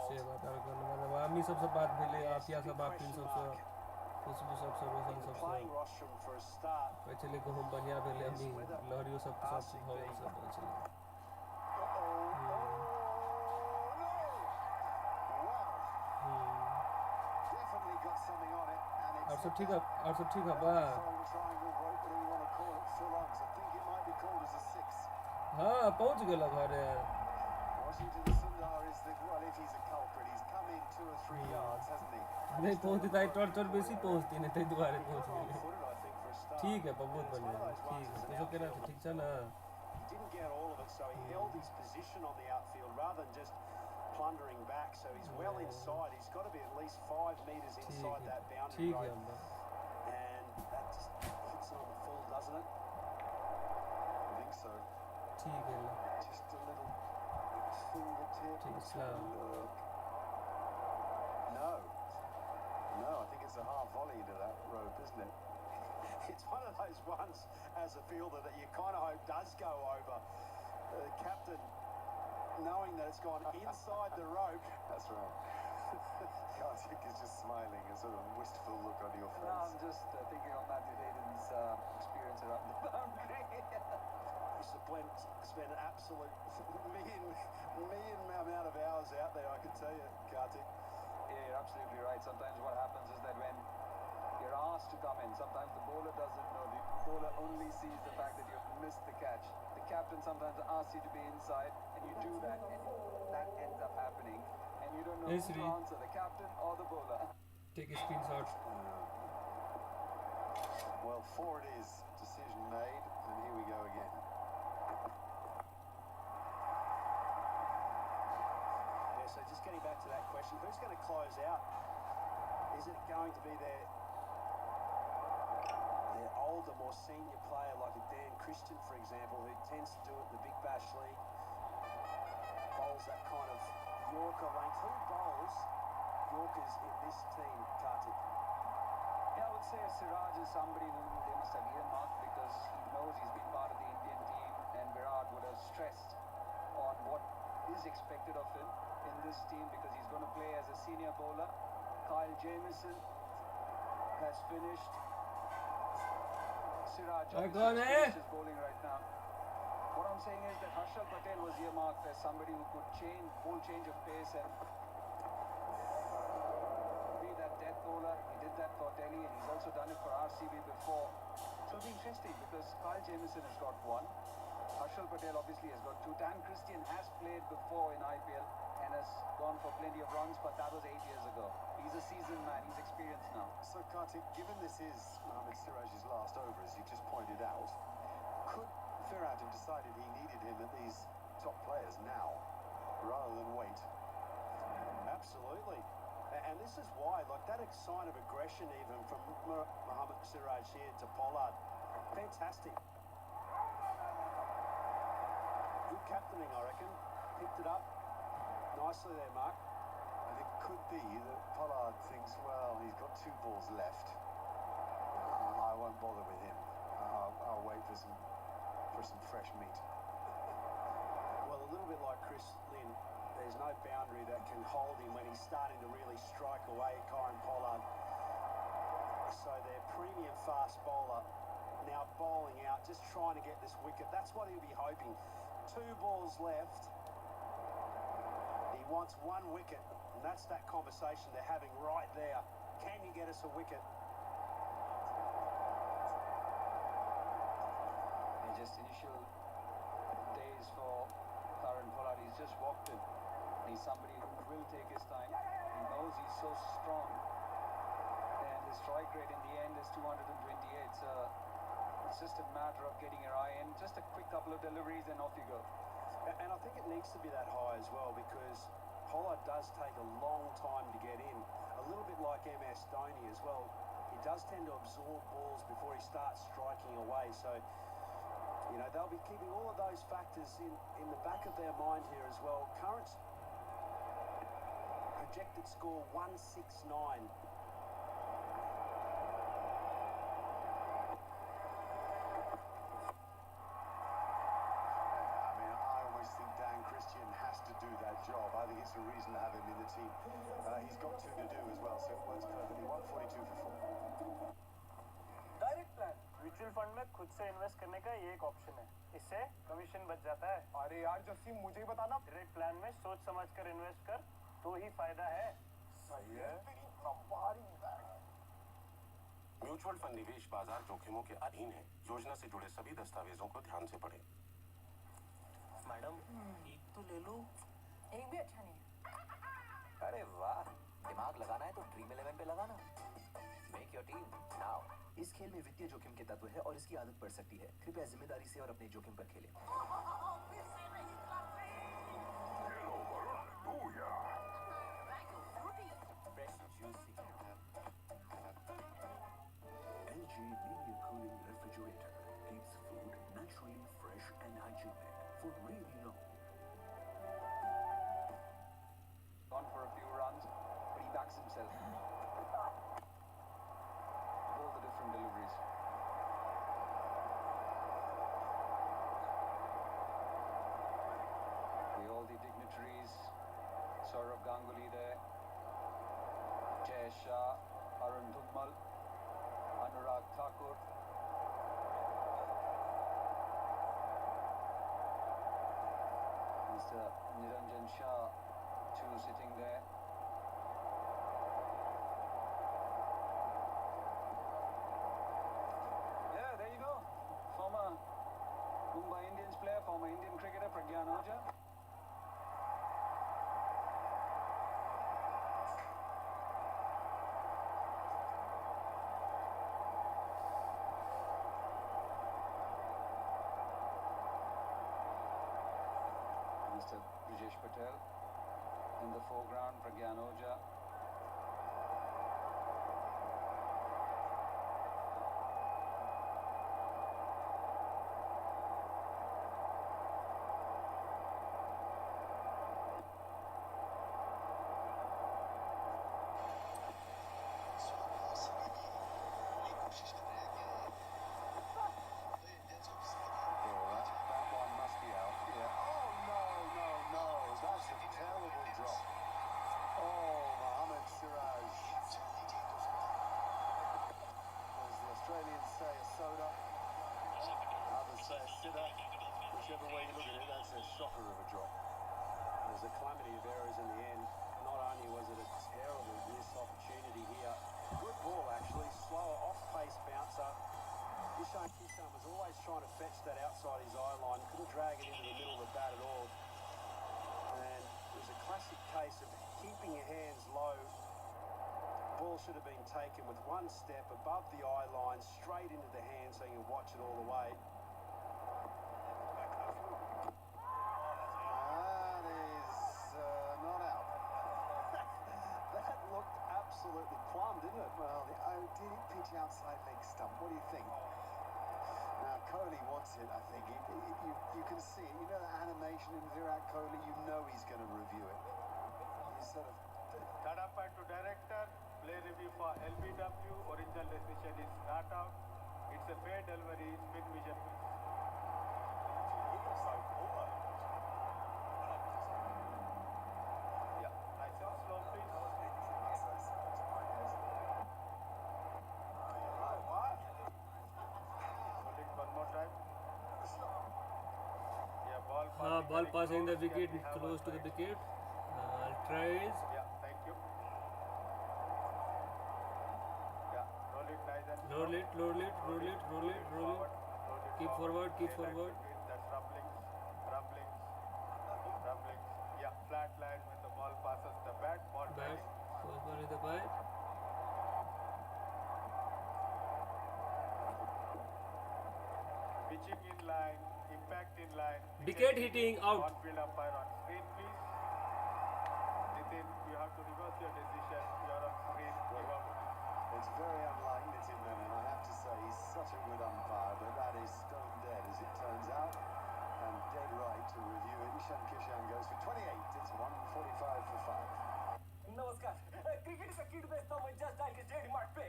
से बात और मतलब आमी सबसे बात भेले आफिया सब बात तीन सबसे खुशबू सबसे रोशन सबसे कहै छलै कि हम बढ़िया भेले हमी लहरियो सब भगवान सब कहै छलै और सब ठीक है बा हाँ पहुंच गेला घरे नहीं पहुंचती ताई टॉर्चर बेसी पहुंचती नहीं ताई दोबारा पहुंच गई ठीक है बहुत बढ़िया ठीक है तो केना ठीक छ ना didn't get all of it so he held his position on the outfield rather than just plundering back so he's well inside he's got to be at least 5 meters inside that boundary rope and that just hits it on the full doesn't it I think so ठीक है just a little fingertip no I think it's a half volley into that rope isn't it it's one of those ones as a fielder that you kind of hope does go over. The captain, knowing that it's gone inside the rope. That's right. Kartik is just smiling, a sort of wistful look on your face. No, I'm just thinking of Matthew Hayden's experience around the boundary. It's spent an absolute million amount of hours out there, I can tell you, Kartik. Yeah, you're absolutely right. Sometimes what happens is that when you're asked to come in, sometimes the bowler doesn't know. The bowler only sees the fact that you've missed the catch. The captain sometimes asks you to be inside, and you do that, and that ends up happening. And you don't know Hey, who Sri. to answer, the captain or the bowler. Take a screenshot. Well, 4 it is. Decision made, and here we go again. Yeah, so just getting back to that question, who's going to close out? Is it going to be their older, more senior player like a Dan Christian, for example, who tends to do it in the Big Bash League, bowls that kind of Yorker length? Who bowls Yorkers in this team, Kartik? Yeah, I would say Siraj is somebody whom they must have earmarked because he knows he's been part of the Indian team, and Virat would have stressed on what is expected of him in this team because he's going to play as a senior bowler. Kyle Jamieson has finished. Siraj obviously has finished his bowling right now. What I'm saying is that Harshal Patel was earmarked as somebody who could bowl change of pace and be that death bowler. He did that for Delhi, and he's also done it for RCB before. So it'll be interesting because Kyle Jamieson has got 1. Harshal Patel obviously has got 2. Dan Christian has played before in IPL and has gone for plenty of runs, but that was 8 years ago. He's a seasoned man. He's experienced now. So, Kartik, given this is Mohammad Siraj's last over, as you just pointed out, could Virat have decided he needed him at these top players now, rather than wait? Absolutely. And this is why, like that sign of aggression even from Mohammad Siraj here to Pollard. Fantastic. Good captaining, I reckon. Picked it up nicely there, Mark. And it could be that Pollard thinks, well, he's got 2 balls left. I won't bother with him. I'll wait for some fresh meat. Well, a little bit like Chris Lynn, there's no boundary that can hold him when he's starting to really strike away, Kieran Pollard. So their premium fast bowler now bowling out, just trying to get this wicket. That's what he'll be hoping. 2 balls left. He wants 1 wicket, and that's that conversation they're having right there. Can you get us a wicket? And just initial days for Kieran Pollard. He's just walked in. He's somebody who will take his time. He knows he's so strong. And his strike rate in the end is 228. So it's just a matter of getting your eye in. Just a quick couple of deliveries and off you go. And I think it needs to be that high as well because Pollard does take a long time to get in. A little bit like MS Dhoni as well. He does tend to absorb balls before he starts striking away. So, you know, they'll be keeping all of those factors in the back of their mind here as well. Current projected score 169. Job. I think it's a reason to have him in the team. He's got 2 to do as well, so it works perfectly. 142 for 4. Direct plan mutual fund में खुद से invest करने का ये एक option है, इससे commission बच जाता है। अरे यार जस्सी मुझे ही बताना। डायरेक्ट प्लान में सोच समझ कर इन्वेस्ट कर तो ही फायदा है। सही है। म्यूचुअल फंड निवेश बाजार जोखिमों के अधीन है। योजना से जुड़े सभी दस्तावेजों को ध्यान से पढ़ें। मैडम एक तो ले लो। एक भी अच्छा नहीं है। अरे वाह, दिमाग लगाना है तो ड्रीम 11 पे लगाना। Make your team now. इस खेल में वित्तीय जोखिम के तत्व है और इसकी आदत पड़ सकती है। कृपया जिम्मेदारी से और अपने जोखिम पर खेलें। LG Media Cooling Refrigerator keeps food naturally fresh and hygienic for really long. Gone for a few runs, but he backs himself. All the different deliveries. All the dignitaries. Saurav Ganguly there. Jay Shah, Arun Dhummal, Anurag Thakur. Mr. Niranjan Shah, too, sitting there. Yeah, there you go. Former Mumbai Indians player, former Indian cricketer Pragyan Ojha. Mr. Brijesh Patel in the foreground, Pragyan Ojha. Whichever way you look at it, that's a shocker of a drop. There's a calamity of errors in the end. Not only was it a terrible missed opportunity here, good ball actually, slower off-pace bouncer. Ishan Kishan was always trying to fetch that outside his eye line, couldn't drag it into the middle of the bat at all. And it was a classic case of keeping your hands low. Ball should have been taken with one step above the eye line, straight into the hand so you can watch it all the way. Absolutely plumb, didn't it? Well, did it pitch outside leg stump? What do you think? Now, Kohli wants it, I think. You can see it. You know the animation in Virat Kohli? You know he's going to review it. He's sort of... Data point to director. Play review for LBW. Original decision is not out. It's a fair delivery. Spin vision. Yeah. Nice and slow, please. Ball passing the wicket, close to the wicket. Tries. Yeah, thank you. Yeah, roll it nice and slow. Roll it. Keep forward. That's rumblings. Yeah, flat line when the ball passes the bat. Ball Back. First ball is the ball. Pitching in line, impact in line. Wicket hitting out. On-field umpire on screen, please. Nitin, you have to reverse your decision. You're on screen. It's very unlike Nitin Menon, I have to say. He's such a good umpire, but that is stone dead as it turns out. And dead right to review it. Ishan Kishan goes for 28. It's 145 for 5. नमस्कार cricket का kit बेचता हूं मैं just डाल के JD mart पे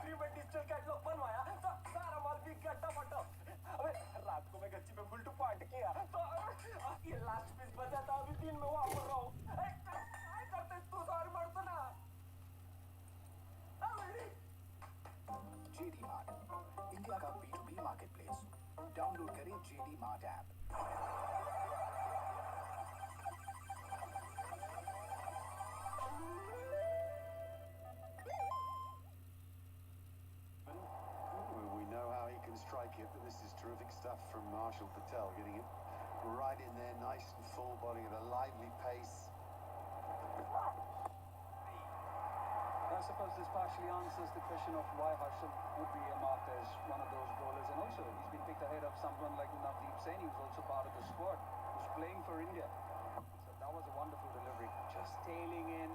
free में digital catalogue बनवाया तो सारा माल बिक गया टमाटो अबे रात को मैं गच्ची पे बुलटू पार्ट किया तो ये लास्ट पीस बचा था अभी दिन में वापस रहा हूं काय करते तू सारी मारतो ना जेडी मार्ट इंडिया का B2B मार्केटप्लेस डाउनलोड करें JD mart app Strike it, but this is terrific stuff from Marshall Patel, getting it right in there, nice and full, bowling at a lively pace. I suppose this partially answers the question of why Harshal would be marked as one of those bowlers, and also he's been picked ahead of someone like Navdeep Saini, who's also part of the squad, who's playing for India. So that was a wonderful delivery, just tailing in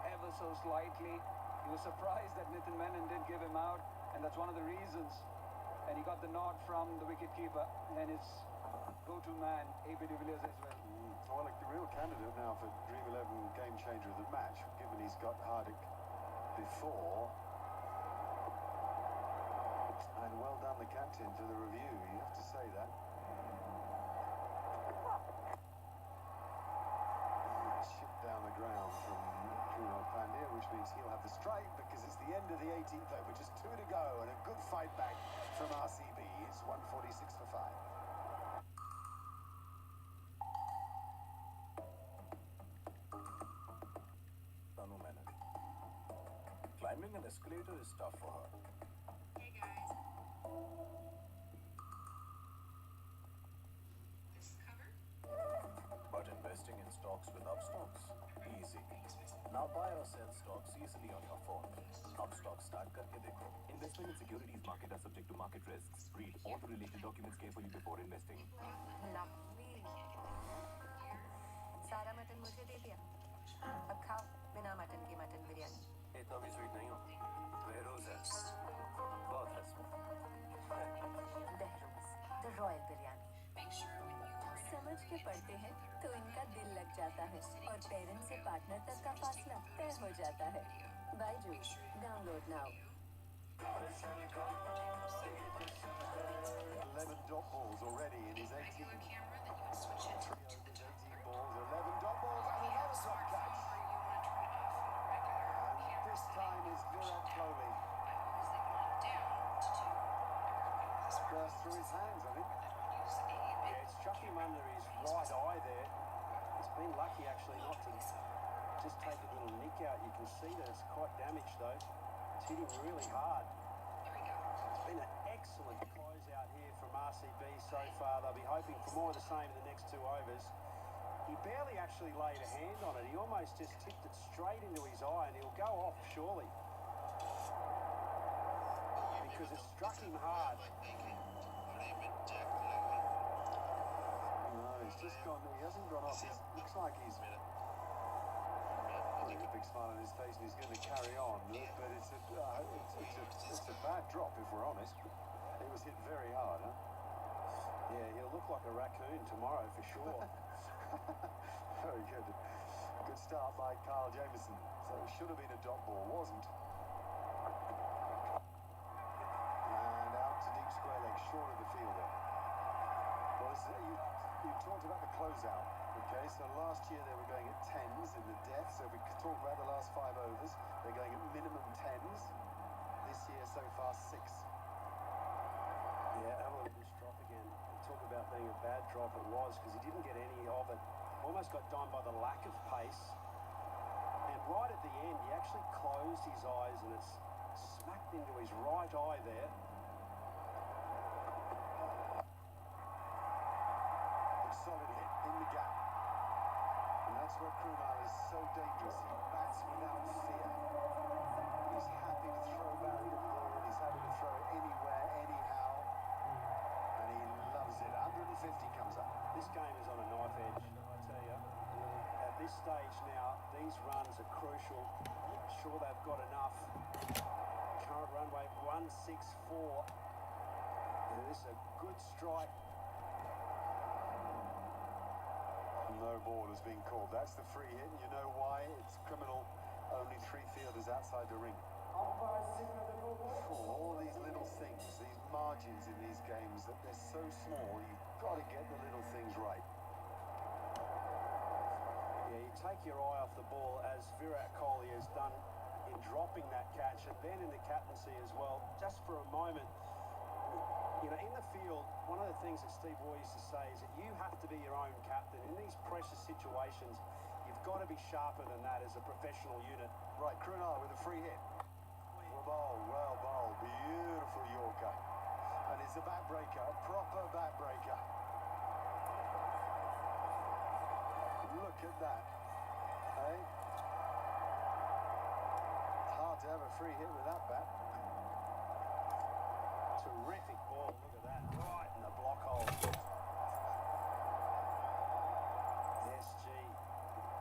ever so slightly. He was surprised that Nitin Menon didn't give him out, and that's one of the reasons. And he got the nod from the wicketkeeper and his go-to man, AB de Villiers as well. Well, like the real candidate now for Dream 11 game changer of the match, given he's got Hardik before. And well done the captain for the review, you have to say that. Shipped down the ground from Krunal Pandya, which means he'll have the 18th over. Just 2 to go and a good fight back from RCB. It's 146 for 5. Climbing an escalator is tough for her. Hey guys. This is covered? But investing in stocks with Upstocks, easy. Now buy or sell stocks easily on your phone. Upstock start करके देखो. Investment in securities market are subject to market risks. Read all the related documents carefully before investing. Lovely सारा mutton मुझे दे दिया अब खाओ बिना mutton की mutton biryani इतना भी स्वीट नहीं हो बहरोज है बहुत है बहरोज द रॉयल बिरयानी समझ के पढ़ते हैं तो इनका दिल लग जाता है और पेरेंट्स से पार्टनर तक का फासला तय हो जाता है Byju's download now 11 dot balls already in his 18. 3 overs, 18 balls, 11 dot balls, and another drop catch. And this time is Virat Kohli. Burst through his hands, I think. Yeah, it struck him under his right eye there. He's been lucky actually not to just take a little nick out. You can see that it's quite damaged though. It's hitting really hard. It's been an excellent close out here from RCB so far. They'll be hoping for more of the same in the next 2 overs. He barely actually laid a hand on it. He almost just tipped it straight into his eye and he'll go off surely. Because it struck him hard. No, he's just gone, he hasn't gone off. It looks like he's got a big smile on his face and he's going to carry on. But it's a bad drop if we're honest. It was hit very hard, huh? Yeah, he'll look like a raccoon tomorrow for sure. Very good. Good start by Carl Jamieson. So it should have been a dot ball, wasn't. And out to deep square leg, short of the fielder. Well, you talked about the closeout. Okay, so last year they were going at 10s in the death. So if we talk about the last 5 overs, they're going at minimum 10s. This year so far 6. Yeah, have a look at this drop again. Talk about being a bad drop, it was, because he didn't get any of it. Almost got done by the lack of pace. And right at the end, he actually closed his eyes and it's smacked into his right eye there. But solid hit in the gap. And that's where Krunal is so dangerous. He bats without fear. He's happy to throw back the ball. He's happy to throw it anywhere, anyhow. And he loves it. 150 comes up. This game is on a knife edge, I tell you. At this stage now, these runs are crucial. Sure they've got enough. Current runway 164. And this is a good strike. No ball has been called. That's the free hit, and you know why? It's criminal. Only 3 fielders outside the ring. All these little things, these margins in these games, that they're so small, you've got to get the little things right. Yeah, you take your eye off the ball, as Virat Kohli has done in dropping that catch, and then in the captaincy as well, just for a moment. You know, in the field, one of the things that Steve Waugh used to say is that you have to be your own captain. In these precious situations, you've got to be sharper than that as a professional unit. Right, Krunal with a free hit. Well bowled, beautiful Yorker. And it's a backbreaker, a proper backbreaker. Look at that, eh? It's hard to have a free hit with that bat. Terrific ball, look at that, right in the block hole. SG,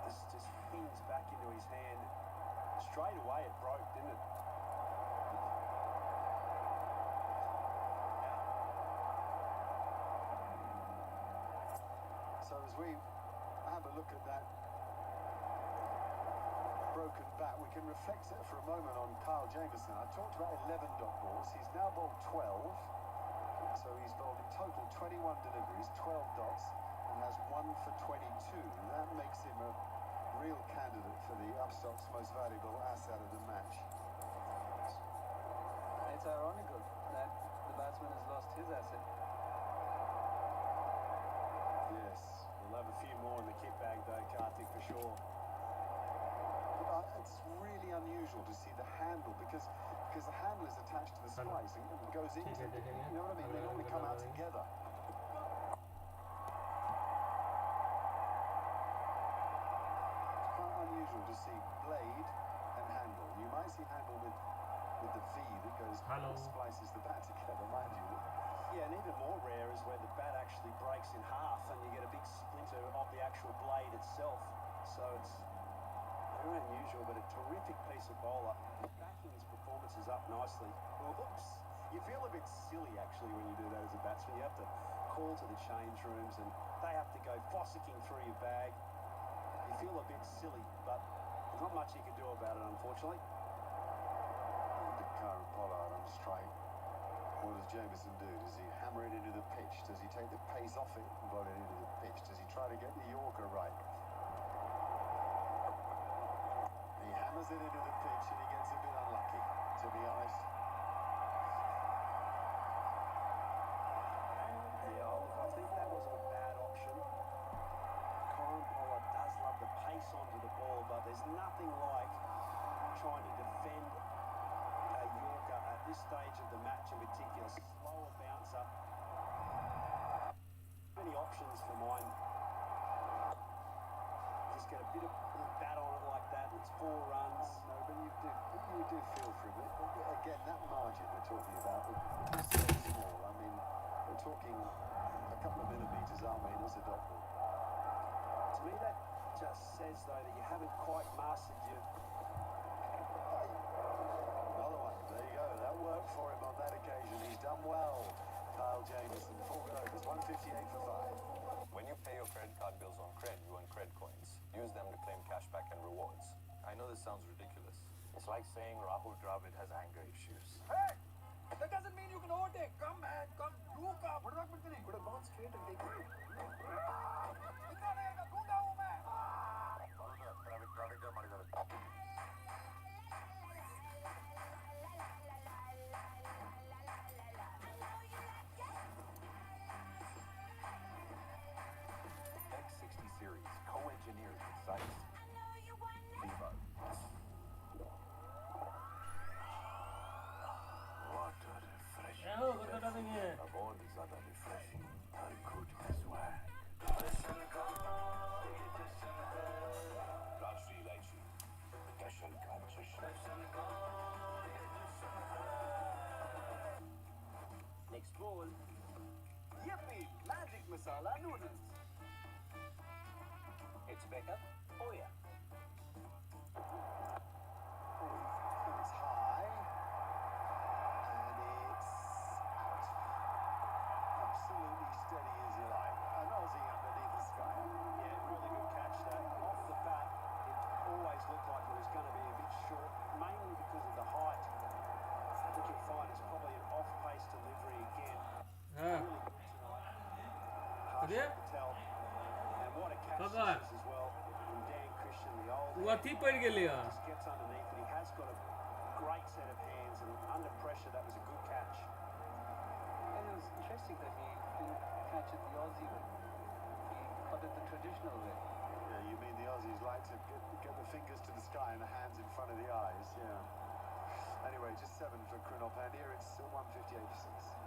this just pings back into his hand. Straight away it broke, didn't it? So as we have a look at that broken bat, we can reflect it for a moment on Kyle Jamieson. I talked about 11 dot balls. He's now bowled 12. So he's bowled in total 21 deliveries, 12 dots, and has 1 for 22. And that makes him a real candidate for the Upstock's most valuable asset of the match. it's ironical that the batsman has lost his asset. Yes, we'll have a few more in the kit bag though, Karthik, for sure. It's really unusual to see the handle because the handle is attached to the splice and it goes into, you know what I mean? They normally come out together. It's quite unusual to see blade and handle. You might see handle with the V that goes splices the bat together, mind you. Yeah, and even more rare is where the bat actually breaks in half and you get a big splinter of the actual blade itself. So it's very unusual, but a terrific piece of bowler. Backing his performances up nicely. Whoops. You feel a bit silly, actually, when you do that as a batsman. You have to call to the change rooms and they have to go fossicking through your bag. You feel a bit silly, but there's not much you can do about it, unfortunately. The current Pollard on strike. What does Jamieson do? Does he hammer it into the pitch? Does he take the pace off it and bowl it into the pitch? Does he try to get the Yorker right? He hammers it into the pitch and he gets a bit unlucky, to be honest. Yeah, I think that was a bad option. Karen Pollard does love the pace onto the ball, but there's nothing like trying to defend a Yorker at this stage of the match in particular. Slower bouncer. Many options for mine. Just get a bit of bat on it like that. It's 4 runs. No, but you do feel for him. Again, that margin we're talking about is so small. I mean, we're talking a couple of millimetres, aren't we? It's a dot ball. To me, that just says, though, that you haven't quite mastered your... Another one. There you go. That worked for him on that occasion. He's done well. Kyle Jamieson, 4 overs, 158 for 5. When you pay your credit card bills on Cred, you earn Cred coins. Use them to claim cashback and rewards. I know this sounds ridiculous. It's like saying Rahul Dravid has anger issues. Hey! That doesn't mean you can overtake. Come, man. Come. Do come. What about me? Could have gone straight and taken it. X60 series, co-engineered with Zeiss. Vivo. What a refreshing. Of all these other refreshing, her good swag. Rajri Ilaichi. Special Next bowl. Yippee! Magic masala noodles. It's Becca. Oh yeah. It's high. And it's out. Absolutely steady as you like. An Aussie underneath the sky. Yeah, really good catch that. Off the bat, it always looked like it was going to be a bit short, mainly because of the height. I think you'll find it's probably an off-pace delivery again. Really good tonight. Harsha Patel. And what a catch this is as well from Dan Christian, the old Wathi pad geli yaar. just gets underneath and he has got a great set of hands and under pressure that was a good catch. And it was interesting that he didn't catch it the Aussie way. He caught it the traditional way. Yeah, you mean the Aussies like to get the fingers to the sky and the hands in front of the eyes, yeah. Anyway, just 7 for Krunal Pandya. It's 158 for 6.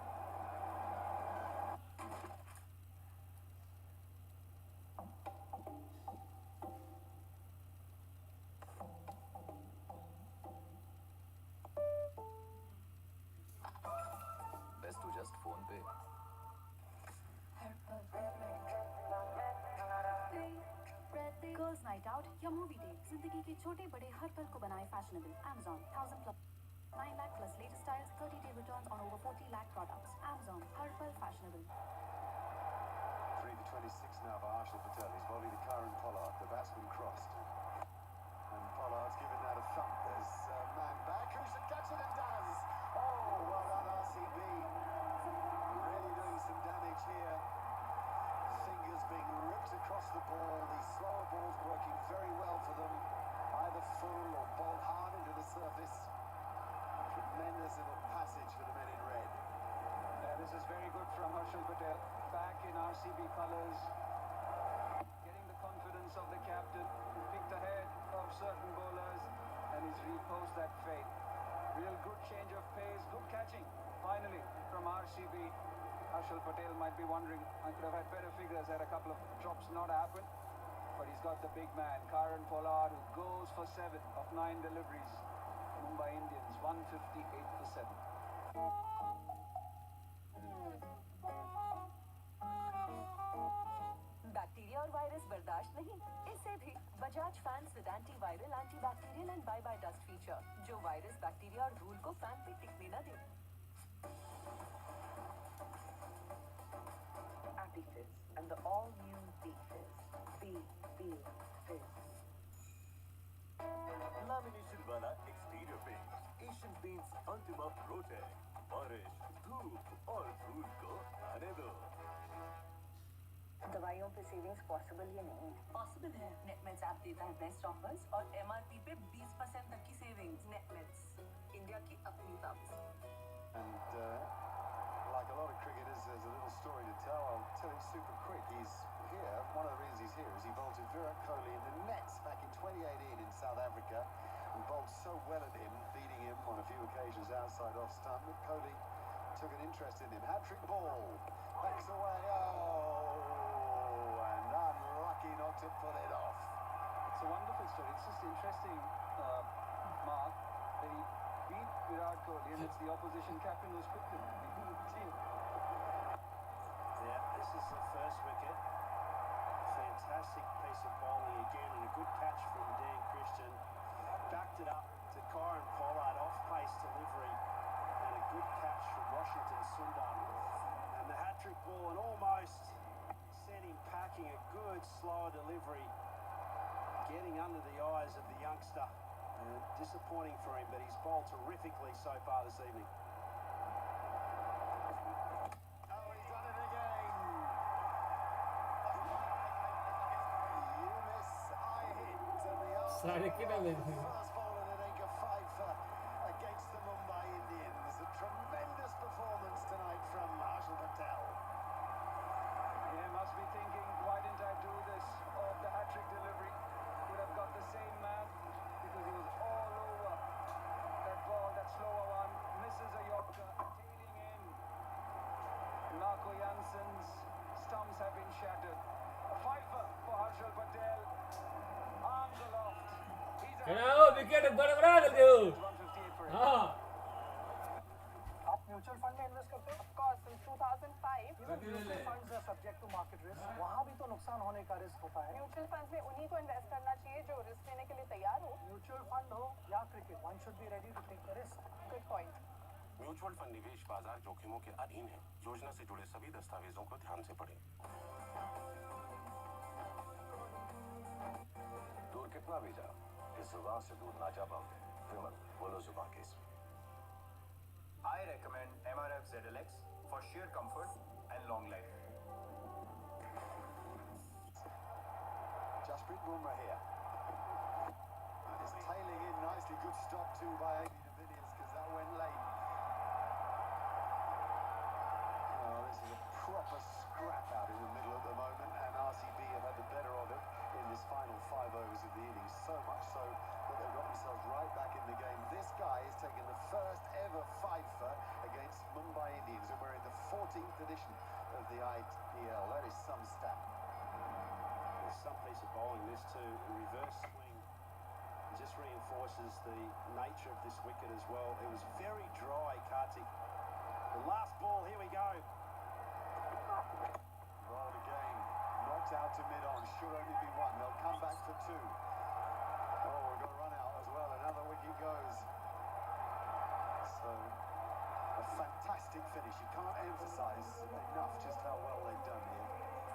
Best to just phone pay. Girls night out या movie day, जिंदगी के छोटे बड़े हर पल को बनाए fashionable. Amazon 1000 plus 9 lakh plus latest styles, 30-day returns on over 40 lakh products. Amazon हर पल fashionable. 3 for 26 now for Harshal Patel. He's volleyed the Karen Pollard. The batsman crossed. And Pollard's given that a thump. There's a man back. Who should catch it and does? Oh, well done RCB. Really doing some damage here. Fingers being ripped across the ball. These slower balls working very well for them. Either full or ball hard into the surface. Tremendous little passage RCB colours, getting the confidence of the captain, who picked ahead of certain bowlers and he's reposed that fate. Real good change of pace, good catching, finally, from RCB. Harshal Patel might be wondering, I could have had better figures had a couple of drops not happened. But he's got the big man, Karan Pollard, who goes for 7 of 9 deliveries. Mumbai Indians, 158 for 7. Bacteria और virus बर्दाश्त नहीं, इससे भी Bajaj fans with antiviral, antibacterial and bye bye dust feature, जो virus, bacteria और धूल को fan पे टिकने न दे। Happy Fizz and the all-new V-Fizz. V-Fizz. Lamination वाला exterior paint, Asian Paints Ultima Protect, बारिश, धूप और धूल को आने दो। दवाइयों पे सेविंग्स पॉसिबल ही नहीं है। पॉसिबल है। नेटमेट्स ऐप देता है बेस्ट ऑफर्स और एमआरपी पे 20% तक की सेविंग्स। नेटमेट्स, इंडिया की अपनी pubs. And like a lot of cricketers, there's a little story to tell. I'll tell it super quick. He's here. One of the reasons he's here is he bowled Virat Kohli in the nets back in 2018 in South Africa and bowled so well at him, beating him on a few occasions outside off stump that Kohli took an interest in him. Hat-trick ball. Backs away. Oh, and unlucky not to pull it off. It's a wonderful story. It's just interesting, Mark, that he beat Virat Kohli and it's the opposition captain who's picked him. Yeah, this is the first wicket. Fantastic piece of bowling again and a good catch from Dan Christian. Backed it up to Kyron Pollard, off-pace delivery and a good catch from Washington Sundar. And the hat-trick ball and almost sent him packing. A good slower delivery, getting under the eyes of the youngster. Disappointing for him, but he's bowled terrifically so far this evening. सारे कितना में First ball and an anchor 5 against the Mumbai Indians. A tremendous performance tonight from Harshal Patel. He must be thinking, why didn't I do this? Or the hat-trick delivery would have got the same man because he was all over that ball, that slower one. Misses a Yorker, tailing in. Marco Janssen's stumps have been shattered. A fifer for Harshal Patel. Arms aloft. कराओ wicket बड़ा बड़ा कर दो। हाँ। आप mutual fund में invest करते हो? Of course, since 2005. Mutual funds are subject to market risk. वहाँ भी तो नुकसान होने का रिस्क होता है। म्यूचुअल फंड्स में उन्हीं को इन्वेस्ट करना चाहिए जो रिस्क लेने के लिए तैयार हो। म्यूचुअल फंड हो या cricket, one should be ready to take the risk. Good point. Mutual fund निवेश बाजार जोखिमों के अधीन है। योजना से जुड़े सभी दस्तावेजों को ध्यान से पढ़ें। दूर कितना भी जा, इस जुबान से दूर ना जा पाओगे। विमल, बोलो जुबान case. I recommend MRF ZLX for sheer comfort and long life. Jasprit Bumrah here. It's tailing in nicely. Good stop too by AB de Villiers because that went late. Oh, this is a proper scrap out in the middle at the moment, and RCB have had the better of it in this final 5 overs of the innings. So much so that they've got themselves right back in the game. This guy has taken the first ever fifer against Mumbai Indians, and we're in the 14th edition of the IPL. That is some stat. There's some piece of bowling this too, a reverse swing. It just reinforces the nature of this wicket as well. It was very dry, Kartik. The last ball, here we go. Bowled again. Knocked out to mid-on. Should only be one. They'll come back for 2. Oh, we've got a run out as well. Another wicket goes. So, a fantastic finish. You can't emphasise enough just how well they've done here.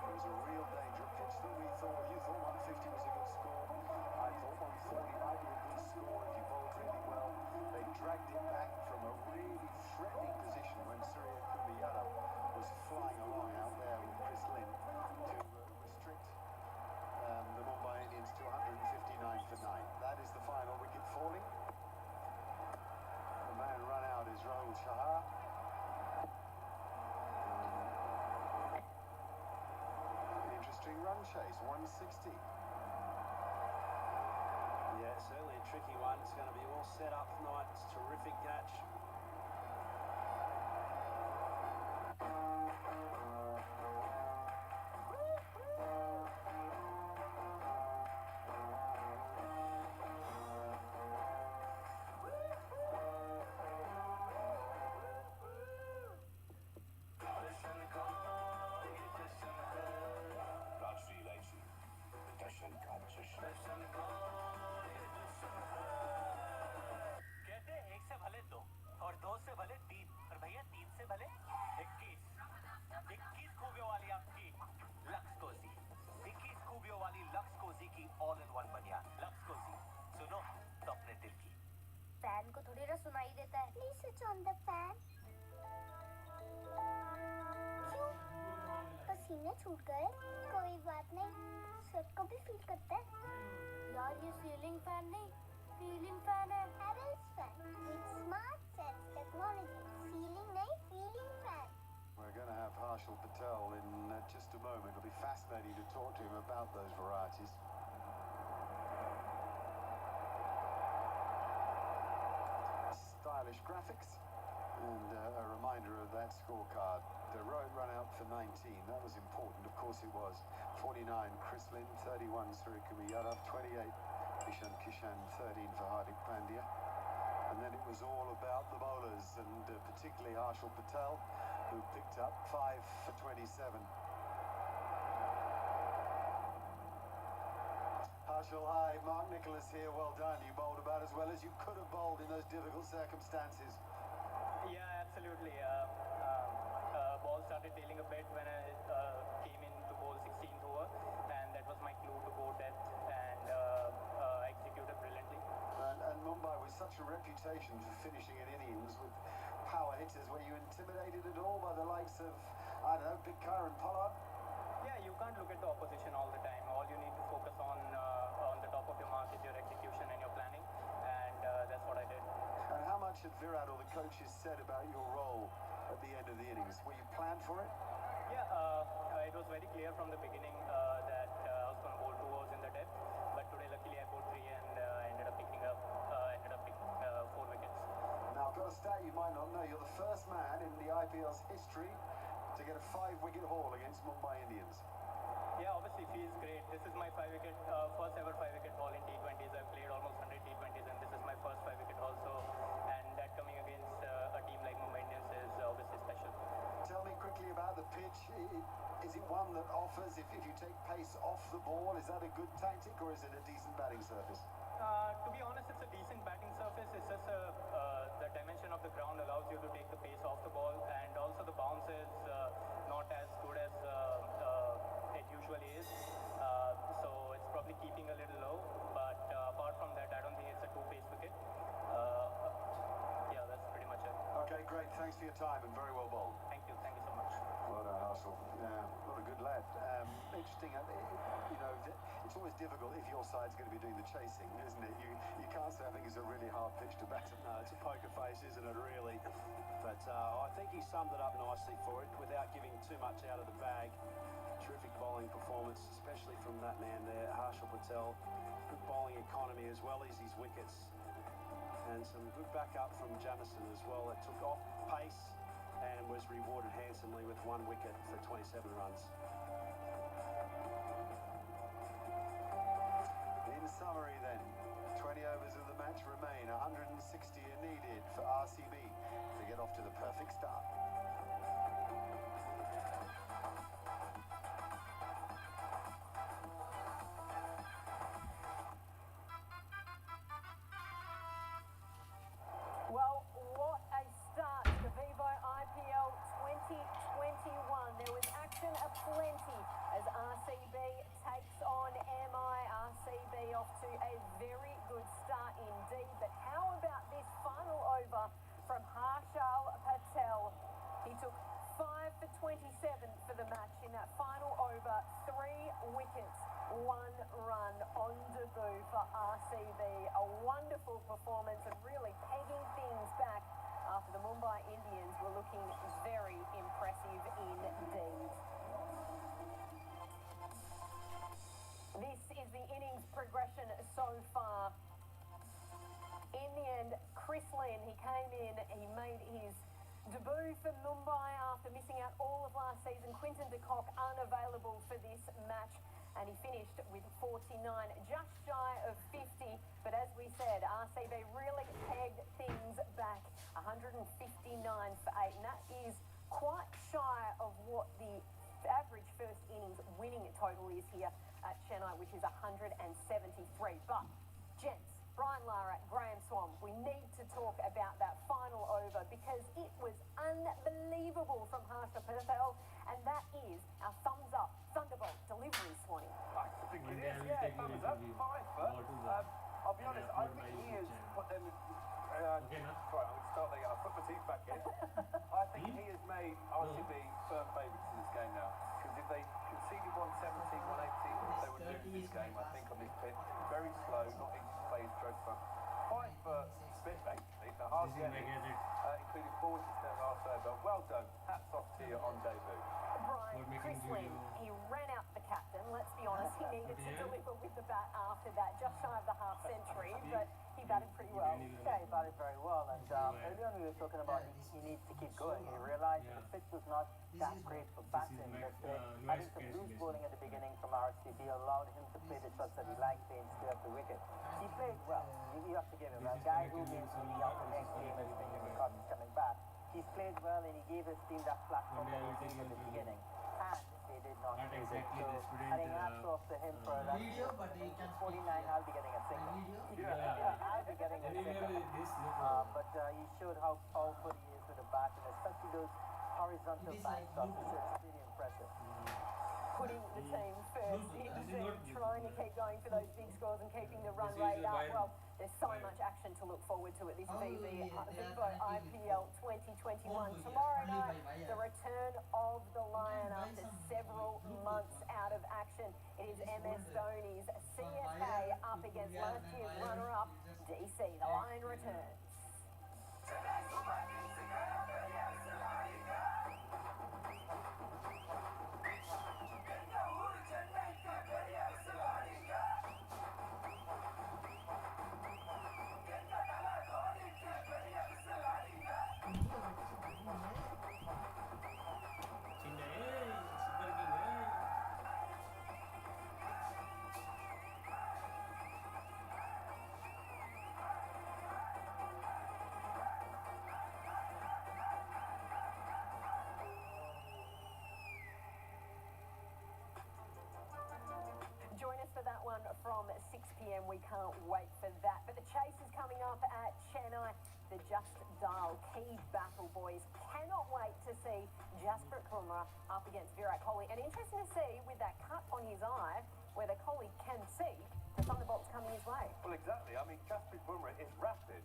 It was a real danger. A pitch that you thought 150 was a good score. I thought 140 might be a good score if you bowled really well. They dragged it back from a really threatening position when Surya Kumar was flying along out there with Chris Lynn to restrict the Mumbai Indians to 159 for 9. That is the final wicket falling. The man run out is Rahul Chahar. 160. Yeah, certainly a tricky one. It's going to be all set up tonight. It's a terrific match. कहते हैं एक से भले दो और दो से भले तीन और भैया तीन से भले 21 खूबियों वाली आपकी लक्स कोजी 21 खूबियों वाली लक्स कोजी की ऑल इन वन बनियान लक्स कोजी सुनो तो अपने दिल की फैन को थोड़ी ना सुनाई देता है please switch on the fan क्यों पसीने छूट गए कोई बात नहीं स्वेट को भी फील करते हैं यार ये सीलिंग फैन नहीं फीलिंग फैन है Havells fan with smart sense technology ceiling नहीं feeling fan We're going to have Harshal Patel in just a moment. It'll be fascinating to talk to him about those varieties. Stylish graphics and a reminder of that scorecard. The road run out for 19. That was important. Of course it was. 49 Chris Lynn, 31 Surikumi Yadav, 28 Ishan Kishan, 13 for Hardik Pandya. And then it was all about the bowlers and particularly Harshal Patel, who picked up 5 for 27. Harshal, hi. Mark Nicholas here. Well done. You bowled about as well as you could have bowled in those difficult circumstances. Yeah, absolutely. Ball started tailing a bit when I came in to bowl 16th over, and that was my clue to go depth, and I executed brilliantly. And Mumbai with such a reputation for finishing in innings with power hitters, were you intimidated at all by the likes of, I don't know, Bidkar and Pollard? Yeah, you can't look at the opposition all the time. All you need to focus on the top of your mark is your execution and your planning, and that's what I did. And how much had Virat or the coaches said about your role at the end of the innings? Were you planned for it? Yeah, it was very clear from the beginning that I was going to bowl 2 overs in the depth, but today luckily I bowled 3 and ended up picking 4 wickets. Now, I've got a stat you might not know. You're the first man in the IPL's history to get a 5-wicket haul against Mumbai Indians. Yeah, obviously feels great. This is my first ever 5-wicket haul in T20s. I've played almost 100 T20s and this is my first 5-wicket haul. So, and that coming against a team like Mumbai Indians is obviously special. Tell me quickly about the pitch. Is it one that offers, if you take pace off the ball, is that a good tactic or is it a decent batting surface? To be honest, it's a decent batting surface. It's just the dimension of the ground allows you to take the pace off the ball, and also the bounce is not as good as it usually is. So it's probably keeping a little low, but apart from that, I don't think it's a 2-pace wicket. Yeah, that's pretty much it. Okay, great. Thanks for your time and very well bowled. Thank you so much. Well done, Harshal. Yeah, what a good lad. Interesting, you know, it's always difficult if your side's going to be doing the chasing, isn't it? You can't say I think it's a really hard pitch to bat. No, it's a poker face, isn't it, really? But I think he summed it up nicely for it without giving too much out of the bag. Terrific bowling performance, especially from that man there, Harshal Patel. Good bowling economy as well as his wickets. And some good backup from Jamieson as well. It took off pace and was rewarded handsomely with 1 wicket for 27 runs. In summary then, 20 overs of the match remain. 160 are needed for RCB to get off to the perfect start. Well, what a start to ViVoIPL 2021. There was action aplenty as RCB takes on MI. RCB off to a very good start indeed. But how about this final over from Harshal Patel? He took 5 for 27 for the match in that final over. 3 wickets, 1 run on debut for RCB. A wonderful performance and really pegging things back after the Mumbai Indians were looking very impressive indeed. came in, he made his debut for Mumbai after missing out all of last season. Quinton de Kock unavailable for this match, and he finished with 49, just shy of 50. But as we said, RCB really pegged things back, 159 for 8, and that is quite shy of what the average first innings winning total is here at Chennai, which is 173. But, gents, Brian Lara, Graham Swan, we need to talk about that final over because it was unbelievable from Harsha Patel, and that is our thumbs up Thunderbolt delivery, Swanee. I think it is, yeah, thumbs up, 5 foot. I'll be honest, I think he has put them... right, I'm going to start there again. I'll put my teeth back in. I think he has made RCB firm favourites in this game now. Because if they conceded 170, 180, they would lose this game, I think, on this pitch. Very slow, not easy to play stroke front. 5 foot spit, basically. The hard including 4 instead of last over. Well done. Hats off to you on debut. Brian, Chris Lynn, he ran out the captain. Let's be honest, he needed to deliver with the bat after that, just shy of the half century, but he batted pretty well. Yeah, he batted very well, and earlier on we were talking about he needs to keep going. He realized the pitch was not that great for batting, but having some loose bowling at the beginning from RCB allowed him to play the shots that he liked playing straight up the wicket. He played well. You have to give him a guy who gains the next game as because he's coming back. He's played well and he gave his team that platform that he gave at the beginning. And they did not use it. So I think hats off to him for that. 49, I'll be getting a single. I'll be getting a single. But he showed how powerful he is with the bat, and especially those horizontal side shots. It's really impressive. Putting the team first in trying to keep going for those big scores and keeping the run rate up. Well, there's so much action to look forward to at this ViVoIPL 2021. Tomorrow night, the return of the Lion after several months out of action. It is MS Dhoni's CSK up against last year's runner-up, DC. The Lion returns. Join us for that one from 6 p.m. We can't wait for that. But the chase is coming up at Chennai. The Just Dial key battle, boys. Cannot wait to see Jasprit Bumrah up against Virat Kohli. And interesting to see with that cut on his eye, whether Kohli can see the thunderbolts coming his way. Well, exactly. I mean, Jasprit Bumrah is rapid,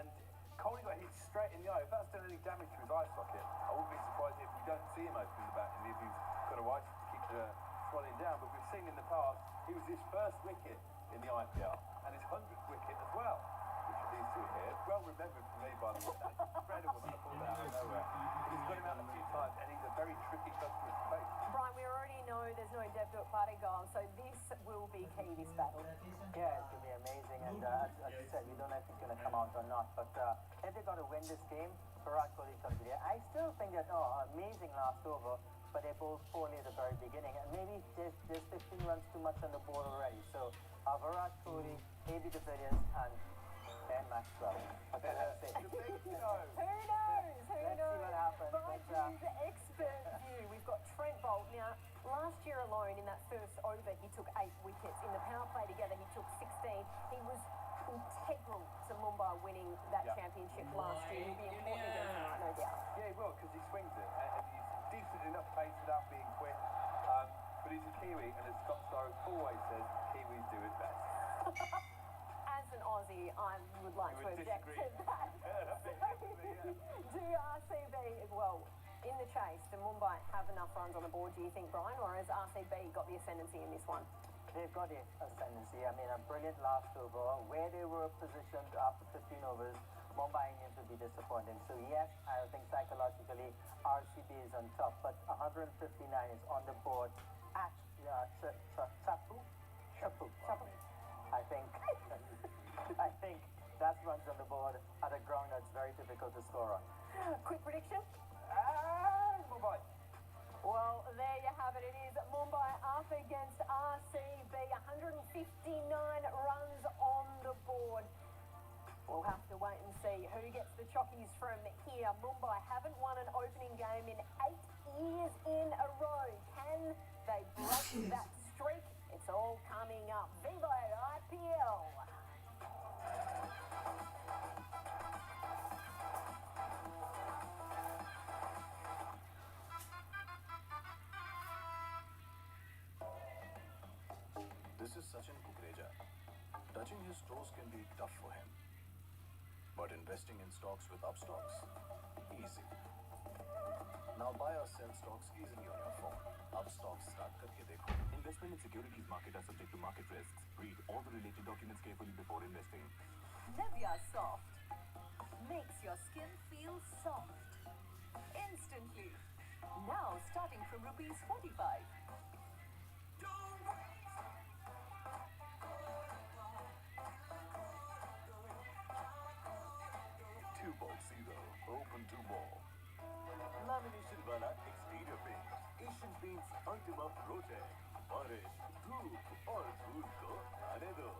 and Kohli got hit straight in the eye. If that's done any damage to his eye socket, I wouldn't be surprised if we don't see him opening the bat and if he's got a right to keep the swelling down. But we've seen in the past, he was his first wicket in the IPL and his 100th wicket as well, which are these two here. Well remembered for me, by the way. That's incredible that I pulled that out of nowhere. He's got him out a few times, and he's a very tricky customer to face. Brian, we already know there's no Devdutt Padigal, so this will be key, this battle. Yeah, it's going to be amazing, and as you said, we don't know if he's going to come out or not, but if they're going to win this game, Virat Kohli's going to be there. I still think that, amazing last over, but they bowled poorly at the very beginning, and maybe there's 15 runs too much on the board already. So Virat Kohli, AB de Villiers, and Maxwell. What can I say? Who knows? Who knows? Let's see what happens. Viking expert view. We've got Trent Bolt. Now, last year alone, in that first over, he took 8 wickets. In the power play together, he took 16. He was integral to Mumbai winning that championship last year. He'll be important again tonight, no doubt. Yeah, he will, because he swings it, and he's decent enough pace without being quick. But he's a Kiwi, and as Scott Storrow always says, Kiwis do it best. As an Aussie, I would like to object to that. Do RCB, well, in the chase, do Mumbai have enough runs on the board, do you think, Brian, or has RCB got the ascendancy in this one? They've got the ascendancy. I mean, a brilliant last over. Where they were positioned after 15 overs, Mumbai Indians would be disappointing. So yes, I think psychologically RCB is on top, but 159 is on the board at Chapu. I think that runs on the board at a ground that's very Who gets the chockies from here? Mumbai haven't won an opening game in 8 years in a row. Can they break that streak? It's all coming up. ViVoIPL. This is Sachin Kukreja. Touching his toes can be tough for him. But investing in stocks with Upstocks, easy. Now buy or sell stocks easily on your phone. Upstocks start karke dekho. Investment in securities market are subject to market risks. Read all the related documents carefully before investing. Nivea Soft makes your skin feel soft instantly. Now starting from rupees 45. Open to more. Lamination वाला exterior paint. Asian Paints Ultima Protect. बारिश, धूप और धूल को आने दो.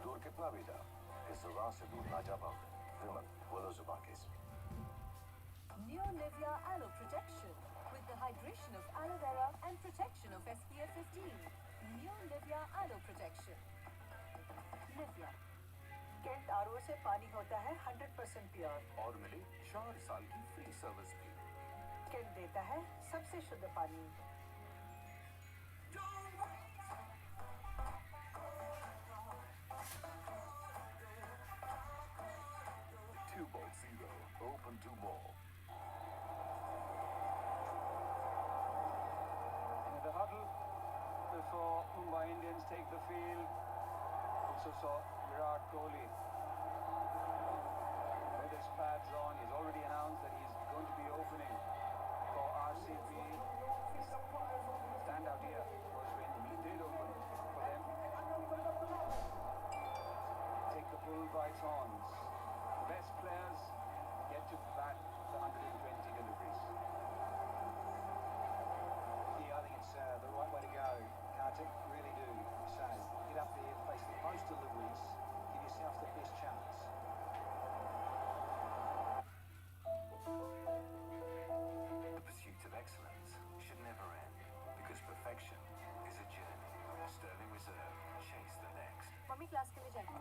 दूर कितना भी जा, इस जुबान से दूर ना जा पाओगे. हिम्मत, बोलो जुबान के इसमें. New Nivea Aloe Protection with the hydration of aloe vera and protection of SPF 15. New Nivea Aloe Protection. Nivea. Kent RO से पानी होता है 100% प्योर और मिले 4 साल की फ्री सर्विस भी. कैंट देता है सबसे शुद्ध पानी. 2.0 open to more. In the huddle before Mumbai Indians take the field, also saw Virat Kohli with his pads on. He's already announced that he's going to be opening for RCB. His standout here was when he did open for them. Take the bull by thorns. The best players get to bat the 120 deliveries. Yeah, I think it's the right way to go, Kartik. Really do. So get up there, face the most deliveries, give yourself the best chance. The pursuit of excellence should never end because perfection is a journey. Sterling Reserve, chase the next. Mummy class के लिए जाएगा.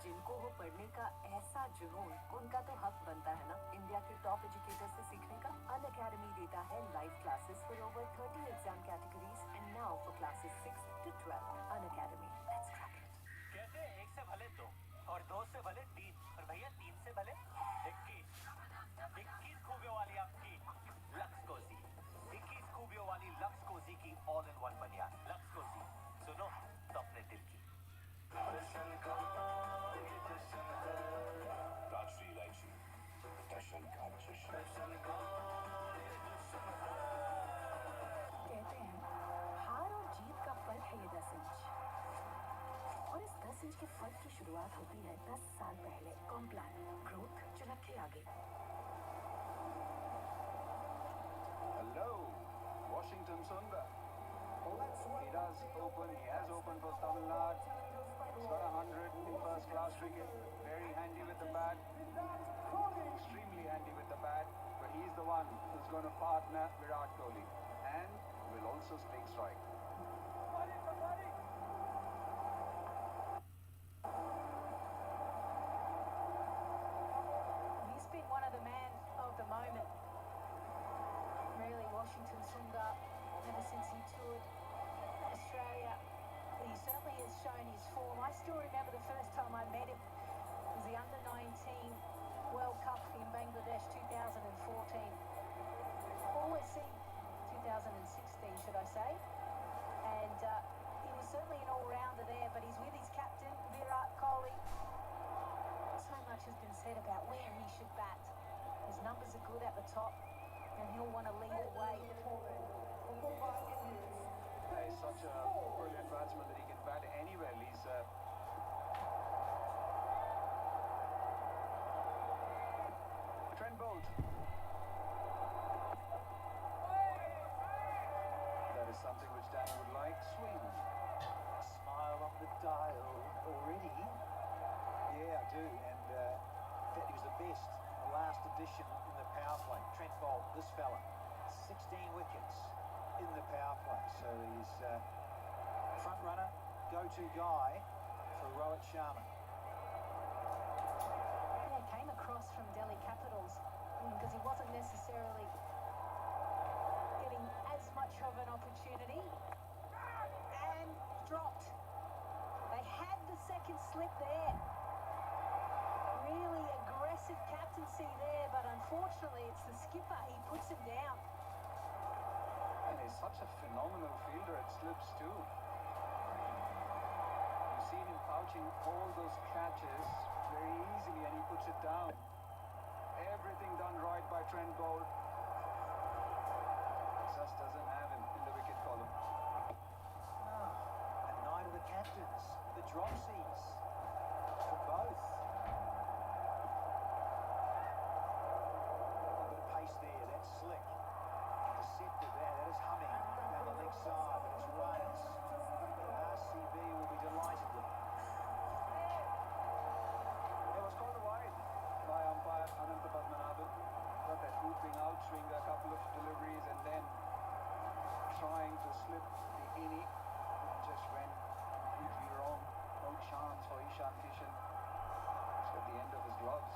जिनको हो पढ़ने का ऐसा जुनून, उनका तो हक बनता है ना इंडिया के टॉप एजुकेटर से सीखने का. अन अकेडमी देता है live classes for over 30 exam categories and now for classes 6 to 12. Unacademy, let's crack it. कहते हैं 1 से भले 2 और 2 से भले 3 और भैया 3 से भले 21. 21 खूबियों वाली आपकी लक्स कोजी. 21 खूबियों वाली लक्स कोजी की ऑल इन वन बनियान. लक्स कोजी, सुनो तो अपने दिल की. राजश्री इलायची, जश्न का जश्न. कहते हैं हार और जीत का फर्क है ये 10 इंच और इस 10 इंच के फर्क की शुरुआत होती है 10 साल पहले. कॉम्प्लान ग्रोथ चुनक के आगे. Hello, Washington Sundar. He does open, he has opened for Tamil Nadu. He's got 100 in first class cricket. Very handy with the bat. Extremely handy with the bat. But he's the one who's going to partner Virat Kohli. And will also spring strike. He's been one of the men of the moment. Really, Washington Sundar, ever since he toured Australia, he certainly has shown his form. I still remember the first time I met him. It was the under-19 World Cup in Bangladesh 2014. Always seen 2016, should I say. And he was certainly an all-rounder there, but he's with his captain, Virat Kohli. So much has been said about where he should bat. His numbers are good at the top, and he'll want to lead the way. He's such a brilliant batsman that he can bat anywhere, Lisa. Trent Bolt. That is something which Danny would like. Swing. go-to guy for Rohit Sharma. Yeah, came across from Delhi Capitals because he wasn't necessarily getting as much of an opportunity and dropped. They had the second slip there. Really aggressive captaincy there, but unfortunately it's the skipper. He puts him down. And he's such a phenomenal fielder at slips too. You've seen him pouching all those catches very easily and he puts it down. Everything done right by Trent Bolt. Just doesn't have him in the wicket column. And night of the captains, the dropsies for both. A bit of pace there, that's slick. Intercepted there, that is humming down the leg side, but it's runs. RCB will be delighted with it. It was called wide by umpire Ananta Padmanabhan. Got that looping outswing, a couple of deliveries and then trying to slip the innie. It just went completely wrong. No chance for Ishan Kishan. It's at the end of his gloves.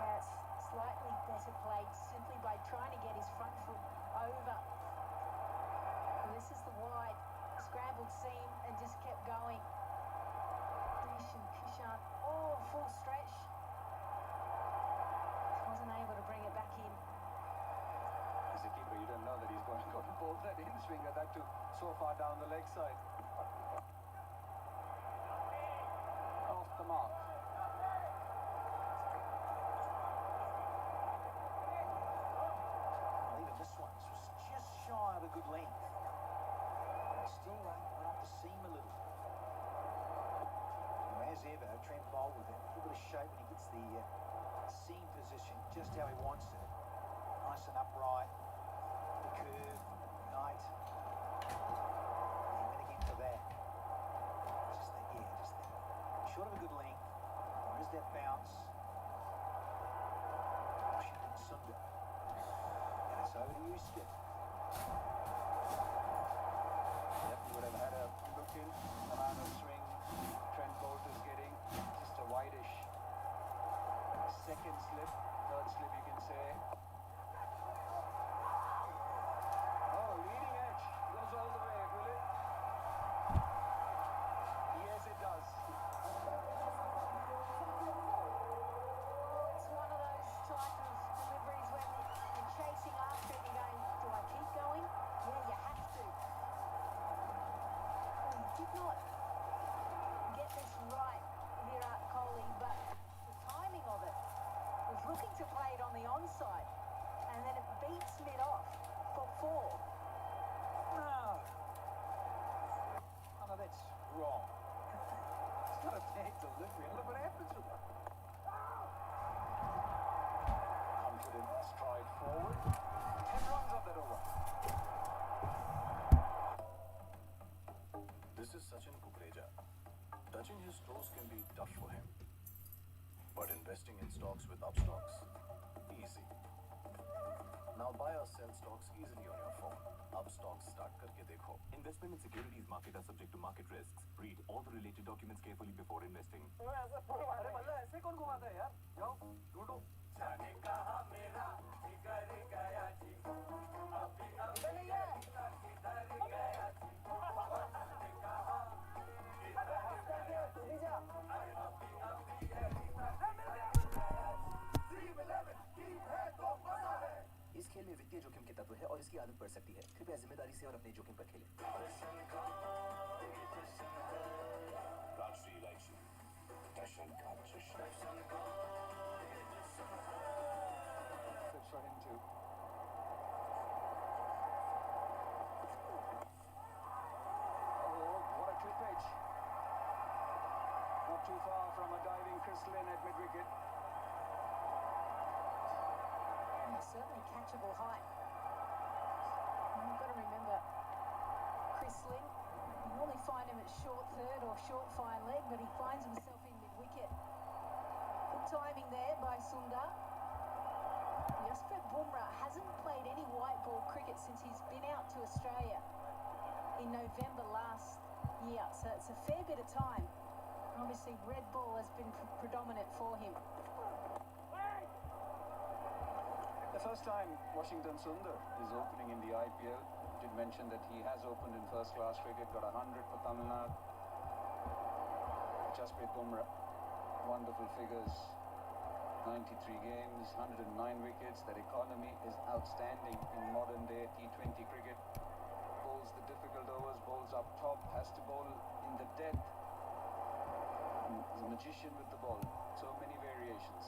That's slightly better played simply by trying to get his front foot over. And this is the wide scrambled seam and just kept going. Ishan Kishan, full stretch. Wasn't able to bring it back in. As a keeper, you don't know that he's going to go to bowl that in swinger, that too so far down the leg side. Off the mark. Well, even this one, this was just shy of a good length. But still went up the seam a little. And as ever, Trent Bolt with a little bit of shape when he gets the seam position just how he wants it. Nice and upright. The curve, night. And he went again for that. Just that, yeah, just that. Short of a good length. There is that bounce. Washington Sundar. And it's over to you, Skip. Yep, you would have had a look in the amount of swing Trent Bolt is getting. Just a widish second slip, third slip you can say. Oh, leading edge goes all the way, will it? Yes, it does. It's one of those type of deliveries when you're chasing after it and you're going, do I keep going? Yeah, you have to. Well, he did not get this right, Virat Kohli, but the timing of it was looking to play it on the onside, and then it beats mid off for 4. No. Oh, no, that's wrong. It's not a bad delivery. And look what happens with it. Confident stride forward. 10 runs off that over. This is Sachin Kukreja. Touching his toes can be tough for him. But investing in stocks with upstocks, easy. Now buy or sell stocks easily on your phone. Upstocks start करके देखो. Investment in securities market are subject to market risks. Read all the related documents carefully before investing. अरे बल्ला ऐसे कौन घुमाता है यार? जाओ, ढूंढो. जाने कहा मेरा जिगर गया जी अभी अभी किधर गया जी जाने कहा इस खेल में वित्तीय जोखिम के तत्व है और इसकी आदत पड़ सकती है। कृपया जिम्मेदारी से और अपने जोखिम पर खेलें। राष्ट्रीय इलायची दर्शन का जश्न Fits right into. Oh, what a clip edge. Not too far from a diving Chris Lynn at mid-wicket. Certainly catchable height. And you've got to remember, Chris Lynn, you normally find him at short third or short fine leg, but he finds himself in mid wicket. Good timing there by Sundar. Jasprit Bumrah hasn't played any white ball cricket since he's been out to Australia in November last year, so it's a fair bit of time. Obviously, red ball has been predominant for him. The first time Washington Sundar is opening in the IPL. Did mention that he has opened in first-class cricket, got 100 for Tamil Nadu. Jasprit Bumrah, wonderful figures. 93 games, 109 wickets. That economy is outstanding in modern-day T20 cricket. Bowls the difficult overs, bowls up top, has to bowl in the death. He's a magician with the ball. So many variations.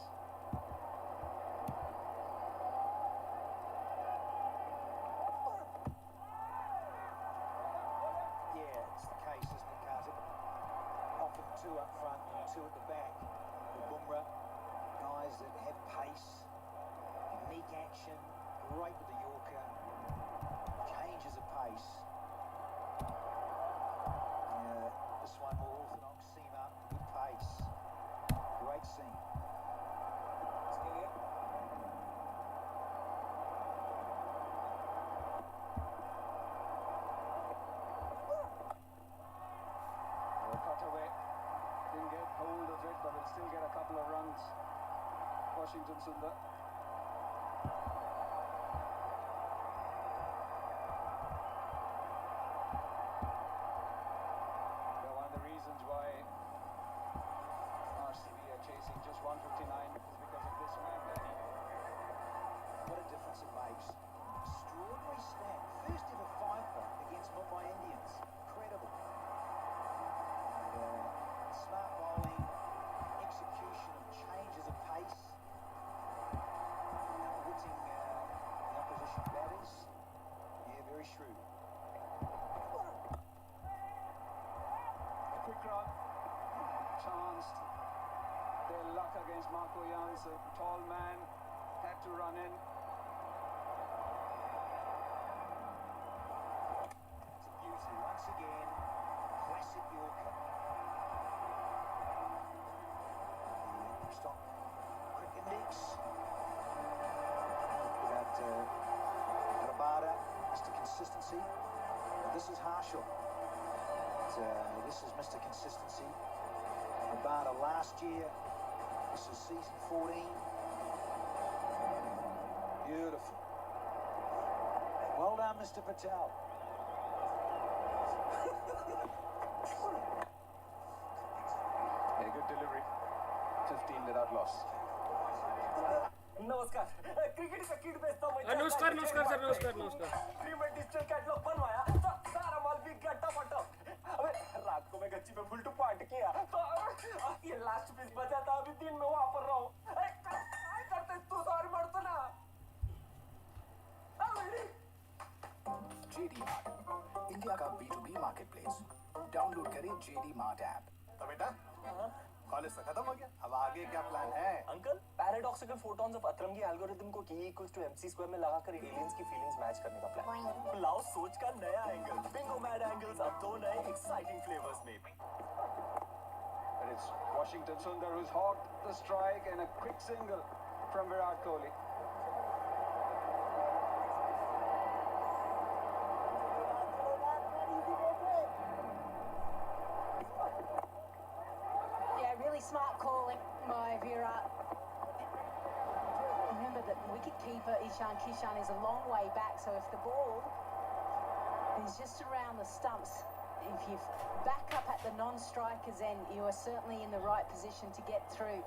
Yeah, it's the case, isn't it, Carter? Often two up front and two at the back. The Bumrah, guys that have pace, unique action, great with the Yorker, changes of pace. This one more orthodox, seam up, good pace. Great seam. Cut away. Didn't get hold of it, but will still get a couple of runs. Washington Sundar. One of the reasons why RCB are chasing just 159 is because of this man, Danny. What a difference it makes. Extraordinary stat. First ever fiver against Mumbai Indians. Incredible. And, smart bowling, execution of changes of pace, outwitting the opposition batters. Yeah, very shrewd. A quick run. Chanced their luck against Marco Jans, a tall man, had to run in. It's a beauty. Once again, classic Yorker. The stock cricket index. Without Rabada, Mr. Consistency. This is Harshal. This is Mr. Consistency. Rabada last year. This is season 14. Beautiful. Well done, Mr. Patel. A good delivery. 15 without loss. नमस्कार cricket का kit बेचता हूं मैं नमस्कार नमस्कार sir नमस्कार नमस्कार free में डिजिटल कैटलॉग बनवाया तो सारा माल बिक गया टमाटो अबे रात को मैं गच्ची पे फुल टू पार्ट किया तो ये लास्ट पीस बचा था अभी दिन में वहां पर रहा हूं अरे काय करते तू सारी मरतो ना JD Mart, इंडिया का B2B मार्केटप्लेस। डाउनलोड करें JD Mart ऐप। तो बेटा कॉलेज से खत्म हो गया, अब आगे क्या प्लान है? अंकल पैराडॉक्सिकल फोटॉन्स ऑफ अतरंगी एल्गोरिथम को E = MC² में लगाकर एलियंस की फीलिंग्स मैच करने का प्लान। लाओ सोच का नया एंगल, बिंगो मैड एंगल्स अब दो नए एक्साइटिंग फ्लेवर्स में। But it's Washington Sundar who's hogged the strike and a quick single from Virat Kohli. Yeah, really smart calling by Virat. Remember that wicketkeeper Ishan Kishan is a long way back, so if the ball is just around the stumps, if you back up at the non-striker's end, you are certainly in the right position to get through.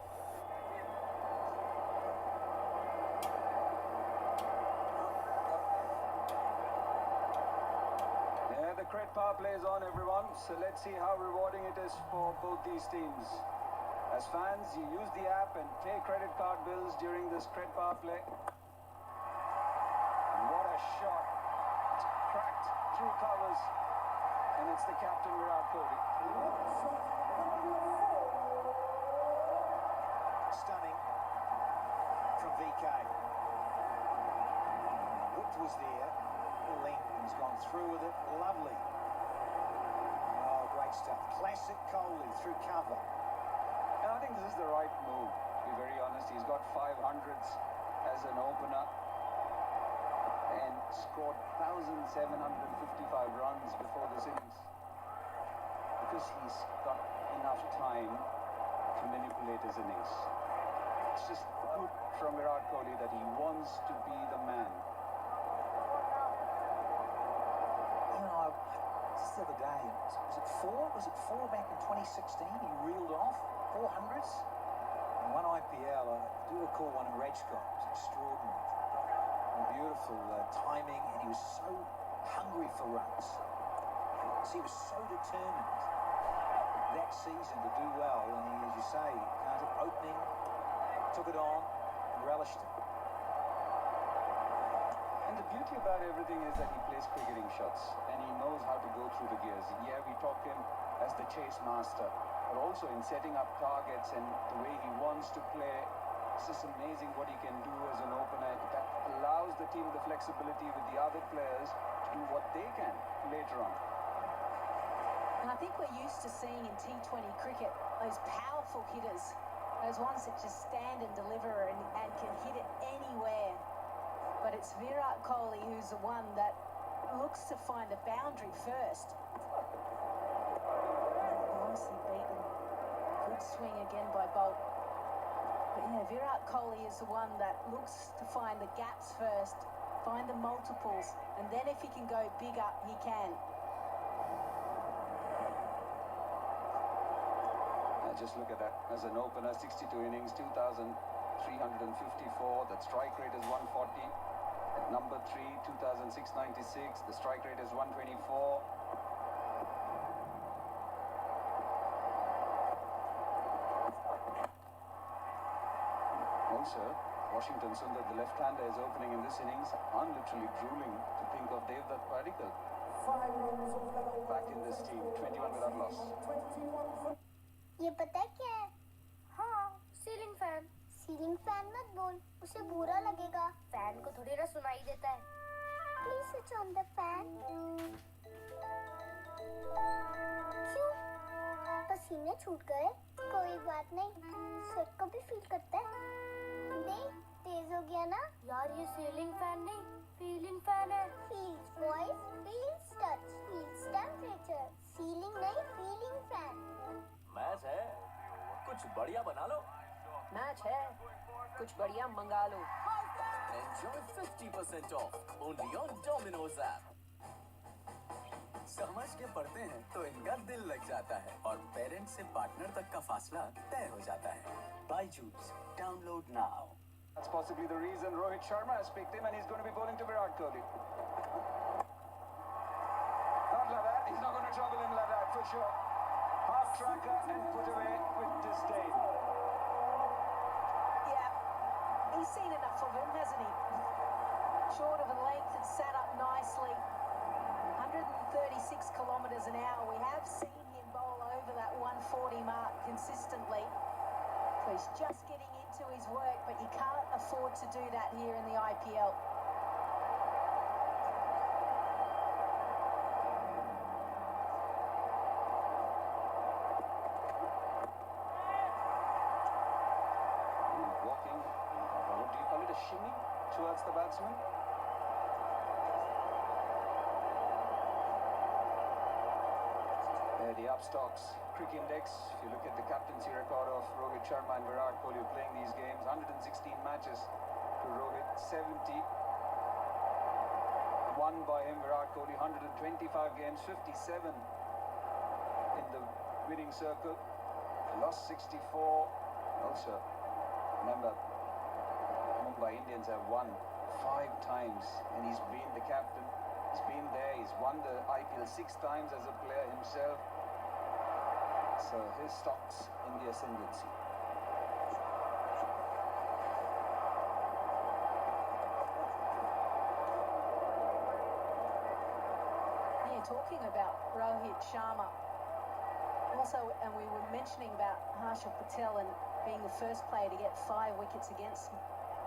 Yeah, the cred power play is on, everyone. So let's see how rewarding it is for both these teams. As fans, you use the app and pay credit card bills during this cred power play. And what a shot. It's cracked through covers. And it's the captain, Virat Kohli. Stunning from VK. Width was there. Length has gone through with it. Lovely. Oh, great stuff. Classic Kohli through cover. I think this is the right move, to be very honest. He's got 500s as an opener and scored 1,755 runs before this innings because he's got enough time to manipulate his innings. It's just good from Virat Kohli that he wants to be the man. You know, just the other day, was it four? Was it four back in 2016? He reeled off 400s. In one IPL, I do recall one in Rajkot. It was extraordinary. And beautiful timing, and he was so hungry for runs. He was so determined that season to do well, and he, as you say, opening, took it on, and relished it. And the beauty about everything is that he plays cricketing shots and he knows how to go through the gears. Yeah, we talk him as the chase master, but also in setting up targets and the way he wants to play. It's just amazing what he can do as an opener. That allows the team the flexibility with the other players to do what they can later on. And I think we're used to seeing in T20 cricket those powerful hitters, those ones that just stand and deliver and can hit it anywhere. But it's Virat Kohli who's the one that looks to find the boundary first. Nicely beaten. Good swing again by Bolt. But yeah, Virat Kohli is the one that looks to find the gaps first, find the multiples, and then if he can go bigger, he can. Just look at that. As an opener, 62 innings, 2,354. That strike rate is 140. At number 3, 2,696. The strike rate is 124. Also, Washington Sundar, the left-hander, is opening in this innings. I'm literally drooling to think of Devdutt Padikkal back in this team. 21 without loss. ये पता है क्या है? हाँ, ceiling fan. Ceiling fan मत बोल, उसे बुरा लगेगा। फैन को थोड़ी ना सुनाई देता है। Please switch on the fan. क्यों? पसीने छूट गए? कोई बात नहीं, स्वेट को भी फील करता है। देख, तेज हो गया ना? यार ये सीलिंग फैन नहीं, फीलिंग फैन है। Feels voice, feels touch, feels temperature. Ceiling नहीं, feeling fan. मैच है, कुछ बढ़िया बना लो। मैच है, कुछ बढ़िया मंगा लो। Enjoy 50% off only on Domino's app. समझ के पढ़ते हैं तो इनका दिल लग जाता है और पेरेंट से पार्टनर तक का फासला तय हो जाता है। Byju's, download now. That's possibly the reason Rohit Sharma has picked him and he's going to be bowling to Virat Kohli. Not like that, he's not going to trouble him like that for sure. Half tracker and put away with disdain. Yeah, he's seen enough of him, hasn't he? Short of the length and sat up nicely. 136 kilometres an hour. We have seen him bowl over that 140 mark consistently. So he's just getting into his work, but you can't afford to do that here in the IPL. Walking, what do you call it, a shimmy towards the batsman? The upstocks cricket index, if you look at the captaincy record of Rohit Sharma and Virat Kohli playing these games, 116 matches to Rohit, 70 won by him. Virat Kohli 125 games, 57 in the winning circle, lost 64. Also, remember, Mumbai Indians have won 5 times and he's been the captain. He's been there, he's won the IPL 6 times as a player himself. So his stock's in the ascendancy. Yeah, talking about Rohit Sharma. Also, and we were mentioning about Harshal Patel and being the first player to get 5 wickets against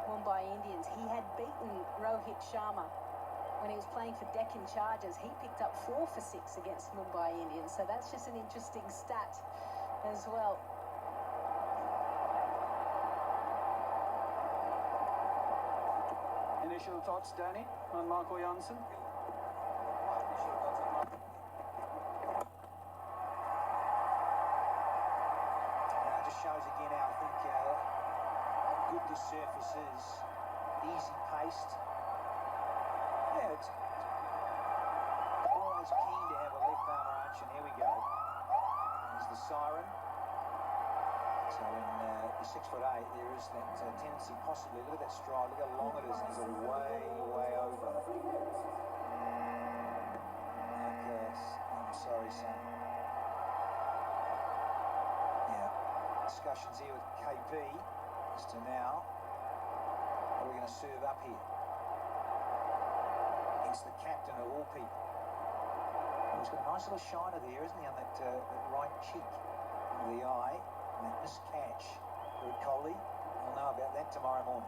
Mumbai Indians. He had beaten Rohit Sharma when he was playing for Deccan Chargers. He picked up 4 for 6 against Mumbai Indians. So that's just an interesting stat as well. Initial thoughts, Danny, on Marco Janssen? Just shows again how I think good the surface is, easy paced. Yeah, it's always keen to have a left arm arch, and here we go. There's the siren. So when you're 6'8", there is that tendency possibly, look at that stride, look how long it is, it's way over. Marcus, I'm sorry, son. Yeah, discussions here with KP as to now, how are we going to serve up here? Against the captain of all people. Oh, he's got a nice little shiner there, isn't he, on that right cheek of the eye. And that miscatch for Coley. We'll know about that tomorrow morning.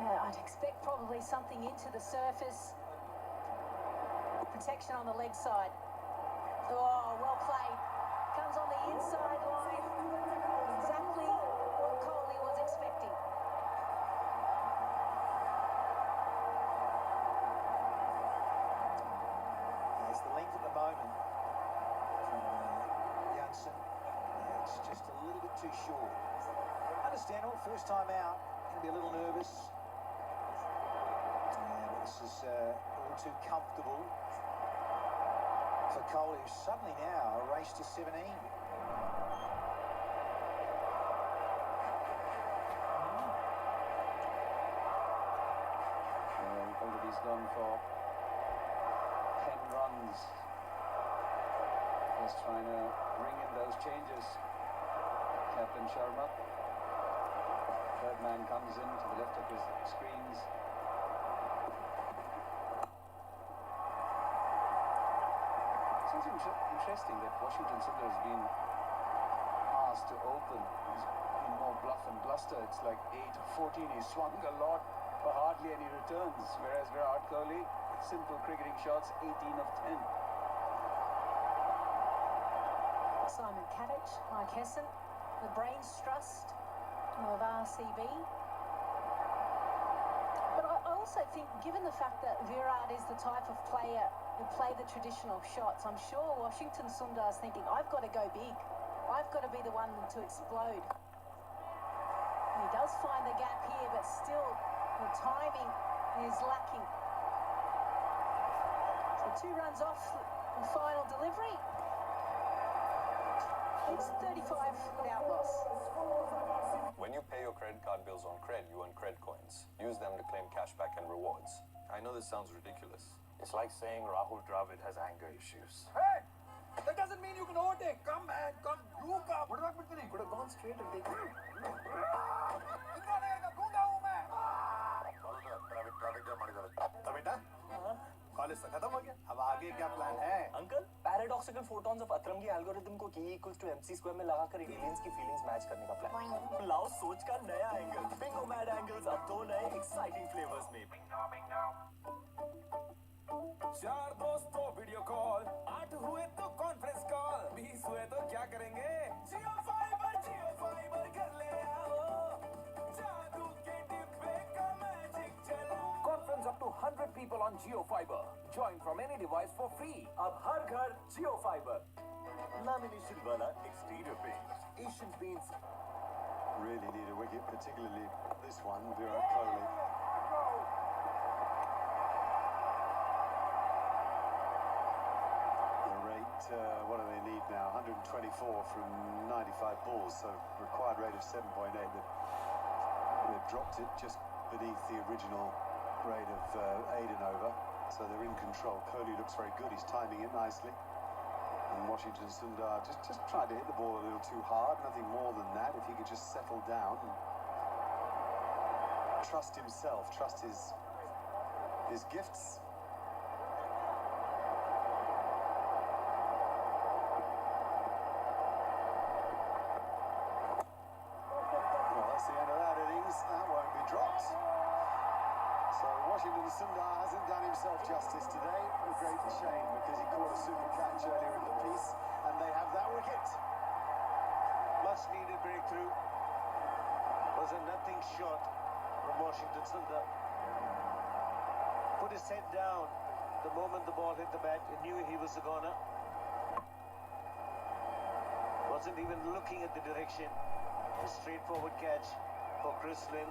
I'd expect probably something into the surface. Protection on the leg side. Oh, well played. Comes on the inside line. Exactly what Coley was expecting. It's the length at the moment from Janssen. Yeah, it's just a little bit too short. Understandable, first time out, going to be a little nervous. Yeah, but this is all too comfortable for Coley, who's suddenly now a race to 17. Already's gone for 10 runs. Just trying to bring in those changes. Captain Sharma. Third man comes in to the left of his screens. It's also interesting that Washington Sundar has been asked to open. He's been more bluff and bluster. It's like 8-14. He swung a lot, but hardly any returns. Whereas Virat Kohli, simple cricketing shots, 18 of 10. Simon Kadich, Mike Hesson, the brains trust of RCB. But I also think, given the fact that Virat is the type of player who play the traditional shots, I'm sure Washington Sundar's thinking, I've got to go big. I've got to be the one to explode. And he does find the gap here, but still the timing is lacking. So 2 runs off the final delivery. It's 35 without loss. When you pay your credit card bills on Cred, you earn Cred coins. Use them to claim cashback and rewards. I know this sounds ridiculous. It's like saying Rahul Dravid has anger issues. Hey! That doesn't mean you can overtake. Come, man, come. You come. What about me? Could have gone straight and taken it. College से खत्म हो गया अब आगे क्या plan है uncle paradoxical photons of अतरंगी algorithm को E = MC स्क्वायर में लगाकर एलियंस की फीलिंग्स मैच करने का प्लान लाओ सोच का नया एंगल बिंगो मैड एंगल्स अब 2 नए एक्साइटिंग फ्लेवर्स में 4 दोस्तों वीडियो कॉल 8 हुए तो कॉन्फ्रेंस कॉल 20 हुए तो क्या करेंगे जियो फाइबर कर ले आओ जादू के डिब्बे का मैजिक चला Conference up to 100 people on Jio Fiber. Join from any device for free. अब हर घर Jio Fiber. Lamination वाला exterior paint. Asian Paints. Really need a wicket, particularly this one, Virat Kohli. The rate, what do they need now? 124 from 95 balls, so required rate of 7.8. They've dropped it just beneath the original rate of 8 and over, so they're in control. Kohli looks very good, he's timing it nicely. And Washington Sundar just tried to hit the ball a little too hard, nothing more than that. If he could just settle down and trust himself, trust his gifts. Well, that's the end of that innings. That won't be dropped. So Washington Sundar hasn't done himself justice today. A great shame because he caught a super catch earlier in the piece, and they have that wicket. Much much needed breakthrough. Was a nothing shot from Washington Sundar. Put his head down the moment the ball hit the bat. He knew he was a goner. Wasn't even looking at the direction. A straightforward catch for Chris Lynn.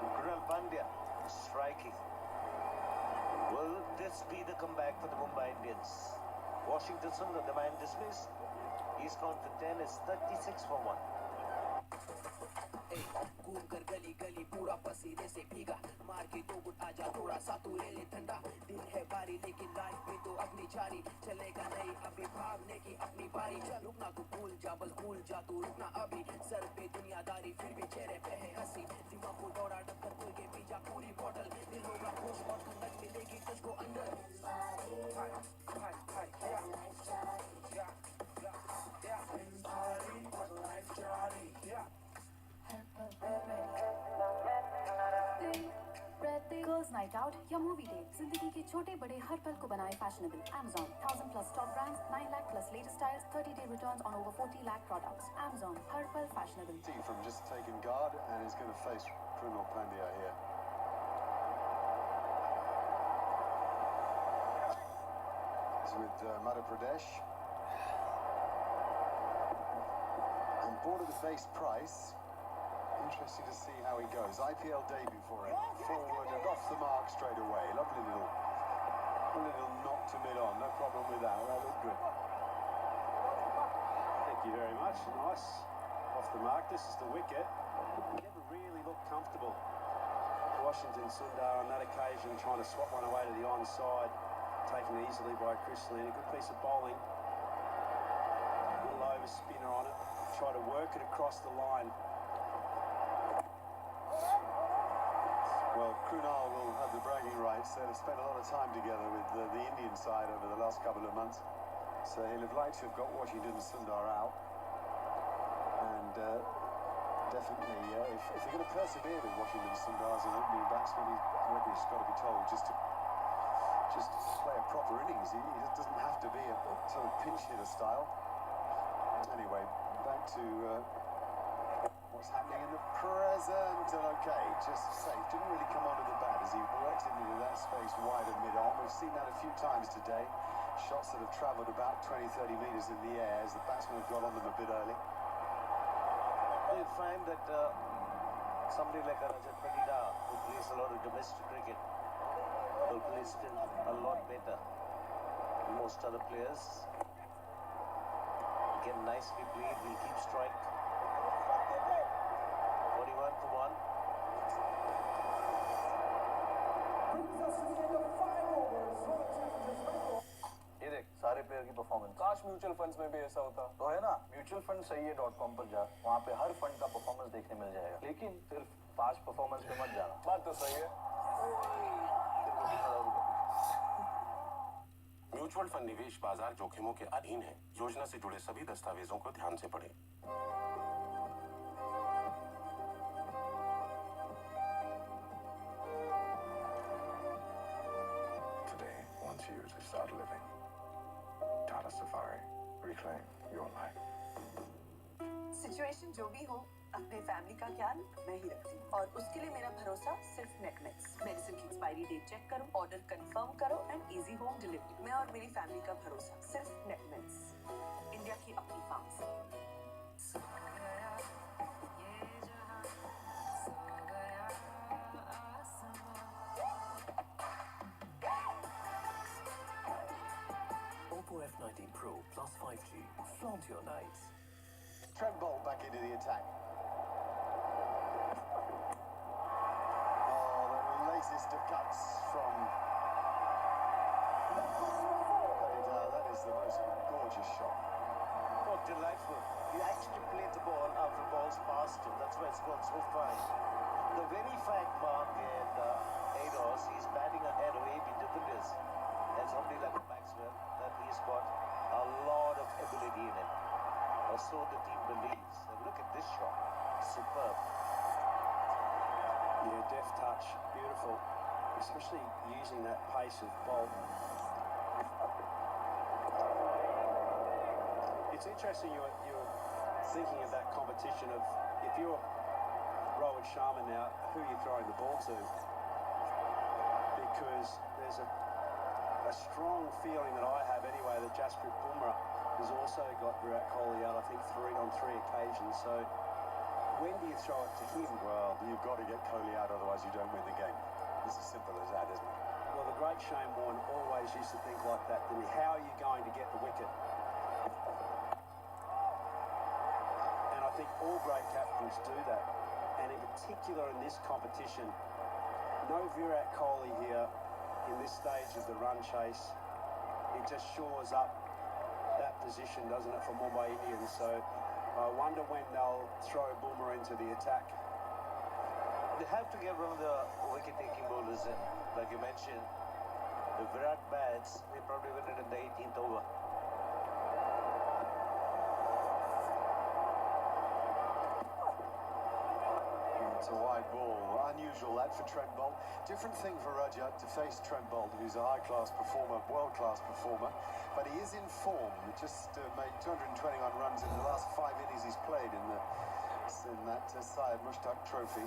And Krunal Pandya striking. Will this be the comeback for the Mumbai Indians? Washington Sundar, the man dismissed. His count for 10 is 36 for 1. घूम कर गली गली पूरा पसीने से भीगा मार के दो गुट आजा थोड़ा सा तू ले ले ठंडा दिन है बारी लेकिन लाइफ में तो अपनी जारी चलेगा नहीं अभी भागने की अपनी बारी रुकना तू भूल जा बस भूल जा तू रुकना अभी सर पे दुनियादारी फिर भी चेहरे पे है हंसी दिमाग को दौड़ा टक्कर कोई के पी जा पूरी बोतल दिल होगा खुश और ठंडक मिलेगी तुझको अंदर Girls night out या मूवी डेट जिंदगी के छोटे बड़े हर पल को बनाए fashionable Amazon 1000 plus top brands 9 lakh plus latest styles 30-day returns on over 40 lakh products Amazon हर पल fashionable From just taking guard and is going to face Krunal Pandya here. He's with Madhya Pradesh. And board of the face Price. Interesting to see how he goes. IPL debut for him. Forward and off the mark straight away. Lovely little knock to mid-on. No problem with that. That looked good. Thank you very much. Nice. Off the mark. This is the wicket. Never really looked comfortable. Washington Sundar on that occasion trying to swap one away to the onside. Taken easily by Chris Lynn. A good piece of bowling. A little over spinner on it. Try to work it across the line. Well, Krunal will have the bragging rights. They've spent a lot of time together with the Indian side over the last couple of months. So he'll have liked to have got Washington Sundar out. And definitely, if they're going to persevere with Washington Sundar as an opening batsman, I reckon he's got to be told just to play a proper innings. He doesn't have to be a sort of pinch hitter style. Anyway, back to what's happening in the present. And okay, just safe. Didn't really come onto the bat as he worked into that space wide and mid-on. We've seen that a few times today. Shots that have travelled about 20-30 metres in the air as the batsmen have got on them a bit early. They find that somebody like Rajat Patida, who plays a lot of domestic cricket, will play still a lot better than most other players. Again, nicely played. Will keep strike. 41 for 1. ये देख सारे player की performance काश mutual funds में भी ऐसा होता तो है ना म्यूचुअल फंड सही है .com पर जा वहाँ पे हर फंड का परफॉर्मेंस देखने मिल जाएगा लेकिन सिर्फ पास्ट परफॉर्मेंस पे मत जाना बात तो सही है म्यूचुअल फंड निवेश बाजार जोखिमों के अधीन है योजना से जुड़े सभी दस्तावेजों को ध्यान से पढ़ें Today wants you to start living. Tata Safari. Reclaim your life. Situation जो भी हो अपने फैमिली का ख्याल मैं ही रखती हूँ और उसके लिए मेरा भरोसा सिर्फ नेटमिक्स मेडिसिन की एक्सपायरी डेट चेक करो ऑर्डर कंफर्म करो एंड इजी होम डिलीवरी मैं और मेरी फैमिली का भरोसा सिर्फ नेटमिक्स इंडिया की अपनी pharmacy Oppo F19 Pro plus 5G. Flaunt your nights. Trent Bolt back into the attack. The latest of cuts from Patida. That is the most gorgeous shot. Oh, delightful. He actually played the ball after the ball's past him. That's why it's gone so fine. The very fact, Mark and Ados, he's batting ahead of AB de Villiers. And somebody like Maxwell, that he's got a lot of ability in him. Or so the team believes. And look at this shot. Superb. Yeah, deft touch. Beautiful. Especially using that pace of Bolt. It's interesting you're thinking of that competition of if you're Rohit Sharma now, who are you throwing the ball to? Because there's a strong feeling that I have anyway that Jasprit Bumrah has also got Virat Kohli out, I think, on three occasions. So when do you throw it to him? Well, you've got to get Kohli out, otherwise you don't win the game. It's as simple as that, isn't it? Well, the great Shane Warne always used to think like that, didn't he? How are you going to get the wicket? And I think all great captains do that. And in particular in this competition, no Virat Kohli here in this stage of the run chase. It just shores up that position, doesn't it, for Mumbai Indians? So I wonder when they'll throw Bumrah into the attack. They have to get one of the wicket-taking bowlers in. Like you mentioned, if Virat bats, they probably win it in the 18th over. It's a wide ball. Unusual that for Trent Bolt. Different thing for Rajat to face Trent Bolt, who's a high-class performer, world-class performer. But he is in form. Just made 221 runs in the last 5 innings he's played in that Syed Mushtaq Trophy,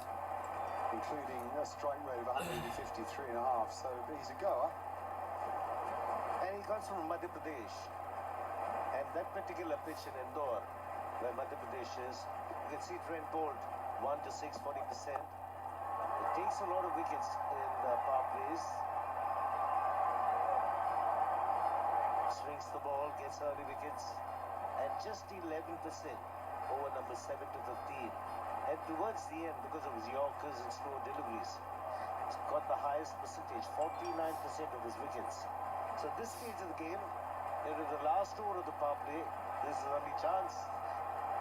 including a strike rate of 153.5. So he's a goer. And he comes from Madhya Pradesh. And that particular pitch in Indore, where Madhya Pradesh is, you can see Trent Bolt 1 to 6, 40%. It takes a lot of wickets in power plays. Swings the ball, gets early wickets, and just 11% over number 7 to 15. And towards the end, because of his Yorkers and slow deliveries, he's got the highest percentage, 49% of his wickets. So this stage of the game, into the last over of the power play, this is the only chance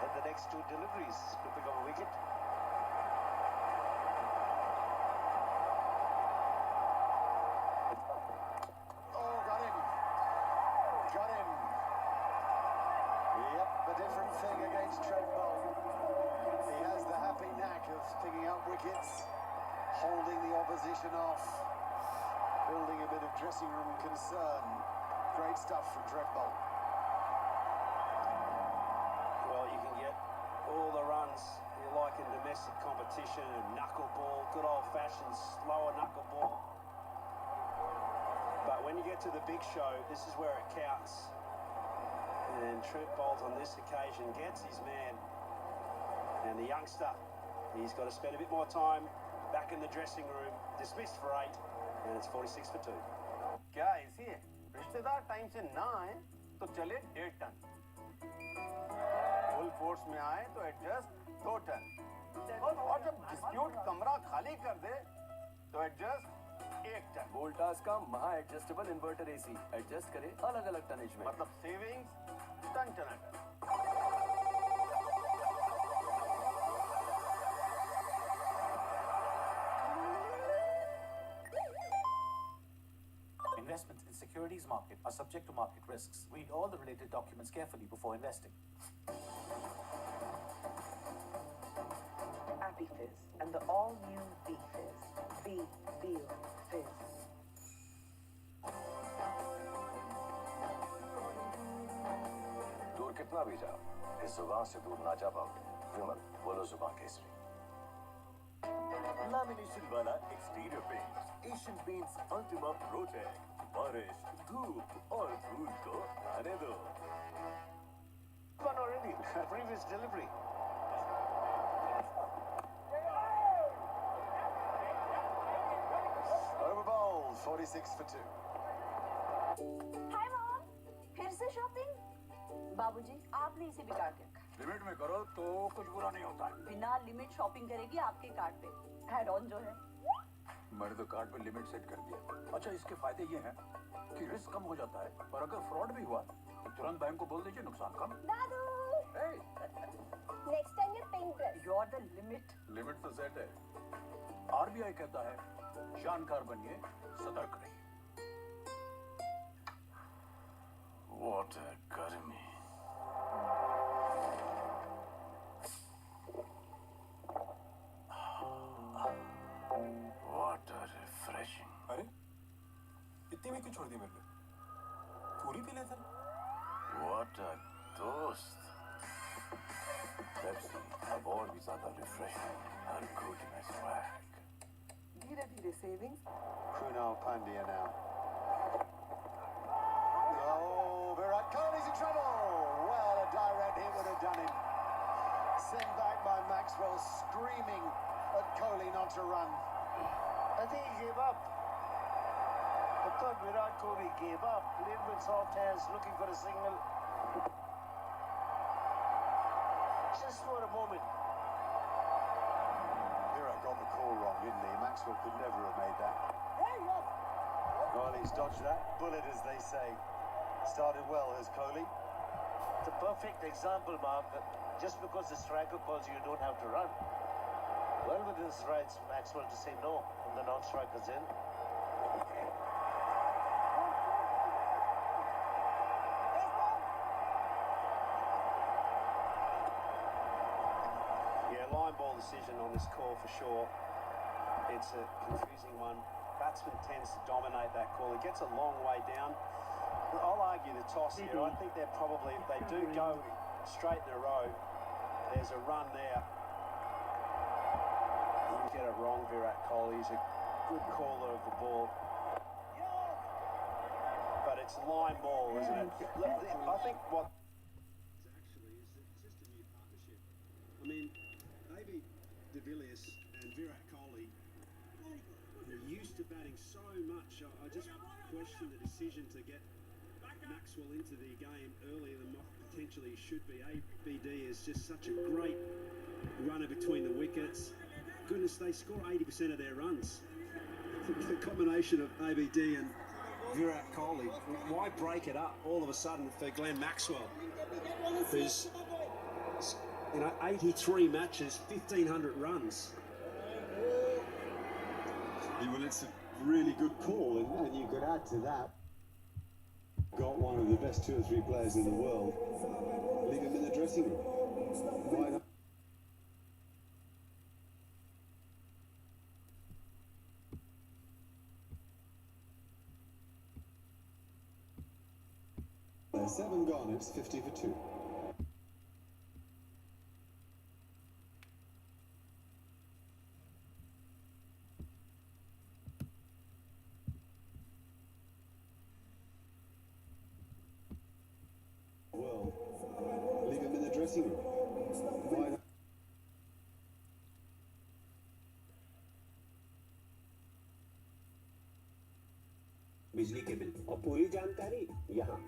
in the next 2 deliveries to pick up a wicket. Wickets, holding the opposition off, building a bit of dressing room concern. Great stuff from Trent Bolt. Well, you can get all the runs you like in domestic competition, knuckleball, good old-fashioned slower knuckleball. But when you get to the big show, this is where it counts. And Trent Bolt on this occasion gets his man. And the youngster, he's got to spend a bit more time back in the dressing room. Dismissed for 8, and it's 46 for 2. क्या ऐसी है? रिश्तेदार time से ना आए तो चले 1.5 ton. Full force में आए तो एडजस्ट 2 टन। और जब डिस्प्यूट कमरा खाली कर दे तो एडजस्ट 1 टन। वोल्टास का महा एडजस्टेबल इन्वर्टर एसी एडजस्ट करे अलग-अलग टनेज में। मतलब savings ton Tanatan. Investments in securities market are subject to market risks. Read all the related documents carefully before investing. AppyFizz and the all-new VFizz. ViVoIPL. दूर कितना भी जाओ, इस जुबान से दूर ना जा पाओगे। विमल, बोलो जुबान केसरी। Lamination वाला exterior paint, Asian Paints Ultima Protect, बारिश, धूप और धूल को आने दो। One already, previous delivery. Over bowled, 46 for 2. Hi mom, फिर से शॉपिंग? बाबूजी, आपने इसे बिगाड़ के रखा। लिमिट में करो तो कुछ बुरा नहीं होता। बिना लिमिट शॉपिंग करेगी आपके कार्ड पे। ऐड ऑन जो है। मैंने तो कार्ड पे लिमिट सेट कर दिया। अच्छा, इसके फायदे ये हैं कि रिस्क कम हो जाता है और अगर फ्रॉड भी हुआ तो तुरंत बैंक को बोल दीजिए, नुकसान कम। दादू! Next time you're pink dress. You're the limit. Limit तो सेट है। आरबीआई कहता है जानकार बनिए, सतर्क रहिए। What a गर्मी। What a refreshing। अरे इतनी में क्यों छोड़ दी मेरे लिए? पूरी पी लेते। What a दोस्त। Pepsi अब और भी ज्यादा refreshing and good in its swag. धीरे धीरे savings Krunal Pandya now. Oh, Virat Kohli's in trouble. Well, a direct hit would have done him. Sent back by Maxwell, screaming at Kohli not to run. I think he gave up. I thought Virat Kohli gave up. Played with soft hands, looking for a signal. Just for a moment. Virat got the call wrong, didn't he? Maxwell could never have made that. Well, he's dodged that bullet, as they say. Started well, has Kohli. It's a perfect example, Mark. Just because the striker calls you, you don't have to run. Well within his rights, Maxwell, to say no when the non-striker's in. Yeah, line ball decision on this call for sure. It's a confusing one. Batsman tends to dominate that call. He gets a long way down. I'll argue the toss here. I think they're probably, if they do go straight in a row, there's a run there. You get it wrong, Virat Kohli. He's a good caller of the ball. But it's line ball, isn't it? I think what... Actually, is it's just a new partnership. I mean, AB de Villiers and Virat Kohli are used to batting so much. I just question the decision to get Maxwell into the game earlier than what potentially he should be. ABD is just such a great runner between the wickets. Goodness, they score 80% of their runs. The combination of ABD and Virat Kohli, why break it up all of a sudden for Glenn Maxwell, who's 83 matches, 1,500 runs. Yeah, well, it's a really good call, and you could add to that. Got one of the best 2 or 3 players in the world. Leave him in the dressing room. Why not? There's 7 gone, it's 50 for 2. Well, leave him in the dressing room. Why not? बिजली के bill और पूरी जानकारी यहाँ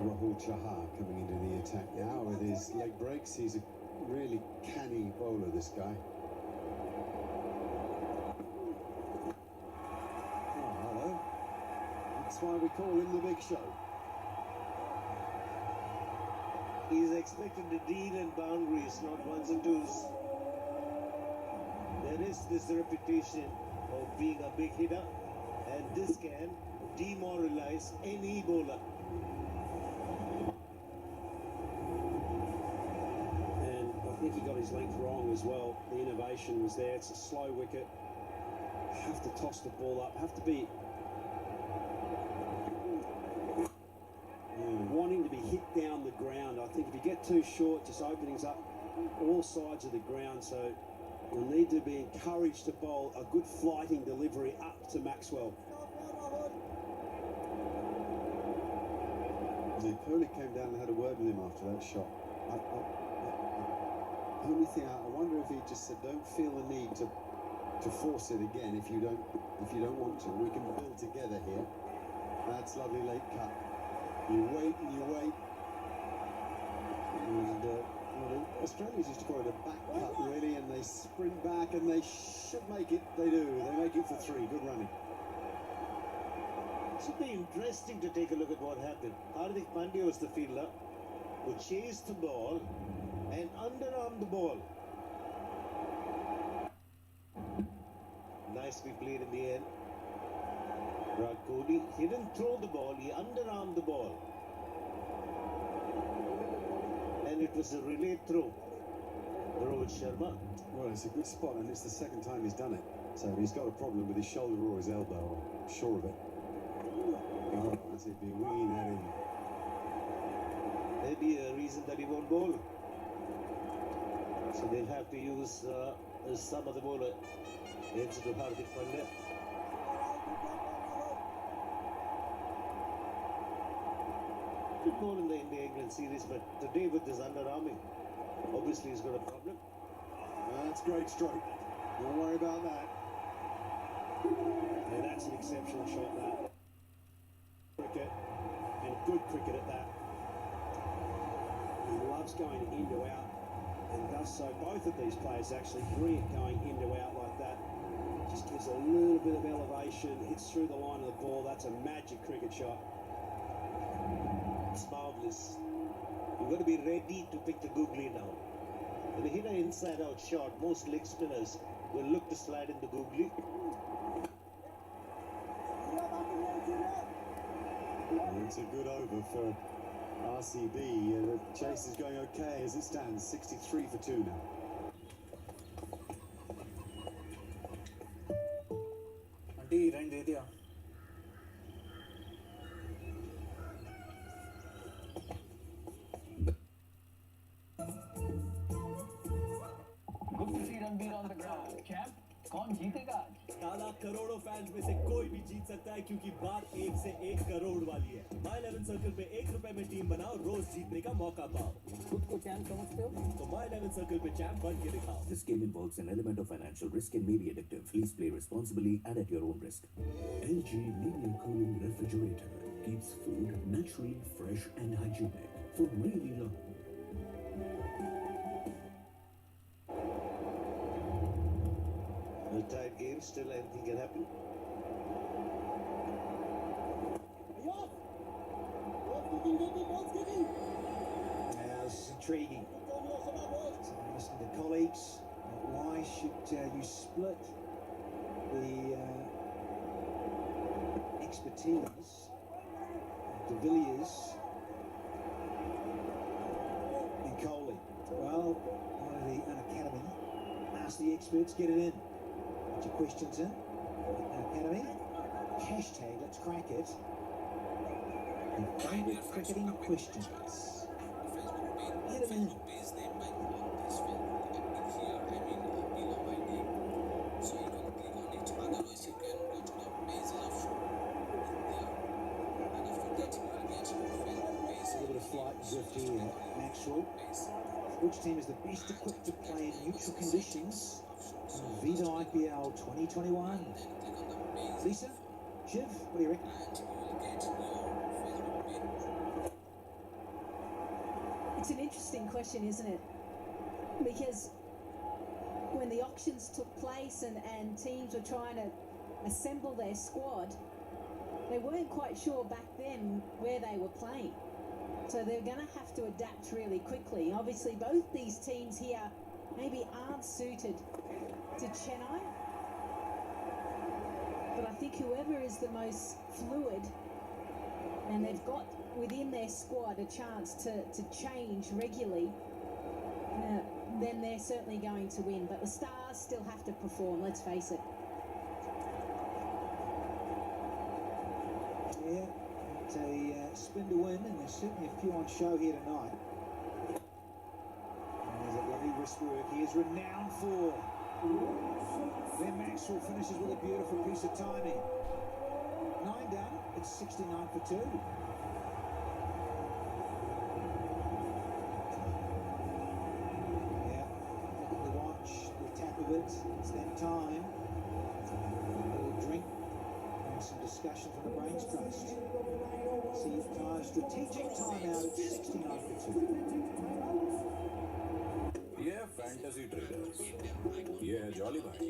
Rahul Chahar coming into the attack now with his leg breaks. He's a really canny bowler, this guy. Oh, hello. That's why we call him the Big Show. He is expected to deal in boundaries, not ones and twos. There is this reputation of being a big hitter, and this can demoralize any bowler. And I think he got his length wrong as well. The innovation was there. It's a slow wicket. Have to toss the ball up. Have to be wanting to be hit down the ground. I think if you get too short, just openings up all sides of the ground. So you'll need to be encouraged to bowl a good flighting delivery up to Maxwell. Kohli came down and had a word with him after that shot. Only thing, I wonder if he just said, don't feel the need to force it again if you don't want to. We can build together here. That's lovely late cut. You wait and you wait. And Australians used to call it a back cut, really, and they sprint back and they should make it. They do. They make it for 3. Good running. It should be interesting to take a look at what happened. Hardik Pandya was the fielder who chased the ball and underarmed the ball. Nicely played in the end. Virat Kohli, he didn't throw the ball, he underarmed the ball. And it was a relay throw. Rohit Sharma. Well, it's a good spot, and it's the second time he's done it. So he's got a problem with his shoulder or his elbow, I'm sure of it. Oh, as he'd be winging at him. maybe a reason that he won't bowl. So they'll have to use some other bowler instead of Hardik Pandya. Good ball in the India-England series, but today with this underarming, obviously he's got a problem. That's great stroke. Don't worry about that. Yeah, that's an exceptional shot, that. Cricket, and good cricket at that. He loves going in to out, and does so. Both of these players actually brilliant going in to out like that. Just gives a little bit of elevation, hits through the line of the ball. That's a magic cricket shot. It's marvellous. You've got to be ready to pick the googly now. When you hit an inside-out shot, most leg spinners will look to slide in the googly. It's a good over for RCB. The chase is going okay as it stands. 63 for 2 now. Aunty rent दे दिया Good to see Ranbir on the ground. Champ, कौन जीतेगा आज? दादा करोड़ों fans में से कोई भी जीत सकता है क्योंकि बात 1 से 1 करोड़ वाली है। My 11 सर्कल पे ₹1 में टीम बनाओ, रोज जीतने का मौका पाओ। खुद को चैंप समझते हो? तो My 11 सर्कल पे चैंप बन के दिखाओ। This game involves an element of financial risk and may be addictive. Please play responsibly and at your own risk. LG Linear Cooling Refrigerator keeps food naturally fresh and hygienic for really long. A tight game, still anything can happen. Now, this is intriguing. So listen to colleagues. Why should you split the expertise of De Villiers and Kohli? Well, one of the Academy asked the experts, get it in. Put your questions in. Academy. Hashtag, let's crack it. The favourite cricketing questions. Get them in. Flight drift here. Maxwell. Which team is the best equipped to play in neutral conditions in ViVoIPL 2021? Lisa? Shiv? What do you reckon? It's an interesting question, isn't it? Because when the auctions took place and teams were trying to assemble their squad, they weren't quite sure back then where they were playing. So they're going to have to adapt really quickly. Obviously, both these teams here maybe aren't suited to Chennai. But I think whoever is the most fluid and they've got within their squad a chance to change regularly, then they're certainly going to win. But the stars still have to perform, let's face it. Yeah. It's a spin to win, and there's certainly a few on show here tonight. And there's a lovely wrist work he is renowned for. Then Maxwell finishes with a beautiful piece of timing. 9 done, it's 69 for 2. Yeah, look at the watch, the tap of it, it's that time. A little drink. Some discussion from the Brains Trust. See strategic timeout at 69 for 2. ये fantasy traders, ये है jolly भाई।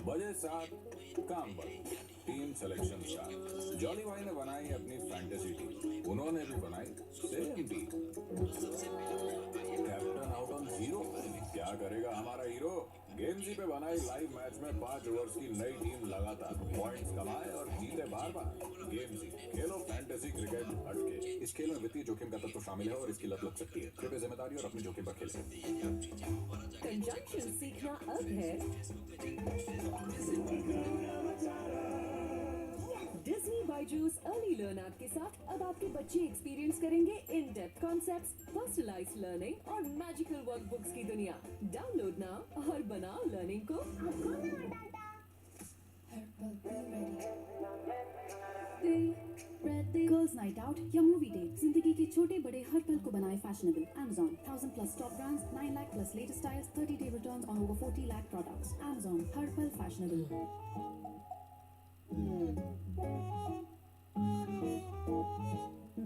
बजे 7 काम बंद, team selection start. Jolly भाई ने बनाई अपनी फैंटेसी टीम, उन्होंने भी बनाई same team. Captain out on 0, क्या करेगा हमारा हीरो? गेमजी पे बनाई लाइव मैच में 5 ओवर्स की नई टीम लगातार पॉइंट्स कमाए और जीते बार-बार। गेमजी खेलो फैंटेसी क्रिकेट हटके। इस खेल में वित्तीय जोखिम का तत्व शामिल है और इसकी लत लग सकती है। कृपया जिम्मेदारी और अपनी जोखिम पर खेलें। कंजंक्शन सीखना अब है Disney by Byju's early learn app के साथ अब आपके बच्चे एक्सपीरियंस करेंगे in depth concepts, personalised learning और मैजिकल वर्कबुक्स की दुनिया। डाउनलोड नाउ और बनाओ लर्निंग को गर्ल्स नाइट आउट या मूवी डे, जिंदगी के छोटे बड़े हर पल को बनाए fashionable. Amazon 1000+ top brands, 9 lakh plus latest styles, 30-day returns on over 40 lakh products. Amazon, हर पल फैशनेबल।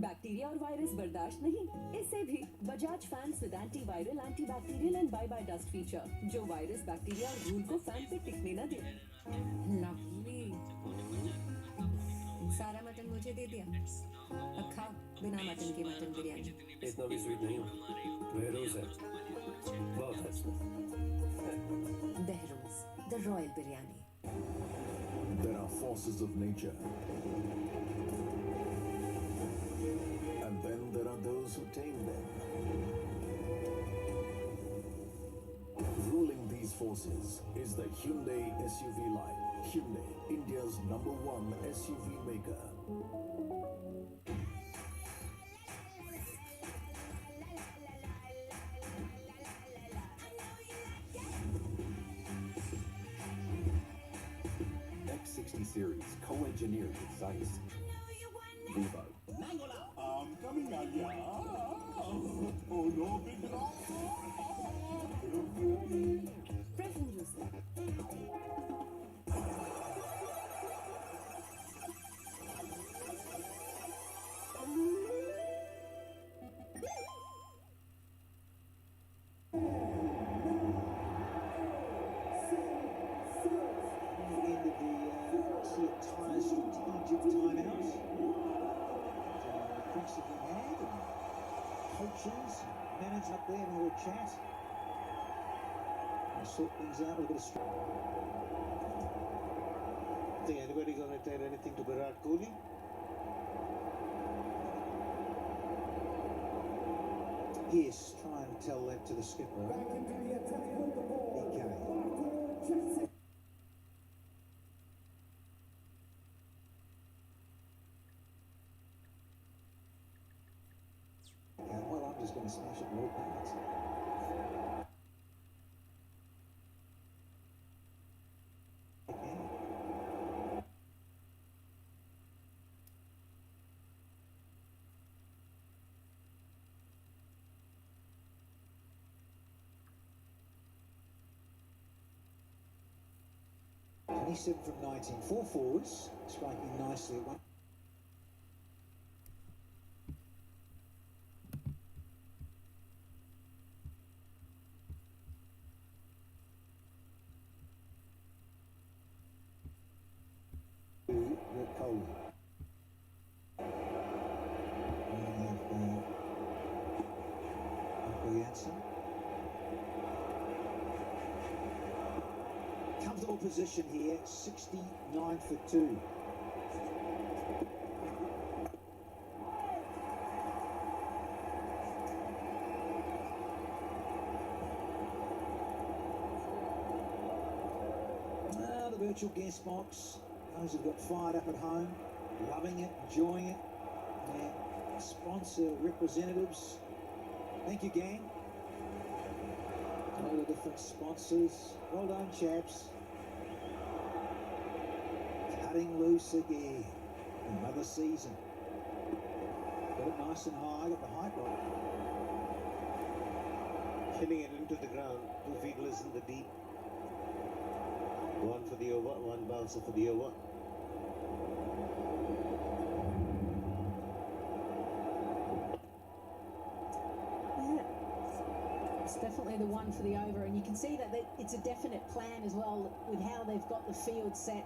बैक्टीरिया और वायरस बर्दाश्त नहीं, इससे भी Bajaj fans with antiviral, antibacterial and bye bye dust feature, जो वायरस, बैक्टीरिया और धूल को फैन पे टिकने न दे। लवली। सारा मटन मुझे दे दिया, अब खाओ बिना मटन के मटन बिरयानी। इतना भी स्वीट नहीं हूँ, बहरोज है, बहुत अच्छा। Behroz, the royal biryani. There are forces of nature. And then there are those who tame them. Ruling these forces is the Hyundai SUV line. Hyundai, India's #1 SUV maker. X60 series, co-engineered with Zeiss. Vivo. I'm coming out, yeah. Oh no, big dog. Fresh and juicy. Coaches, manager up there, having a little chat. Sort things out, a bit of struggle. Think anybody going to tell anything to Virat Kohli? Yes, try and tell that to the skipper. Okay. Well, I'm just going to smash it more parts. He's 7 from 19. 4 forwards, striking nicely at one. Kohli. Comfortable position here, 69 for 2. The virtual guest box. Those who've got fired up at home, loving it, enjoying it. Their sponsor representatives. Thank you, gang. All the different sponsors. Well done, chaps. Cutting loose again. Another season. Got it nice and high, got the height right. Killing it into the ground. 2 fielders in the deep. 1 for the over, 1 bouncer for the over. It's definitely the one for the over, and you can see that it's a definite plan as well with how they've got the field set.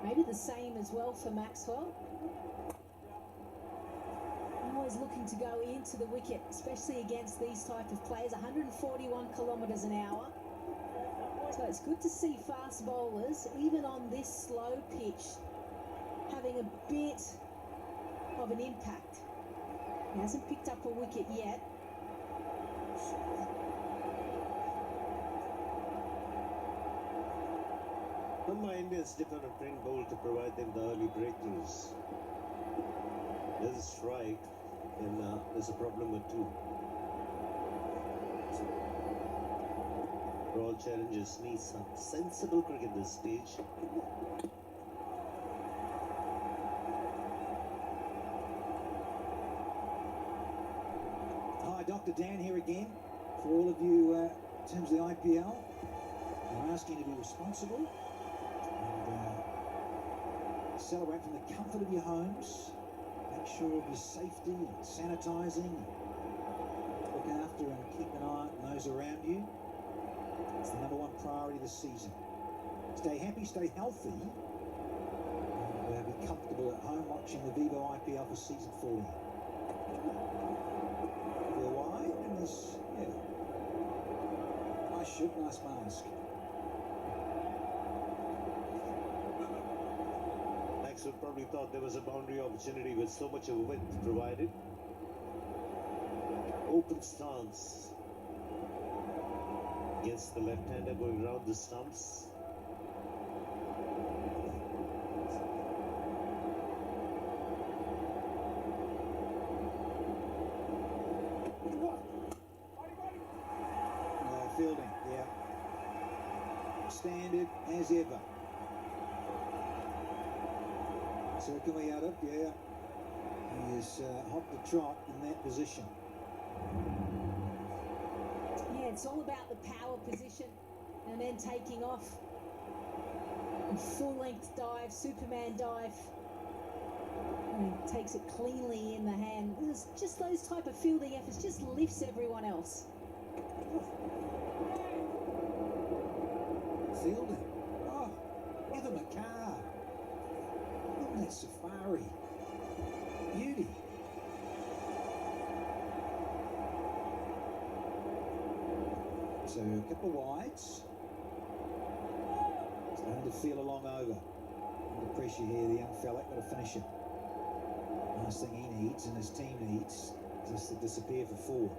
Maybe the same as well for Maxwell. Always looking to go into the wicket, especially against these type of players. 141 kilometres an hour. So it's good to see fast bowlers, even on this slow pitch, having a bit of an impact. He hasn't picked up a wicket yet. Not why Indians depend on Trent Bolt to provide them the early breakthroughs. There's a strike, then there's a problem or two. Royal challengers need some sensible cricket this stage. Hi, Dr. Dan here again. For all of you in terms of the IPL, I'm asking you to be responsible and celebrate from the comfort of your homes. Make sure of your safety and sanitising. Look after and keep an eye on those around you. It's the #1 priority this season. Stay happy, stay healthy, and be comfortable at home watching the ViVoIPL for season 40. Feel wide and there's, nice shirt, nice mask. Maxwell probably thought there was a boundary opportunity with so much of width provided. Open stance against the left-hander going around the stumps. Fielding, yeah. Standard as ever. Circling out up, yeah. He is hop to trot in that position. Yeah, it's all about the power position and then taking off. Full length dive, Superman dive. And he takes it cleanly in the hand. There's just those type of fielding efforts just lifts everyone else. Fielding. Oh, Heather McCarr. Look at that safari. Beauty. So a couple of wides. Starting to feel along over. Under pressure here, the young fella got to finish it. Nice thing he needs and his team needs just to disappear for 4.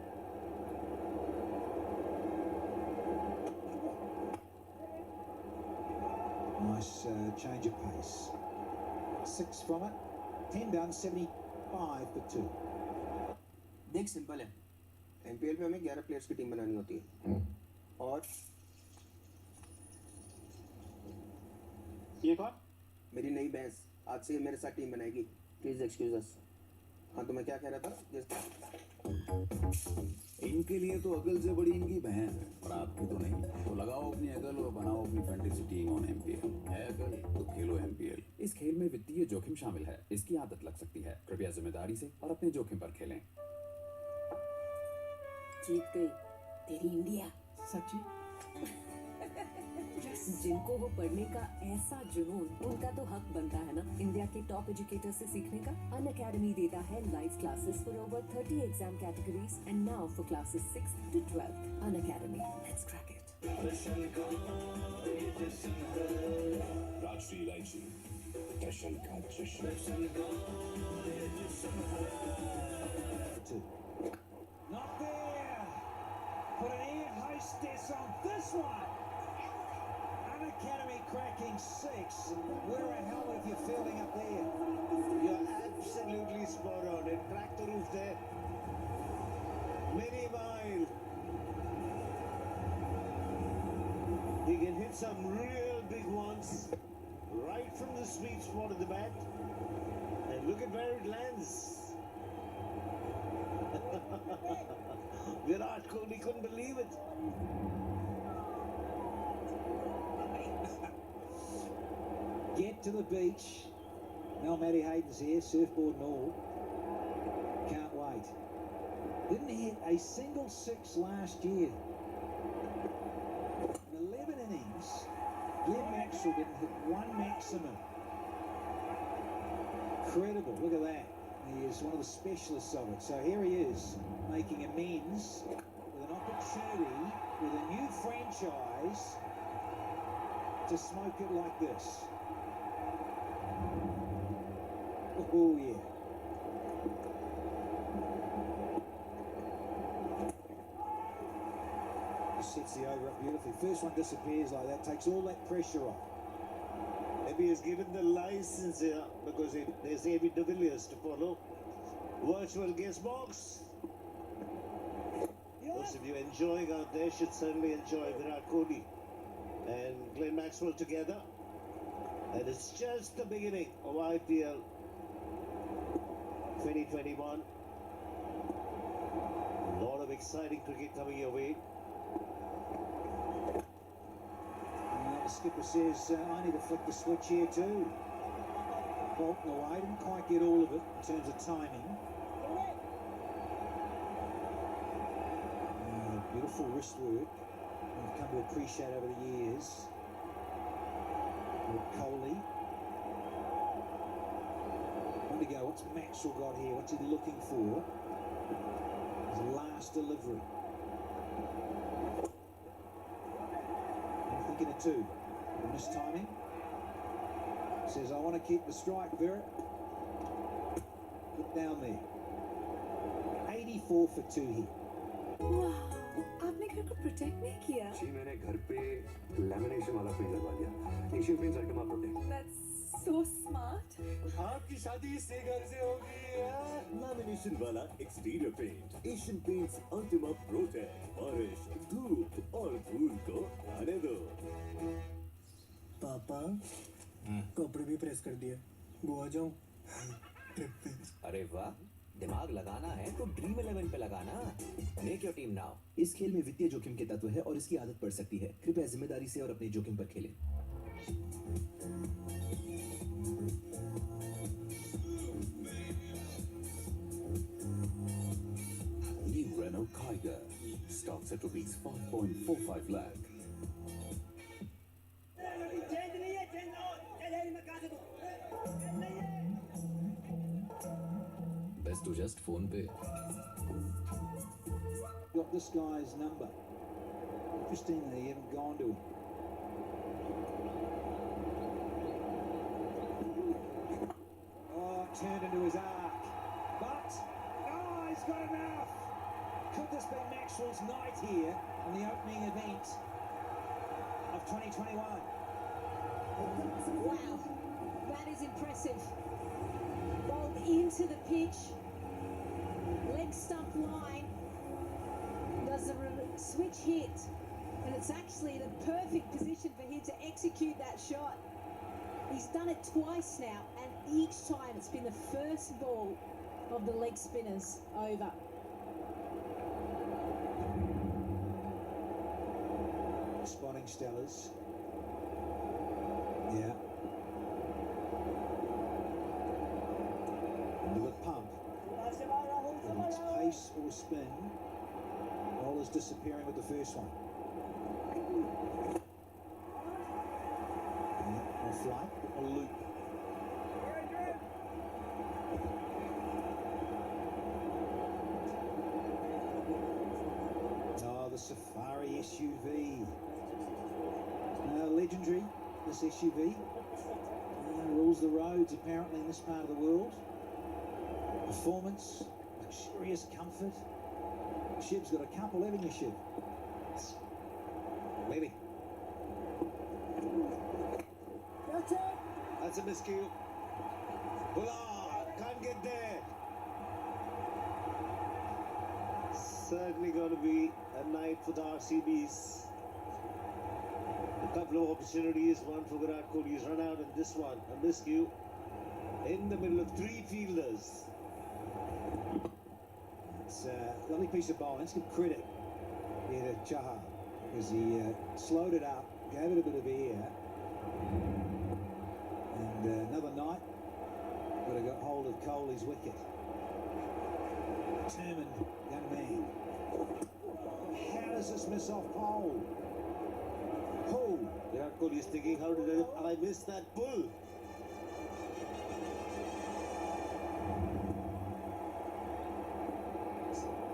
Nice change of pace. 6 from it. 10 done, 75 for 2. देख simple है MPL में हमें 11 players की team बनानी होती है और ये कौन मेरी नई भैंस आज से मेरे साथ टीम बनाएगी प्लीज एक्सक्यूज अस हाँ तो मैं क्या कह रहा था इनके लिए तो अकल से बड़ी इनकी बहन है और आपकी तो नहीं तो लगाओ अपनी अकल और बनाओ अपनी फैंटेसी टीम ऑन एमपीएल है अकल तो खेलो एमपीएल इस खेल में वित्तीय जोखिम शामिल है इसकी आदत लग सकती है कृपया जिम्मेदारी से और अपने जोखिम पर खेलें जीत गई तेरी इंडिया सच्ची जिनको हो पढ़ने का ऐसा जुनून उनका तो हक बनता है ना इंडिया के टॉप एजुकेटर से सीखने का अन अकेडमी देता है live classes for over 30 exam categories and now for classes 6 to 12 Unacademy let's crack it राष्ट्रीय इलायची दर्शन का जश्न Not there. Put an ear hostess on this one. An academy cracking 6. Wear a helmet if you're fielding up there. You're absolutely spot on. It cracked the roof there. Many mile. He can hit some real big ones right from the sweet spot of the bat. And look at where it lands. Virat Kohli couldn't believe it. Get to the beach. Mel Matty Hayden's here, surfboard and all. Can't wait. Didn't hit a single 6 last year. In 11 innings, Glenn Maxwell didn't hit 1 maximum. Incredible, look at that. He is one of the specialists of it. So here he is, making amends with an opportunity with a new franchise to smoke it like this. Oh, yeah. Just sets the over up beautifully. First one disappears like that, takes all that pressure off. Maybe he's given the license here because there's AB de Villiers to follow. Virtual guest box. Those of you enjoying out there should certainly enjoy Virat Kohli and Glenn Maxwell together. And it's just the beginning of IPL 2021. A lot of exciting cricket coming your way. The skipper says, I need to flick the switch here too. Bolton away, didn't quite get all of it in terms of timing. Beautiful wrist work. We've come to appreciate over the years. Kohli. On to go. What's Maxwell got here? What's he looking for? His last delivery. I'm thinking of two. Missed timing. Says, I want to keep the strike, Virat. Get down there. 84 for 2 here. वाह, आपने घर को protect नहीं किया? जी मैंने घर पे lamination वाला पेंट लगवा दिया। Asian Paints Ultima protect. That's so smart. आपकी शादी इससे घर से होगी यार। लैमिनेशन वाला exterior paint. Asian Paints Ultima Protect. बारिश, धूप और धूल को आने दो। पापा, कपड़े भी प्रेस कर दिए। गोवा जाऊं? ट्रिप पे। अरे वाह, दिमाग लगाना है तो ड्रीम 11 पे लगाना। Make your team now. इस खेल में वित्तीय जोखिम के तत्व है और इसकी आदत पड़ सकती है। कृपया जिम्मेदारी से और अपने जोखिम पर खेलें। New Renault Kiger starts at rupees 5.45 lakh. Best to just phone pay. Got this guy's number. Interestingly, you haven't gone to him. Oh, turned into his arc. But, he's got enough. Could this be Maxwell's night here in the opening event of 2021? Wow, that is impressive. Bowled into the pitch, leg stump line, does a switch hit, and it's actually the perfect position for him to execute that shot. He's done it twice now, and each time it's been the first ball of the leg spinners over. Spotting Stellas. Yeah. Into the pump. Whether it's pace or spin, bowler's disappearing with the first one. Yeah, a flight, a loop. Oh, the Safari SUV. Legendary, this SUV. Rules the roads apparently in this part of the world. Performance, luxurious comfort. Shib's got a couple, haven't you, Shib? Maybe. That's a miscue. Bula, can't get there. Certainly going to be a night for the RCBs. A couple of opportunities, one for Virat Kohli's run out, and this one, a miscue in the middle of three fielders. It's a lovely piece of bowling. Let's give credit here to Chahar because he slowed it up, gave it a bit of air, and another night would have got hold of Kohli's wicket. Determined young man. How does this miss off pole? Oh, Virat Kohli is thinking, how did I miss that pull?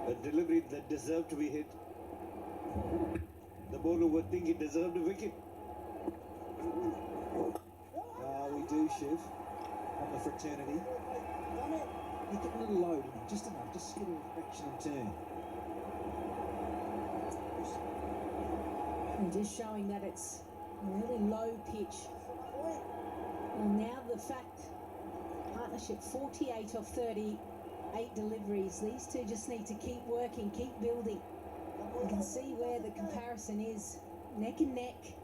A delivery that deserved to be hit. The bowler would think he deserved a wicket. We do, Shiv, on the fraternity. You get a little low, didn't you? Just enough, just get a fraction of turn. And just showing that it's a really low pitch. Well, now the fact partnership 48 of 38 deliveries. These two just need to keep working, keep building. You can see where the comparison is, neck and neck.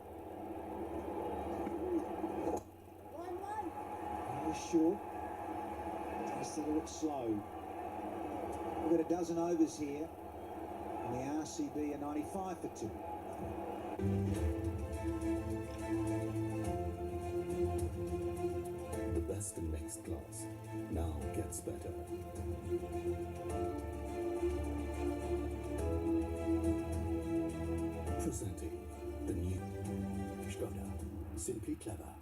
Short. Tasty look slow. We've got a dozen overs here. And the RCB are 95 for 2. The best in mixed class now gets better. Presenting the new Skoda. Simply clever.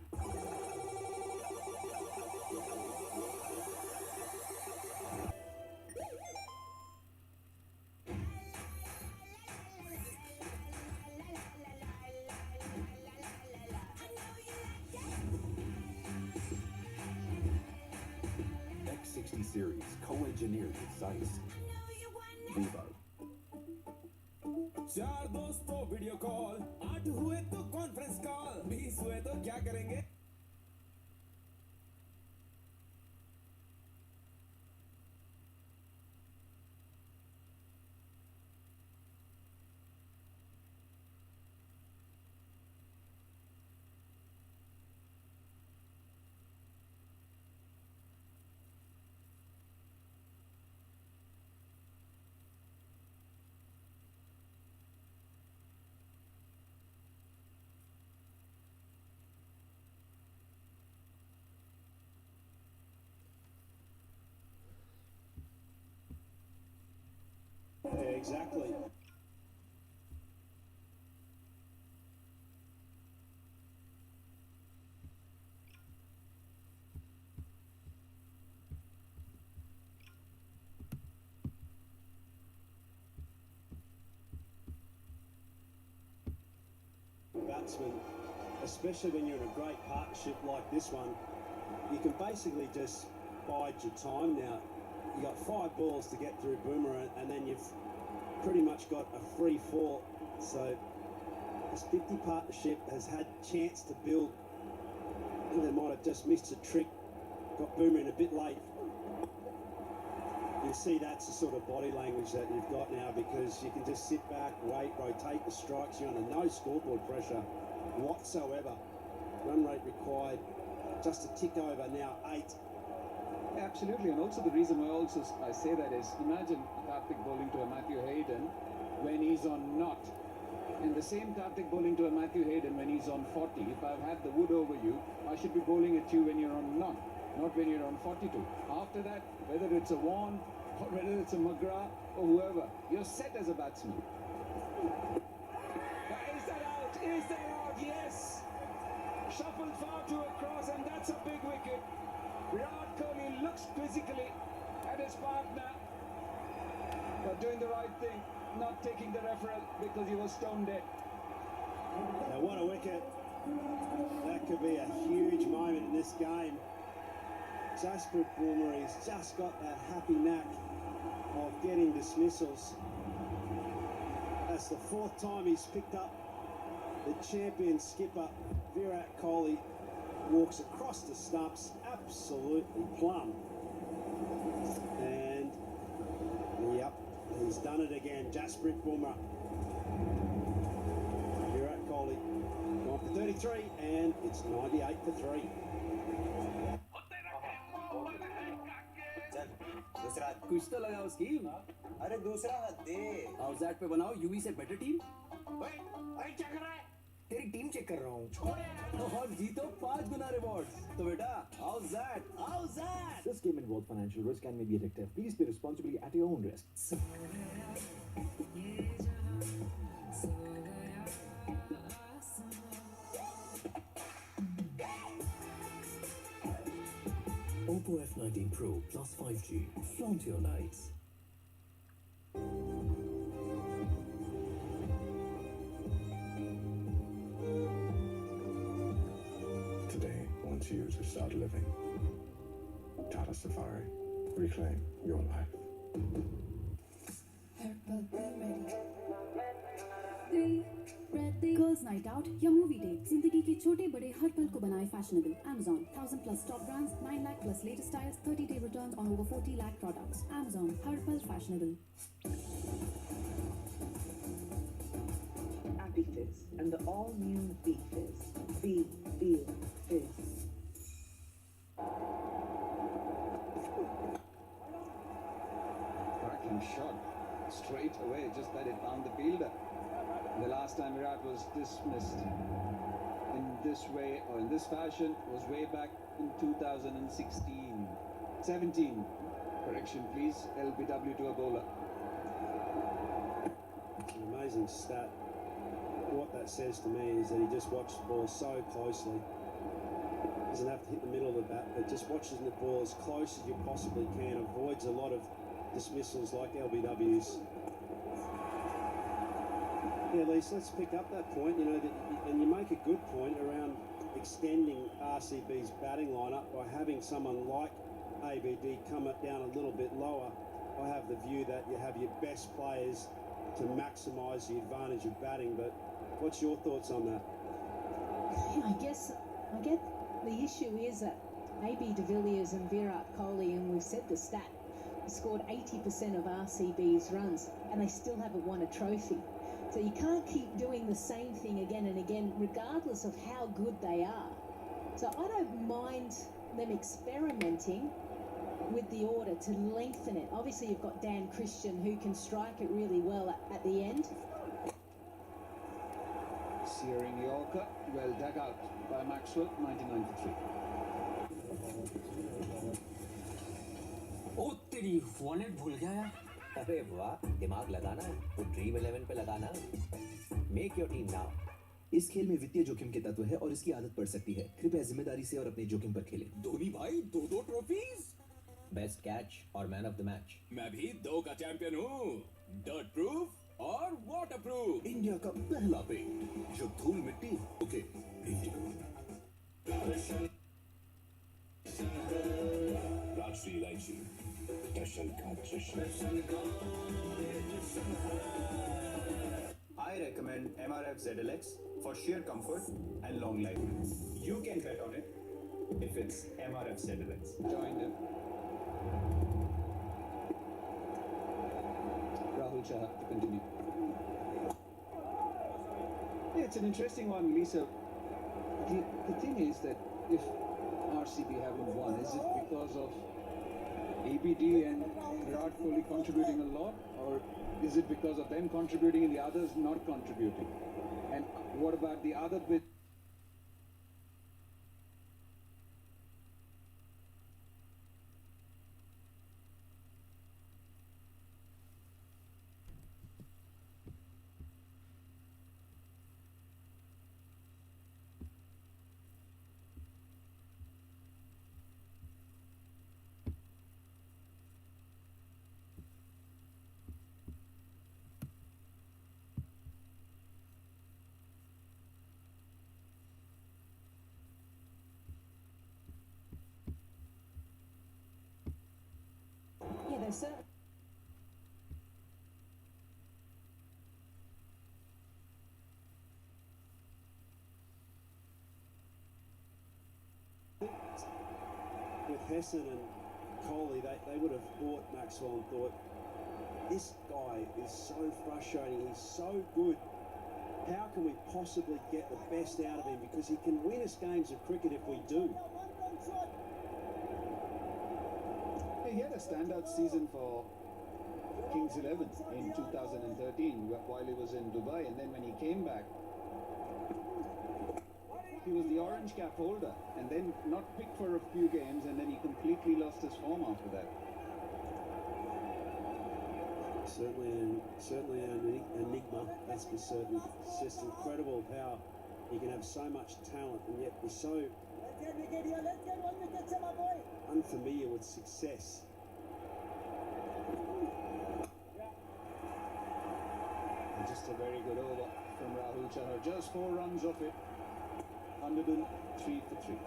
X60 series co-engineered with Zeiss. Vivo. 4 दोस्तों video call, 8 हुए तो conference call, 20 हुए तो क्या करेंगे? Yeah, exactly. Batsman, especially when you're in a great partnership like this one, you can basically just bide your time now. You got 5 balls to get through Boomer, and then you've pretty much got a free fall. So this 50 partnership has had chance to build. They might have just missed a trick, got Boomer in a bit late. You see that's the sort of body language that you've got now, because you can just sit back, wait, rotate the strikes. You're under no scoreboard pressure whatsoever. Run rate required just a tick over now, 8. Absolutely, and also the reason why I say that is, imagine Karthik bowling to a Matthew Hayden when he's on not, and the same Karthik bowling to a Matthew Hayden when he's on 40. If I've had the wood over you, I should be bowling at you when you're on not when you're on 42. After that, whether it's a Warne or whether it's a McGrath or whoever, you're set as a batsman. Is that out? Is that out? Yes! Shuffled far to across, and that's a big wicket. Virat Kohli looks quizzically at his partner, but doing the right thing, not taking the referral because he was stone dead. Now what a wicket. That could be a huge moment in this game. Jasprit Bumrah has just got that happy knack of getting dismissals. That's the 4th time he's picked up. The champion skipper Virat Kohli walks across the stumps, absolutely plumb. And, yep, he's done it again. Jasprit Bumrah. Virat Kohli gone for 33, and it's 98 for 3. दूसरा कुछ तो लगाओ scheme. अरे दूसरा दे। Outside पे बनाओ UV से better team. अरे क्या कर रहा है? तेरी टीम चेक कर रहा हूँ। और जीतो 5 गुना रिवॉर्ड्स। तो बेटा outside. This game involves financial risk and may be addictive. Please play responsibly at your own risk. Oppo F19 Pro plus 5G. Flaunt your nights. Today wants you to start living. Tata Safari. Reclaim your life. Purple, ready. 3 red birthday, girls night out या movie date, जिंदगी के छोटे बड़े हर पल को बनाए fashionable. Amazon, 1000 plus top brands, 9 lakh plus latest styles, 30-day returns on over 40 lakh products. Amazon, हर पल fashionable. Happy Fizz and the all-new V-Fizz. ViVoIPL. Cracking shot. Straight away, just that it found the fielder. The last time Virat was dismissed in this way or in this fashion was way back in 2016. 17. Correction, please. LBW to a bowler. It's an amazing stat. What that says to me is that he just watched the ball so closely. Doesn't have to hit the middle of the bat, but just watches the ball as close as you possibly can. Avoids a lot of dismissals like LBWs. Yeah, Lisa, let's pick up that point, and you make a good point around extending RCB's batting lineup by having someone like ABD come it down a little bit lower. I have the view that you have your best players to maximise the advantage of batting, but what's your thoughts on that? I get the issue is that AB de Villiers and Virat Kohli, and we've said the stat, scored 80% of RCB's runs, and they still haven't won a trophy. So you can't keep doing the same thing again and again, regardless of how good they are. So I don't mind them experimenting with the order to lengthen it. Obviously, you've got Dan Christian, who can strike it really well at the end. Searing Yorker, well dug out by Maxwell, 1993. ओ तेरी wallet भूल गया यार। अरे वाह, दिमाग लगाना है तो ड्रीम 11 पे लगाना। Make your team now. इस खेल में वित्तीय जोखिम के तत्व है और इसकी आदत पड़ सकती है। कृपया जिम्मेदारी से और अपने जोखिम पर खेलें। धोनी भाई 2 ट्रॉफीज, बेस्ट कैच और मैन ऑफ द मैच। मैं भी 2 का चैंपियन हूँ, डर्ट प्रूफ और वाटर प्रूफ। इंडिया का पहला पेंट जो धूल मिट्टी ओके राष्ट्रीय इलायची टशन का जश्न। I recommend MRF ZLX for sheer comfort and long life. You can bet on it if it's MRF ZLX. Joined him. Rahul Shah to continue. Yeah, it's an interesting one, Lisa. The thing is that if RCB haven't won, is it because of ABD and Virat Kohli contributing a lot, or is it because of them contributing and the others not contributing? And what about the other bit? Yeah, there's certainly. With Hesson and Kohli, they would have bought Maxwell and thought, this guy is so frustrating, he's so good. How can we possibly get the best out of him? Because he can win us games of cricket if we do. He had a standout season for Kings 11 in 2013 while he was in Dubai, and then when he came back, he was the orange cap holder, and then not picked for a few games, and then he completely lost his form after that. Certainly an enigma, that's for certain. It's just incredible how he can have so much talent and yet be so unfamiliar with success. And just a very good over from Rahul Chahar. Just 4 runs off it. 103 for 3.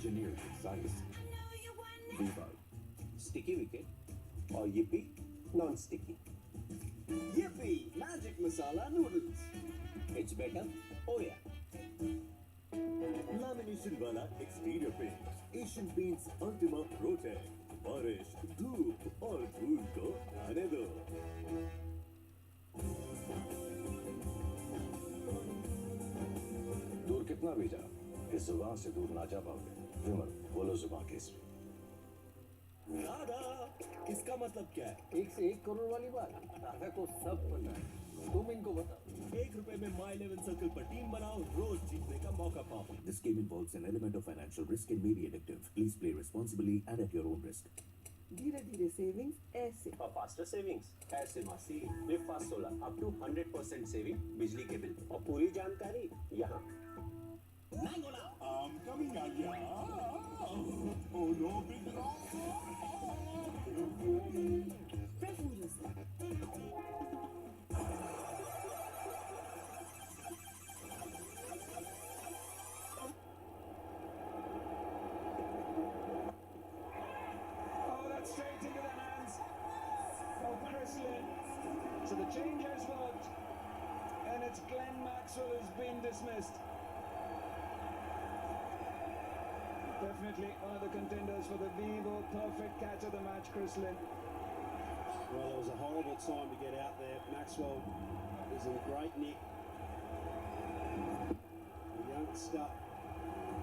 engineered precise. Vivo. Sticky wicket or Yippee non-sticky. Yippee! Magic Masala Noodles. It's better. Oh yeah. Lamination वाला exterior paint. Asian Paints Ultima Protect. बारिश, धूप और धूल को आने दो. दूर कितना भी जा, इस जुबान से दूर ना जा पाओगे. विमल, बोलो जुबान केसरी. दादा, इसका मतलब क्या है? 1 से 1 करोड़ वाली बात दादा को सब पता है, तुम इनको बताओ. 1 रुपए में My 11 Circle पर टीम बनाओ, रोज जीतने का मौका पाओ. This game involves an element of financial risk and may be addictive. Please play responsibly and at your own risk. धीरे धीरे सेविंग्स ऐसे और फास्टर सेविंग्स ऐसे मासी live fast solar up to 100% saving बिजली के बिल और पूरी जानकारी यहाँ. Mangola, I'm coming out here. Oh no, big rock. Fresh juice. Straight into the hands of Chrisley. So the change has worked, and it's Glenn Maxwell who's been dismissed. Definitely one of the contenders for the Vivo perfect catch of the match, Chrisley. Well, it was a horrible time to get out there. Maxwell is in great nick. The youngster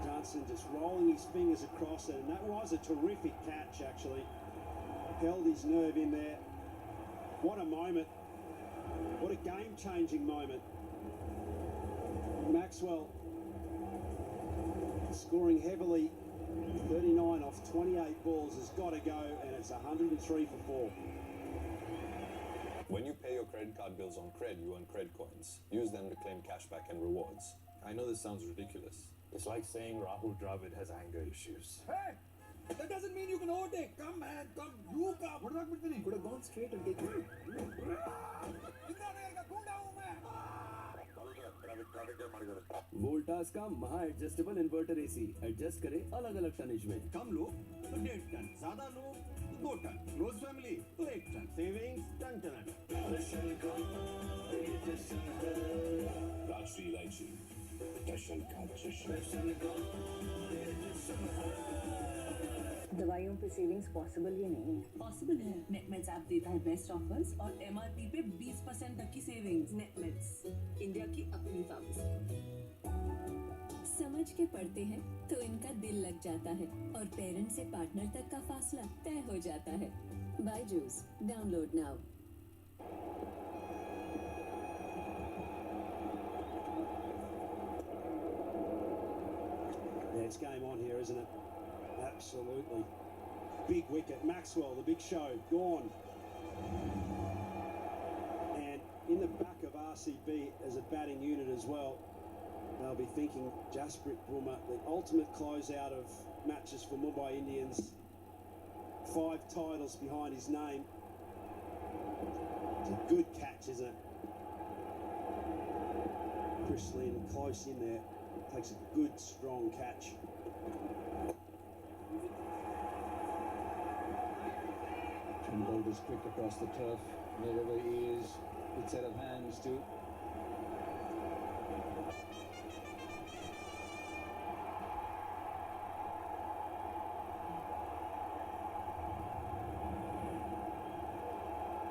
Johnson just rolling his fingers across it, and that was a terrific catch actually. Held his nerve in there. What a moment. What a game-changing moment. Maxwell scoring heavily. 39 off 28 balls has got to go, and it's 103 for 4. When you pay your credit card bills on Cred, you earn Cred coins. Use them to claim cashback and rewards. I know this sounds ridiculous. It's like saying Rahul Dravid has anger issues. Hey! That doesn't mean you can overtake. Come, man. Come. You come. What about me? Could have gone straight and taken it. Voltas का महा adjustable inverter AC adjust करे अलग अलग tonnage में. कम लो तो 1.5 ton, ज्यादा लो तो 2 ton, close family तो 1 टन, सेविंग्स टन. राजश्री इलायची स्पेशल का दवाइयों पे सेविंग्स पॉसिबल ही नहीं है. पॉसिबल है. नेटमेट्स ऐप देता है बेस्ट ऑफर्स और एमआरपी पे 20% तक की सेविंग्स. नेटमेट्स, इंडिया की अपनी फार्मेसी. समझ के पढ़ते हैं तो इनका दिल लग जाता है और पेरेंट से पार्टनर तक का फासला तय हो जाता है. Byju's, download now. It's game on here, isn't it? Absolutely. Big wicket. Maxwell, the big show, gone. And in the back of RCB as a batting unit as well, they'll be thinking Jasprit Bumrah, the ultimate closeout of matches for Mumbai Indians. 5 titles behind his name. It's a good catch, isn't it? Chris Lynn close in there. Takes a good, strong catch. Boulders quick across the turf, wherever he is, good set of hands too.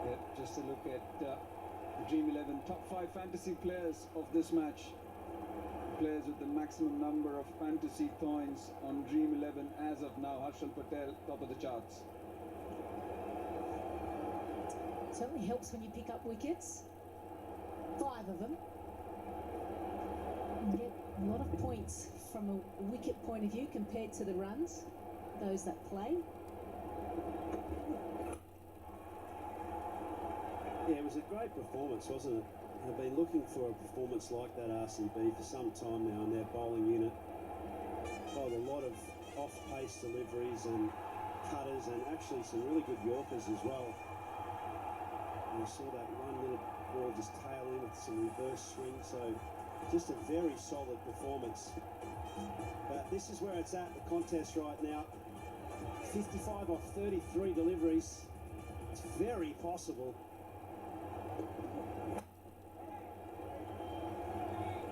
Yep, just a look at the Dream 11 top 5 fantasy players of this match. Players with the maximum number of fantasy points on Dream 11 as of now. Harshal Patel, top of the charts. Certainly helps when you pick up wickets. 5 of them. You get a lot of points from a wicket point of view compared to the runs, those that play. Yeah, it was a great performance, wasn't it? They've been looking for a performance like that, RCB, for some time now in their bowling unit. Bowled a lot of off-pace deliveries and cutters and actually some really good Yorkers as well. And I saw that one little ball just tail in with some reverse swing, so just a very solid performance But this is where it's at, the contest right now. 55 off 33 deliveries. It's very possible.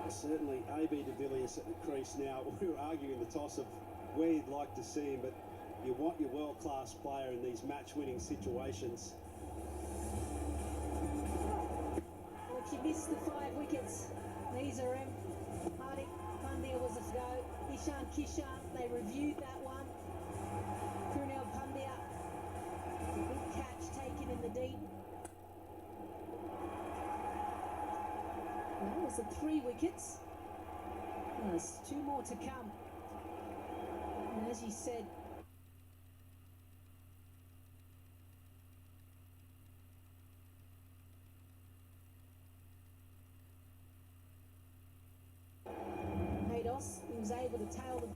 Certainly AB de Villiers at the crease now. We were arguing the toss of where you'd like to see him, but you want your world-class player in these match-winning situations. Well, if you missed the 5 wickets, these are him. Hardik Pandya was a go. Ishan Kishan, they reviewed that one. Krunal Pandya, a good catch taken in the deep. That was the 3 wickets. Well, there's 2 more to come. And as you said, Haydos, he was able to tail the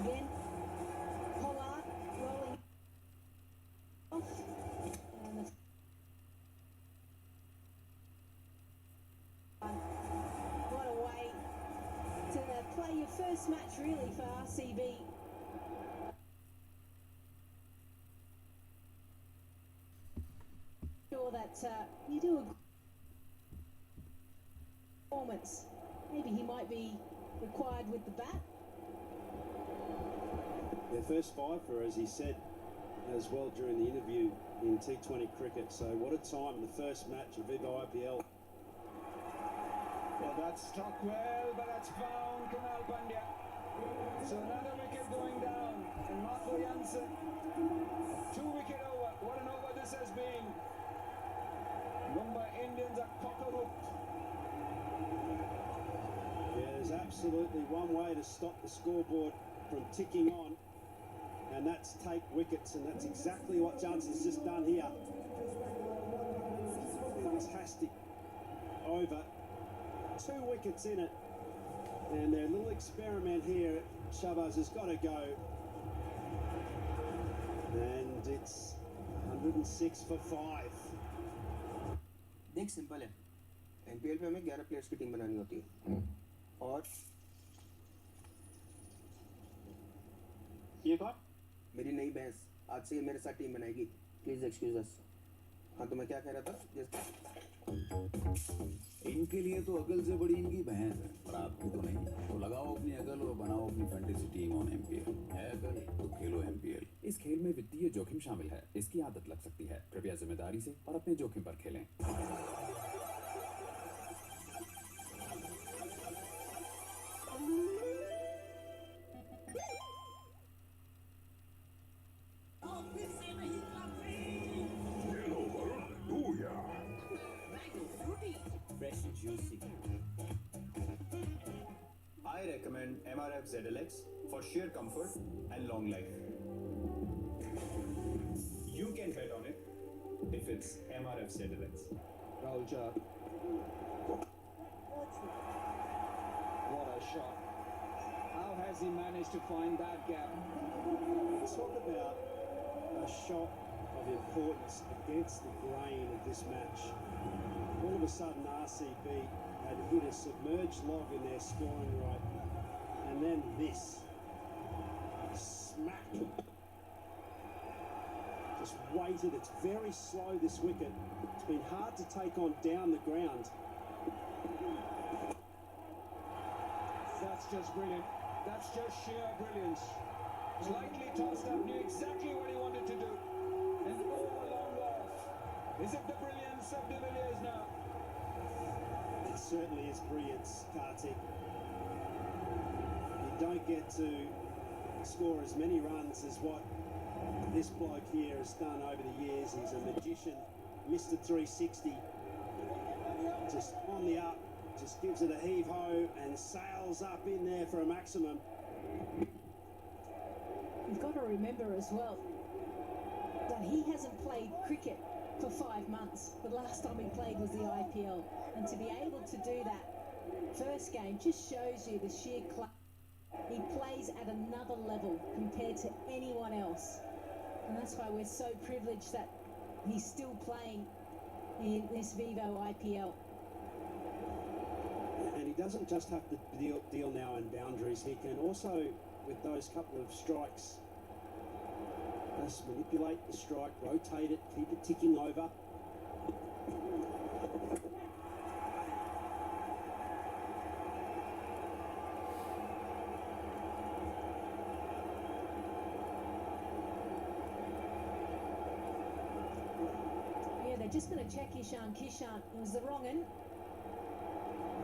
again. Pollard rolling off. And the what a way to play your first match really for RCB. Sure that you do a performance. Maybe he might be required with the bat. Their first 5 for, as he said as well during the interview, in T20 cricket. So what a time, the first match of ViVoIPL. Well, that's struck well, but that's found Kunal Pandya. So another wicket going down, and Marco Jansen, 2-wicket over. What an over this has been. Mumbai Indians are cock-a-hooked. There's absolutely one way to stop the scoreboard from ticking on, and that's take wickets, and that's exactly what Johnson's just done here. Fantastic over. 2 wickets in it, and their little experiment here, Shabazz has got to go, and it's 106 for 5. देख simple है NPL पे हमें 11 players की team बनानी होती है और ये कौन? मेरी नई भैंस आज से ये मेरे साथ टीम बनाएगी प्लीज एक्सक्यूज अस हाँ तो मैं क्या कह रहा था इनके लिए तो अकल से बड़ी इनकी भैंस है, पर आपकी तो नहीं। तो लगाओ अपनी अकल और बनाओ अपनी फैंटेसी टीम ऑन एमपीएल। है अकल तो खेलो एमपीएल। इस खेल में वित्तीय जोखिम शामिल है, इसकी आदत लग सकती है। कृपया जिम्मेदारी से और अपने जोखिम पर खेलें। Fresh and juicy. I recommend MRF ZLX for sheer comfort and long life. You can bet on it if it's MRF ZLX. Roja. What a shot. How has he managed to find that gap? Talk about a shot of importance against the grain of this match. All of a sudden RCB had hit a submerged log in their scoring rate, and then this smack. Just waited. It's very slow, this wicket. It's been hard to take on down the ground. That's just brilliant. That's just sheer brilliance. Slightly tossed up, knew exactly what he wanted to do. And over long off. Is it the brilliance of de Villiers now? It certainly is brilliance, Kartik. You don't get to score as many runs as what this bloke here has done over the years. He's a magician, Mr. 360. Just on the up, just gives it a heave-ho and sails up in there for a maximum. You've got to remember as well that he hasn't played cricket for 5 months. The last time he played was the IPL. And to be able to do that first game just shows you the sheer class. He plays at another level compared to anyone else. And that's why we're so privileged that he's still playing in this ViVoIPL. And he doesn't just have to deal now in boundaries. He can also, with those couple of strikes, just manipulate the strike, rotate it, keep it ticking over. Yeah, they're just going to check Ishan Kishan. It was the wrong end.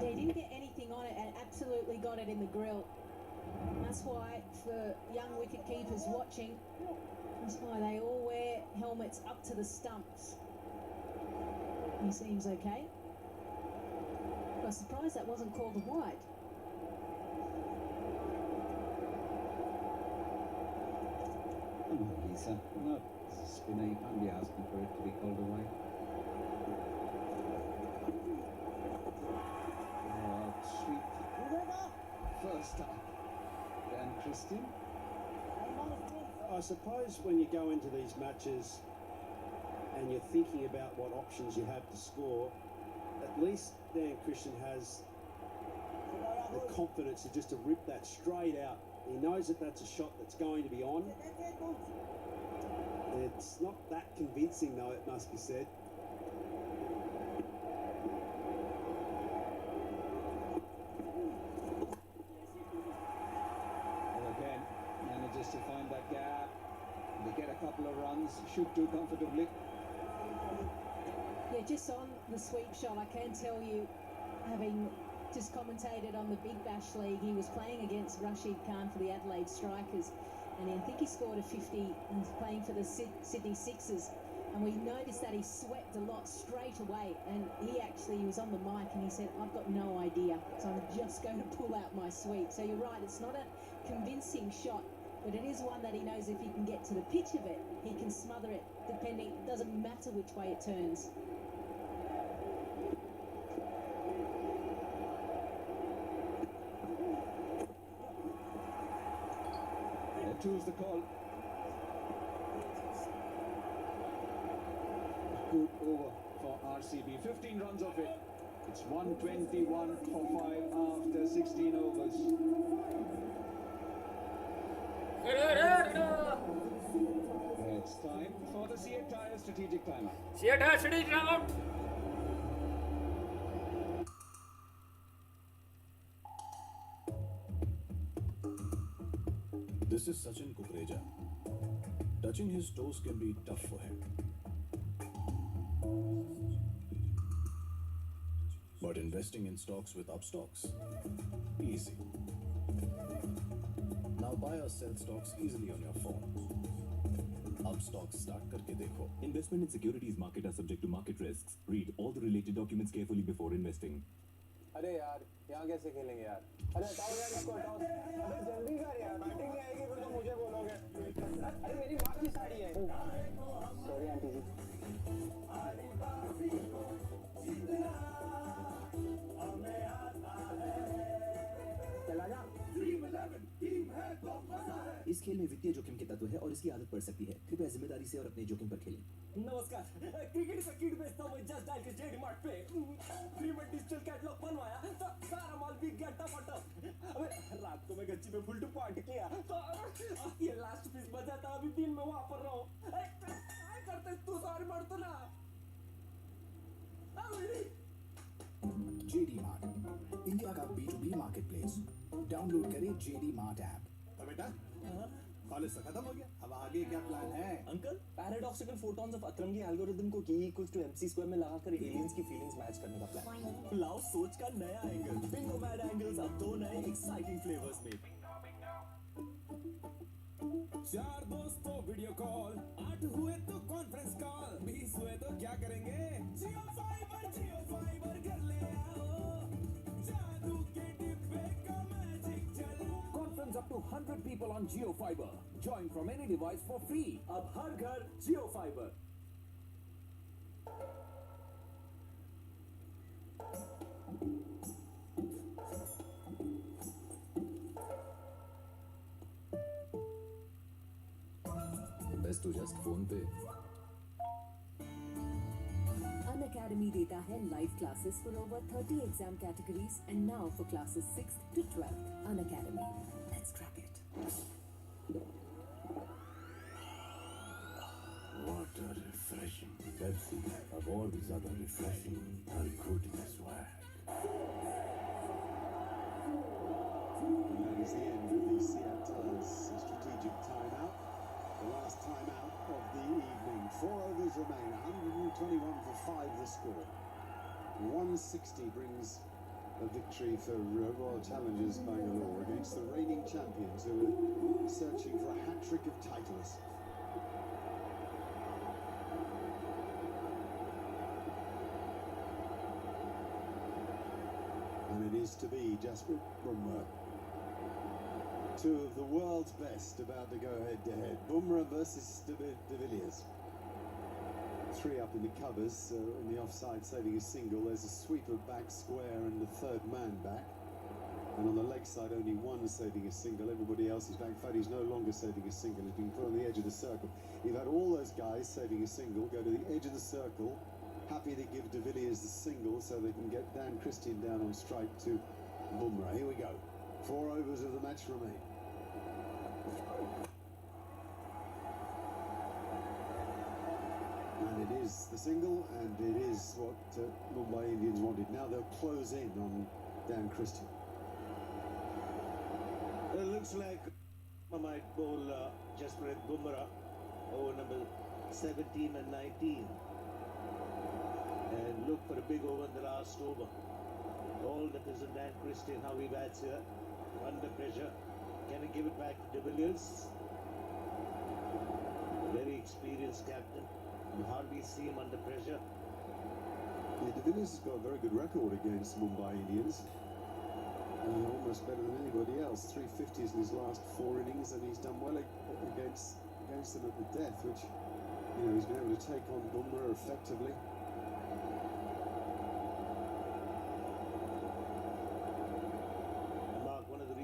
They didn't get anything on it and absolutely got it in the grill. That's why, for young wicket keepers watching, that's why they all wear helmets up to the stumps. He seems okay. I was surprised that wasn't called a wide. Come on, Lisa. No, as a spinner, you can't be asking for it to be called a wide. Oh, sweet. First up. Dan Christian. I suppose when you go into these matches and you're thinking about what options you have to score, at least Dan Christian has the confidence to just to rip that straight out. He knows that that's a shot that's going to be on. It's not that convincing though, it must be said. Well, again, manages to find that gap. They get a couple of runs, shoot too comfortably. Yeah, just on the sweep shot, I can tell you, having just commentated on the Big Bash League, he was playing against Rashid Khan for the Adelaide Strikers, and I think he scored a 50 and playing for the Sydney Sixers. And we noticed that he swept a lot straight away, and he was on the mic and he said, I've got no idea, so I'm just going to pull out my sweep. So you're right, it's not a convincing shot, but it is one that he knows if he can get to the pitch of it, he can smother it, depending, it doesn't matter which way it turns. Choose the call. Good over for RCB. 15 runs of it. It's 121 for 5 after 16 overs. It's time for the CA Tire strategic timeout. CA Tire strategic timeout. This is Sachin Kukreja. Touching his toes can be tough for him. But investing in stocks with Upstocks, easy. Now buy or sell stocks easily on your phone. Upstocks start करके देखो. Investment in securities market are subject to market risks. Read all the related documents carefully before investing. अरे यार यहाँ कैसे खेलेंगे यार अरे हटाओ यार इसको हटाओ अरे जल्दी कर यार बैटिंग नहीं आएगी फिर तो मुझे बोलोगे अरे मेरी माँ की साड़ी है सॉरी आंटी जी चला जा इस खेल में वित्तीय जोखिम के तत्व है और इसकी आदत पड़ सकती है। कृपया जिम्मेदारी से और अपने जोखिम पर खेलें। नमस्कार, क्रिकेट का किट बेचता हूँ जस्ट डायल के जेडी मार्ट पे फ्री में डिजिटल कैटलॉग बनवाया तो सारा माल बिक गया टमाटर। अबे रात को मैं गच्ची पे फुल टू पार्टी किया तो ये लास्ट पीस बचा था अभी दिन में वहां पर रहो क्या करते तू सारी मार तो ना JD Mart, इंडिया का B2B मार्केटप्लेस। डाउनलोड करें JD Mart ऐप। तो बेटा कॉलेज से खत्म हो गया, अब आगे क्या प्लान है? अंकल पैराडॉक्सिकल फोटॉन्स ऑफ अक्रमली एल्गोरिथम को E = MC² में लगाकर एलियंस की फीलिंग्स मैच करने का प्लान। लाओ सोच का नया एंगल, बिंगो मैड एंगल्स अब 2 नए एक्साइटिंग फ्लेवर्स में। 4 दोस्तों वीडियो कॉल, 8 हुए तो कॉन्फ्रेंस कॉल, 20 हुए तो क्या करेंगे? जियो फाइबर कर ले आओ, जादू के डिब्बे का मैजिक चला। Conference up to 100 people on Jio Fiber. Join from any device for free. अब हर घर जियो fibre. Best to just phone pay. Academy देता है live classes for over 30 exam categories and now for classes 6th to 12th. Unacademy. Let's crack it. What a refreshing Pepsi. अब और भी ज़्यादा refreshing हर घूंट में swag. That is the end of the Seattle's strategic timeout. The last timeout of the evening. 4 overs remain. 121 for 5 the score. 160 brings a victory for Royal Challengers Bangalore against the reigning champions who are searching for a hat-trick of titles. And it is to be Jasprit Bumrah. Two of the world's best about to go head-to-head. Bumrah versus de Villiers. 3 up in the covers, in the offside saving a single. There's a sweeper back square and the third man back. And on the leg side only one saving a single. Everybody else is back. In fact, he's no longer saving a single. He's been put on the edge of the circle. You've had all those guys saving a single go to the edge of the circle. Happy to give de Villiers the single so they can get Dan Christian down on strike to Bumrah. Here we go. 4 overs of the match remain. And it is the single, and it is what Mumbai Indians wanted. Now they'll close in on Dan Christian. It looks like I might bowl Jasprit Bumrah over number 17 and 19. And look for a big over in the last over. All depends on Dan Christian, how he bats here. Under pressure. Can he give it back to de Villiers? Very experienced captain. You hardly see him under pressure. Yeah, de Villiers has got a very good record against Mumbai Indians. Almost better than anybody else. 350s in his last 4 innings, and he's done well against them at the death, which, he's been able to take on Bumrah effectively.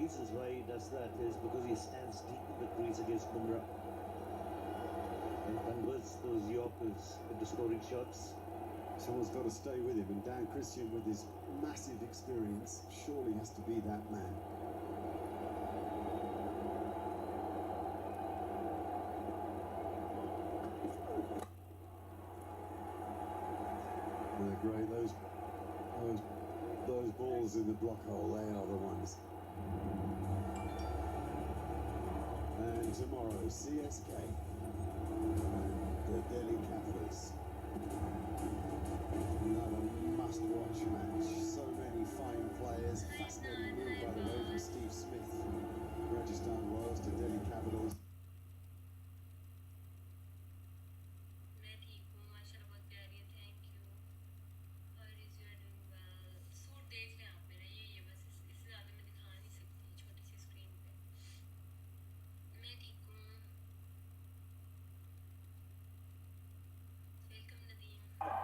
Reasons why he does that is because he stands deep in the crease against Bumrah and converts those Yorkers into scoring shots. Someone's got to stay with him, and Dan Christian, with his massive experience, surely has to be that man. They're great. Those balls in the block hole, they are the ones. And tomorrow, CSK and the Delhi Capitals. Another must-watch match. So many fine players. Fascinating move, by the way, from Steve Smith from Rajasthan Royals to Delhi Capitals.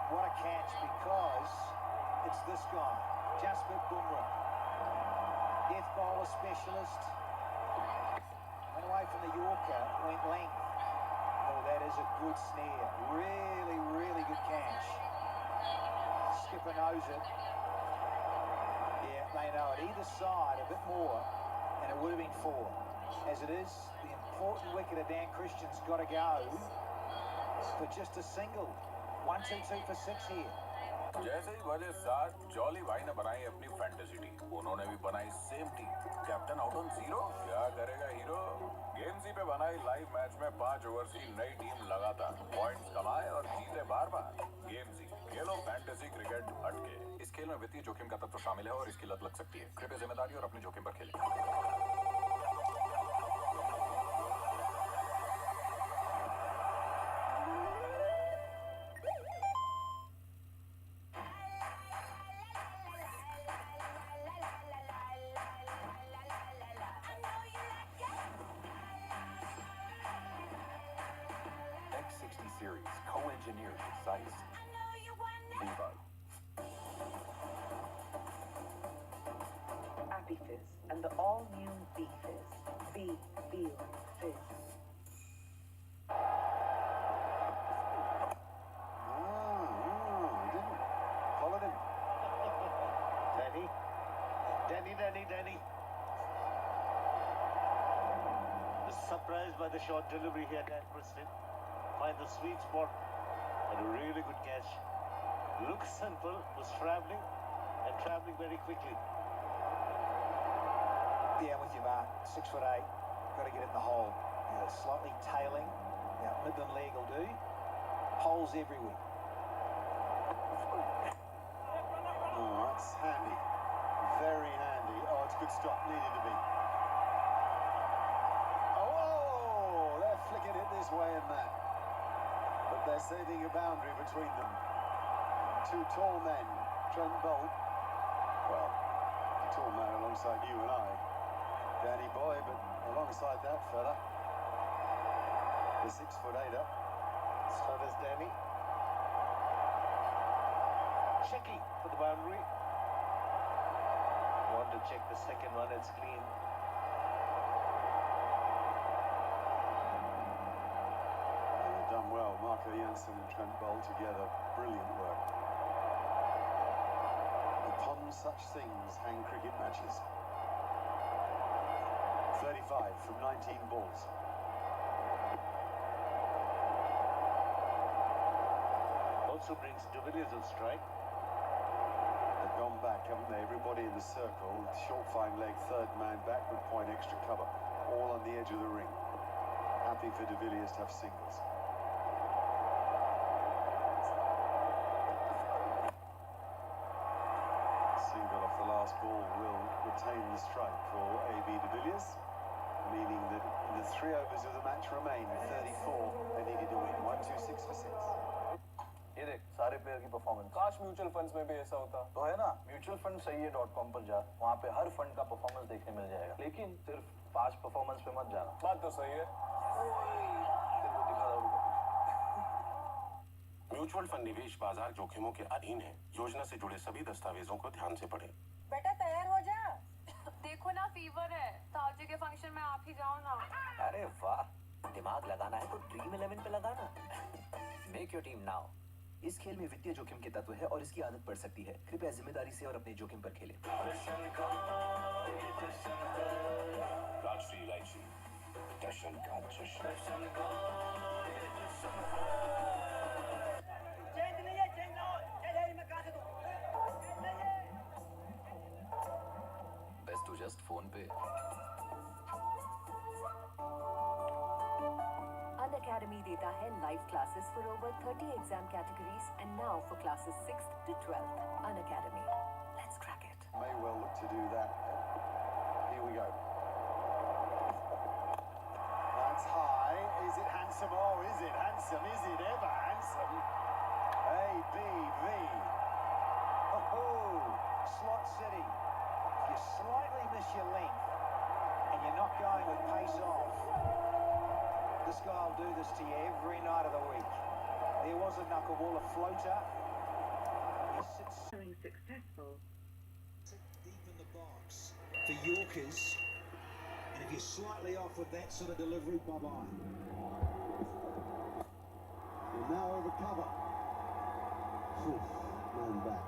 What a catch, because it's this guy, Jasprit Bumrah. Death bowler specialist. Went away from the Yorker, went length. Oh, that is a good snare. Really, really good catch. Skipper knows it. Yeah, they know it. Either side, a bit more, and it would have been 4. As it is, the important wicket of Dan Christian's got to go for just a single. 1-2-2 for 6 here. जैसे ही बजे 7, jolly भाई ने बनाई अपनी fantasy team. उन्होंने भी बनाई same team. Captain out on 0, क्या करेगा हीरो? गेम सी पे बनाई लाइव मैच में 5 ओवर्स की नई टीम लगातार पॉइंट्स कमाए और जीते बार-बार। गेम सी खेलो फैंटेसी क्रिकेट हटके। इस खेल में वित्तीय जोखिम का तत्व शामिल है और इसकी लत लग सकती है। कृपया जिम्मेदारी और अपने जोखिम पर खेलें। Series, co-engineered with Zeiss. Vivo. Fizz and the all-new ViFizz. ViVoIPL. Denny. Surprised by the short delivery here, Dan Preston. Find the sweet spot and a really good catch. Looks simple, was travelling very quickly. Yeah, I'm with you, Mark. 6'8", got to get it in the hole. Slightly tailing. Midland leg will do. Holes everywhere. Oh, that's handy. Very handy. Oh, it's a good stop. Needed to be. Oh, they're flicking it this way and that. But they're saving a boundary between them. Two tall men. Trent Bolt. Well, a tall man alongside you and I. Danny Boy, but alongside that fella. The 6'8". So does Danny. Checking for the boundary. Want to check the second one, it's clean. And they've done well. Marco Jansen and Trent Bolt together. Brilliant work. Upon such things hang cricket matches. 35 from 19 balls. Also brings de Villiers on strike. They've gone back, haven't they? Everybody in the circle. Short fine leg, third man back with point extra cover. All on the edge of the ring. Happy for de Villiers to have singles. Single off the last ball will retain the strike for AB de Villiers, meaning that in the 3 overs of the match remain, 34, they needed to win. 1, 2, 6 for 6. ये देख सारे player की performance. काश mutual funds में भी ऐसा होता तो है ना। म्यूचुअल फंड सही है .com पर जा, वहाँ पे हर फंड का परफॉर्मेंस देखने मिल जाएगा, लेकिन सिर्फ पास्ट परफॉर्मेंस पे मत जाना। बात तो सही है। तेरे को दिखा रहा हूँ। म्यूचुअल फंड निवेश बाजार जोखिमों के अधीन है। योजना से जुड़े सभी दस्तावेजों को ध्यान से पढ़ें। बेटा तैयार हो जा। देखो ना फीवर है, ताऊ जी के फंक्शन में आप ही जाओ ना। अरे वाह, दिमाग लगाना है तो ड्रीम 11 पे लगाना। Make your team now. इस खेल में वित्तीय जोखिम के तत्व है और इसकी आदत पड़ सकती है। कृपया जिम्मेदारी से और अपने जोखिम पर खेलें। राजश्री इलायची जश्न का जश्न। बेस्ट टू जस्ट फोन पे। Academy देता है live classes for over 30 exam categories and now for classes 6th to 12th. Academy. Let's crack it. May well look to do that. Here we go. That's high. Is it handsome? Oh, is it handsome? Is it ever handsome? ABV. Oh, slot sitting. If you slightly miss your length and you're not going with pace off, this guy will do this to you every night of the week. There was a knuckleball, a floater. He sits Showing successful. Deep in the box for Yorkers. And if you're slightly off with that sort of delivery, bye-bye. And now over cover. Man back.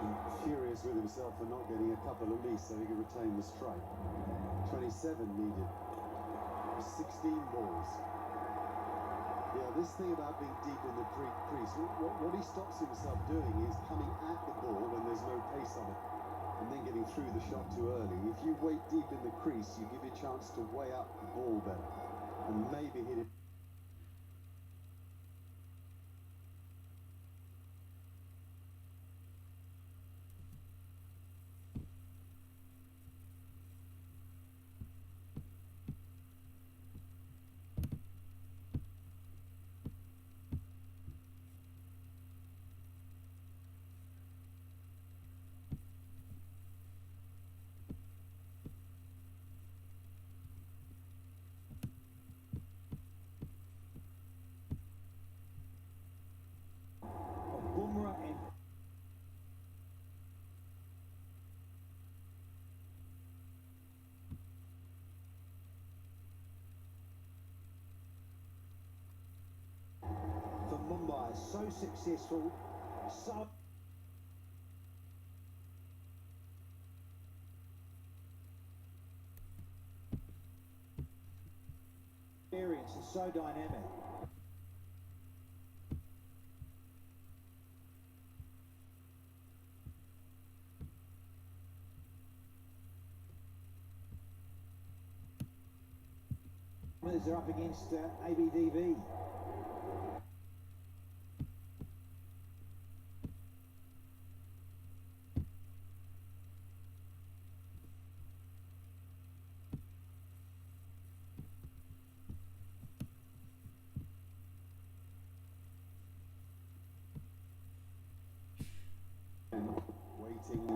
And furious with himself for not getting a couple at least so he could retain the strike. 27 needed. 16 balls. Yeah, this thing about being deep in the crease, what he stops himself doing is coming at the ball when there's no pace on it and then getting through the shot too early. If you wait deep in the crease, you give your chance to weigh up the ball better and maybe hit it. Bumrah and for Mumbai, so successful, so experience and so dynamic. They're up against ABDV.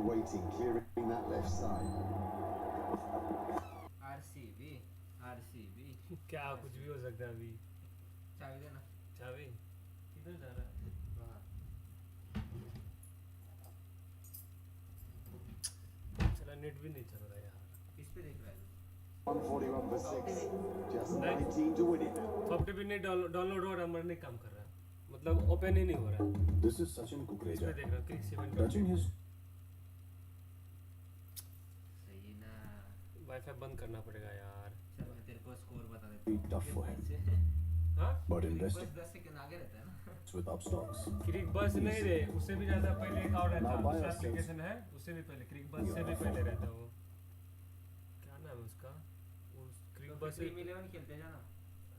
Waiting, clearing that left side. RCB क्या कुछ भी हो सकता है अभी। चाबी देना। चाबी किधर जा रहा है? चला नेट भी नहीं चल रहा यार। इस पे देख रहा है 141 for 6. Just 19 to win it. Soft भी नहीं डाउनलोड हो रहा, हमारा नहीं काम कर रहा, मतलब ओपन ही नहीं हो रहा है। This is Sachin Kukreja. इस पे देख रहा क्लिक 7 Touching his वाईफाई बंद करना पड़ेगा यार। चल मैं तेरे को स्कोर बता देता हूं। tough for him. हां But investing 10 सेकंड आगे रहता है ना with upstarts. क्रिक बस नहीं रे, उससे भी ज्यादा पहले एक और रहता Now buy है, ourselves. एप्लीकेशन है उससे भी पहले, क्रिक बस से भी पहले रहता है वो। क्या नाम है उसका? वो क्रिक बस से ड्रीम 11 खेलते हैं जाना।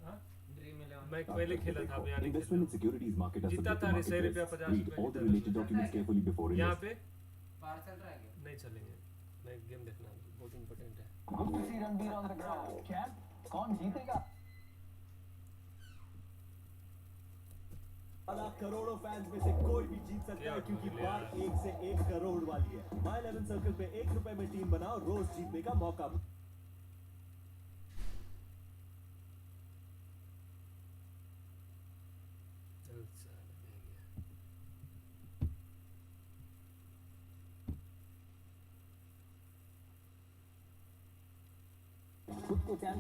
हां ड्रीम 11 मैं पहले खेला था, अभी नहीं Investment in securities market has जीता था subject to ₹100 market 50 risk. Read all the related documents carefully before यहाँ investing. पे बाहर चल रहा है क्या? नहीं चलेंगे, मैं गेम देखना बहुत इंपॉर्टेंट है। Good to see Ranveer on the ground. Champ, कौन जीतेगा? करोड़ों फैंस में से कोई भी जीत सकता है, क्योंकि बात 1 से 1 करोड़ वाली है। माई 11 सर्कल पे ₹1 में टीम बनाओ, रोज जीतने का मौका। खुद को चैंप